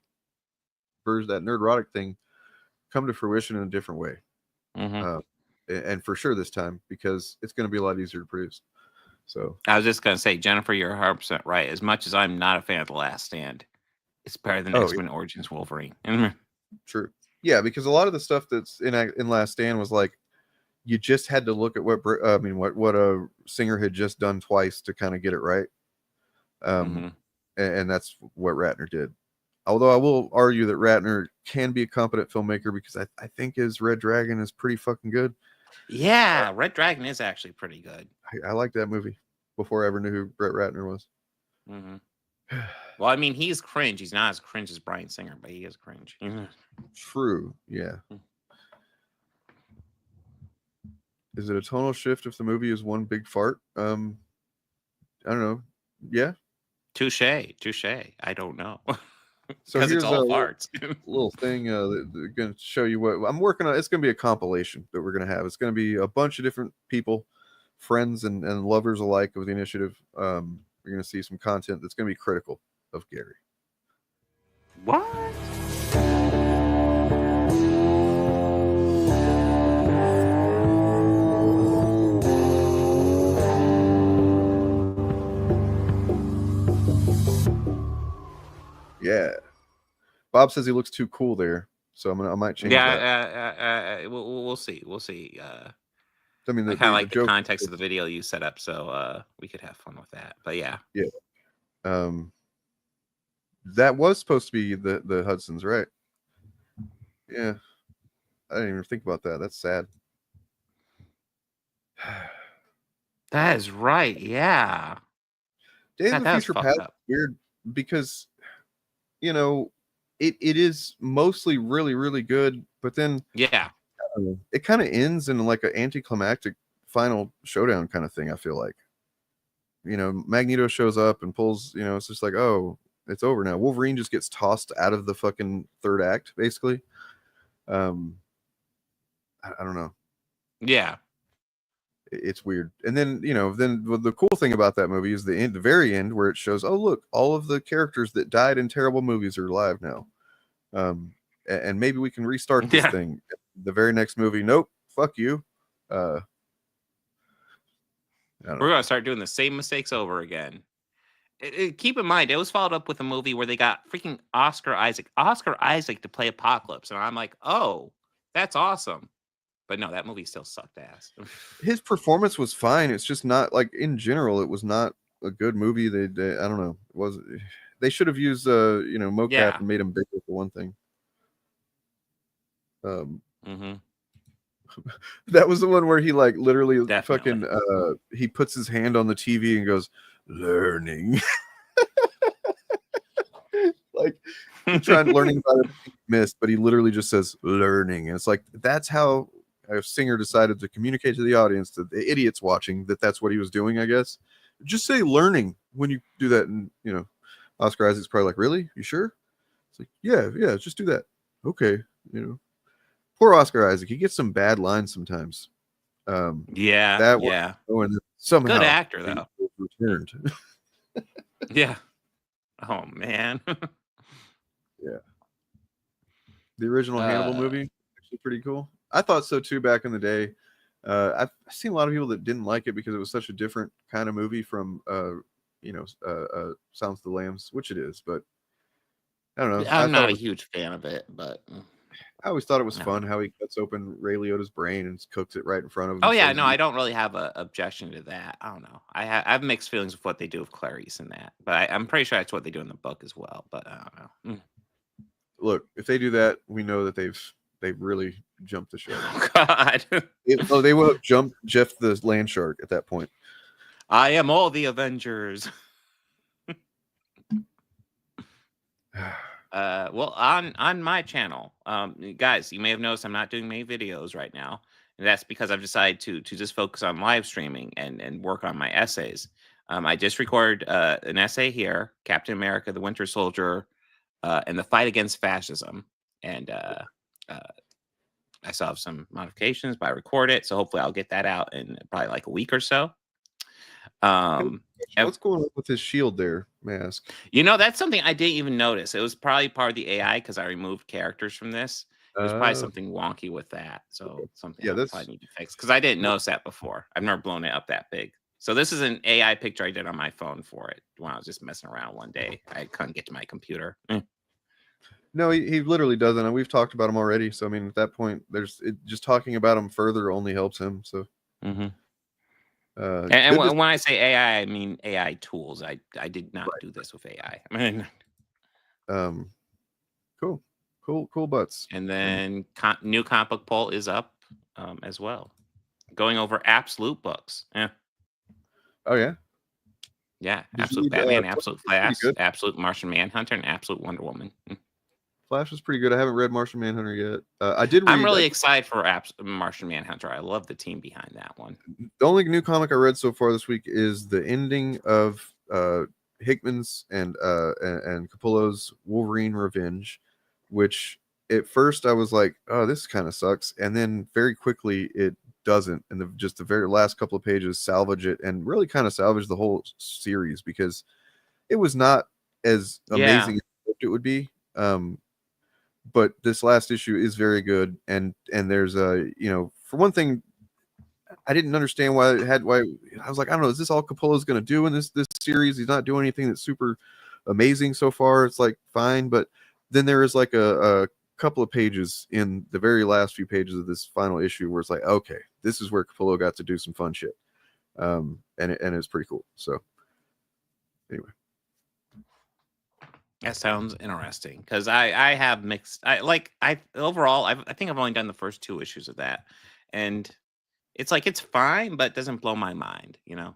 that Nerdrotic thing come to fruition in a different way. And for sure this time, because it's going to be a lot easier to produce. So I was just going to say, Jennifer, you're 100% right. As much as I'm not a fan of The Last Stand, it's better than X-Men Origins Wolverine. True. Yeah, because a lot of the stuff that's in Last Stand was like, you just had to look at what a singer had just done twice to kind of get it right. And that's what Ratner did. Although I will argue that Ratner can be a competent filmmaker, because I think his Red Dragon is pretty fucking good. Yeah, Red Dragon is actually pretty good. I like that movie before I ever knew who Brett Ratner was. Well, I mean, he's cringe. He's not as cringe as Bryan Singer, but he is cringe. True. Yeah. Is it a tonal shift if the movie is one big fart? I don't know. Yeah. Touche. I don't know. So here's it's all farts. little thing that's going to show you what I'm working on. It's going to be a compilation that we're going to have. It's going to be a bunch of different people, friends and lovers alike of the initiative. We're going to see some content that's going to be critical of Gary. What? Bob says he looks too cool there, so I might change that. Yeah, we'll see. We'll see. I mean, I kind of like the joke context of the video you set up, so we could have fun with that. But yeah. That was supposed to be the Hudsons, right? Yeah, I didn't even think about that. That's sad. That is right. Yeah. Days of That was Future fucked Past up. weird because it is mostly really, really good, but then Yeah. it kind of ends in like an anticlimactic final showdown kind of thing. I feel like, Magneto shows up and pulls, it's just like, oh, it's over now. Wolverine just gets tossed out of the fucking third act, basically. I don't know. Yeah. It's weird. And then, the cool thing about that movie is the very end where it shows, oh, look, all of the characters that died in terrible movies are alive now. And maybe we can restart this thing. The very next movie, nope, fuck you. We're going to start doing the same mistakes over again. Keep in mind, it was followed up with a movie where they got freaking Oscar Isaac to play Apocalypse. And I'm like, oh, that's awesome. But no, that movie still sucked ass. His performance was fine. It's just not, like, in general, it was not a good movie. They I don't know. They should have used mocap and made him bigger for one thing. That was the one where he like literally fucking he puts his hand on the TV and goes, learning. Like he tried learning about it, missed, but he literally just says learning. And it's like, that's how a singer decided to communicate to the audience, to the idiots watching, that's what he was doing, I guess. Just say learning when you do that. And Oscar Isaac's probably like, really? You sure? It's like, yeah, just do that. Okay. Poor Oscar Isaac. He gets some bad lines sometimes. Yeah. Somehow good actor though. Returned. Yeah. Oh man. Yeah. The original Hannibal movie, actually pretty cool. I thought so too back in the day. I've seen a lot of people that didn't like it because it was such a different kind of movie from Silence of the Lambs, which it is, but I don't know. I'm not a huge fan of it, but I always thought it was fun how he cuts open Ray Liotta's brain and cooks it right in front of him. Oh yeah, no, I don't really have an objection to that. I don't know. I have mixed feelings with what they do with Clarice in that, but I'm pretty sure that's what they do in the book as well. But I don't know. Look, if they do that, we know that they've really jumped the shark. Oh God. They will have jumped Jeff the Land Shark at that point. I am all the Avengers. Well, on my channel, guys, you may have noticed I'm not doing many videos right now, and that's because I've decided to just focus on live streaming and work on my essays. I just recorded an essay here, Captain America, the Winter Soldier, and the fight against fascism, and I still have some modifications, but I record it, so hopefully I'll get that out in probably like a week or so. What's going on with his shield there, mask? That's something I didn't even notice. It was probably part of the AI because I removed characters from this. There's probably something wonky with that. So something I probably need to fix because I didn't notice that before. I've never blown it up that big. So this is an AI picture I did on my phone for it when I was just messing around one day. I couldn't get to my computer. No, he literally doesn't, and we've talked about him already. So I mean, at that point, just talking about him further only helps him. So. And when I say AI, I mean AI tools. I did not do this with AI. I mean, cool butts. And then new comic book poll is up as well, going over absolute books. Yeah. Oh yeah. Yeah, absolute Batman, absolute Flash, absolute Martian Manhunter, and absolute Wonder Woman. Flash was pretty good. I haven't read Martian Manhunter yet. I did read. I'm really excited for Martian Manhunter. I love the team behind that one. The only new comic I read so far this week is the ending of Hickman's and Capullo's Wolverine Revenge, which at first I was like, oh, this kind of sucks. And then very quickly it doesn't. And just the very last couple of pages salvage it and really kind of salvage the whole series because it was not as amazing as I hoped it would be. But this last issue is very good, and there's for one thing, I didn't understand why I was like, I don't know, is this all Capullo's going to do in this series? He's not doing anything that's super amazing so far. It's like fine, but then there is like a couple of pages in the very last few pages of this final issue where it's like, okay, this is where Capullo got to do some fun shit. And it's pretty cool. So anyway. That sounds interesting because I have mixed. Overall, I think I've only done the first 2 issues of that, and it's like it's fine, but it doesn't blow my mind, you know.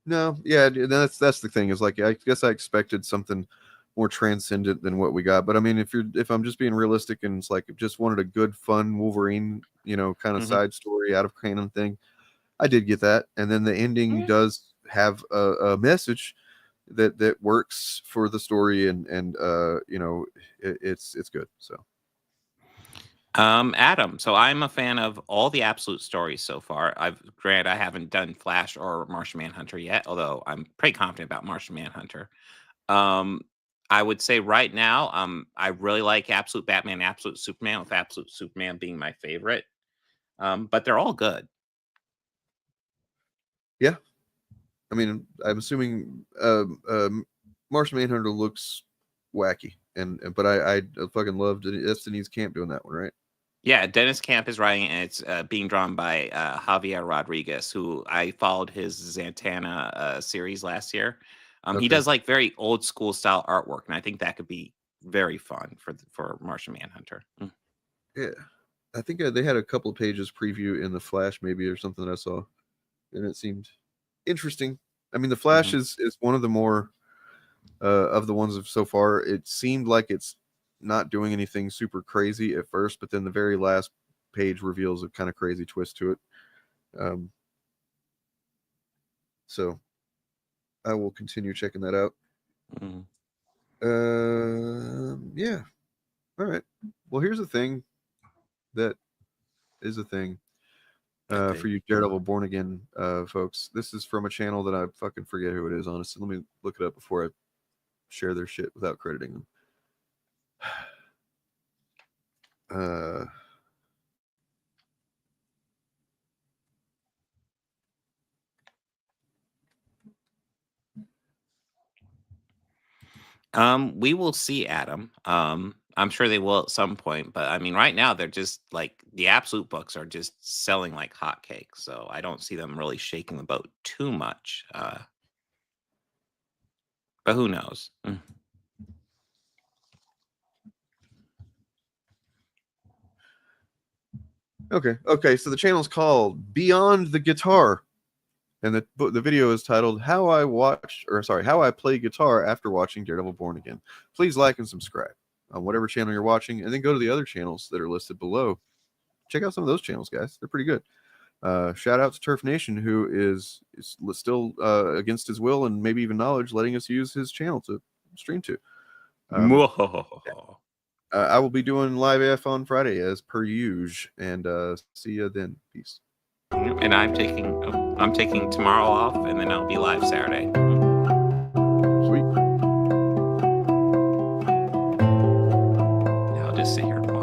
No, yeah, that's the thing is like I guess I expected something more transcendent than what we got, but I mean if I'm just being realistic and it's like just wanted a good fun Wolverine, you know, kind of side story out of canon thing, I did get that, and then the ending does have a message that works for the story and you know it's good. So Adam, so I'm a fan of all the Absolute stories so far. I haven't done Flash or Martian Manhunter yet, although I'm pretty confident about Martian Manhunter. I would say right now I really like Absolute Batman, Absolute Superman, with Absolute Superman being my favorite. But they're all good. Yeah, I mean, I'm assuming Martian Manhunter looks wacky, but I fucking loved it. That's Denise Camp doing that one, right? Yeah, Dennis Camp is writing, and it's being drawn by Javier Rodriguez, who I followed his Zatanna series last year. He does like very old school style artwork, and I think that could be very fun for Martian Manhunter. Yeah, I think they had a couple of pages preview in the Flash, maybe, or something that I saw, and it seemed interesting. I mean, the Flash is one of the more of the ones of so far. It seemed like it's not doing anything super crazy at first, but then the very last page reveals a kind of crazy twist to it. So I will continue checking that out. Yeah. All right. Well, here's the thing that is a thing for you Daredevil Born Again folks. This is from a channel that I fucking forget who it is, honestly. Let me look it up before I share their shit without crediting them. We will see, Adam. I'm sure they will at some point, but I mean, right now they're just like the Absolute books are just selling like hotcakes, so I don't see them really shaking the boat too much. But who knows? Okay. So the channel's called Beyond the Guitar, and the video is titled "How I Play Guitar After Watching Daredevil Born Again." Please like and subscribe on whatever channel you're watching, and then go to the other channels that are listed below. Check out some of those channels, guys. They're pretty good. Shout out to Turf Nation, who is still against his will and maybe even knowledge, letting us use his channel to stream to. I will be doing live AF on Friday as per usual, and see you then. Peace. And I'm taking tomorrow off, and then I'll be live Saturday. Sweet. I'll just sit here and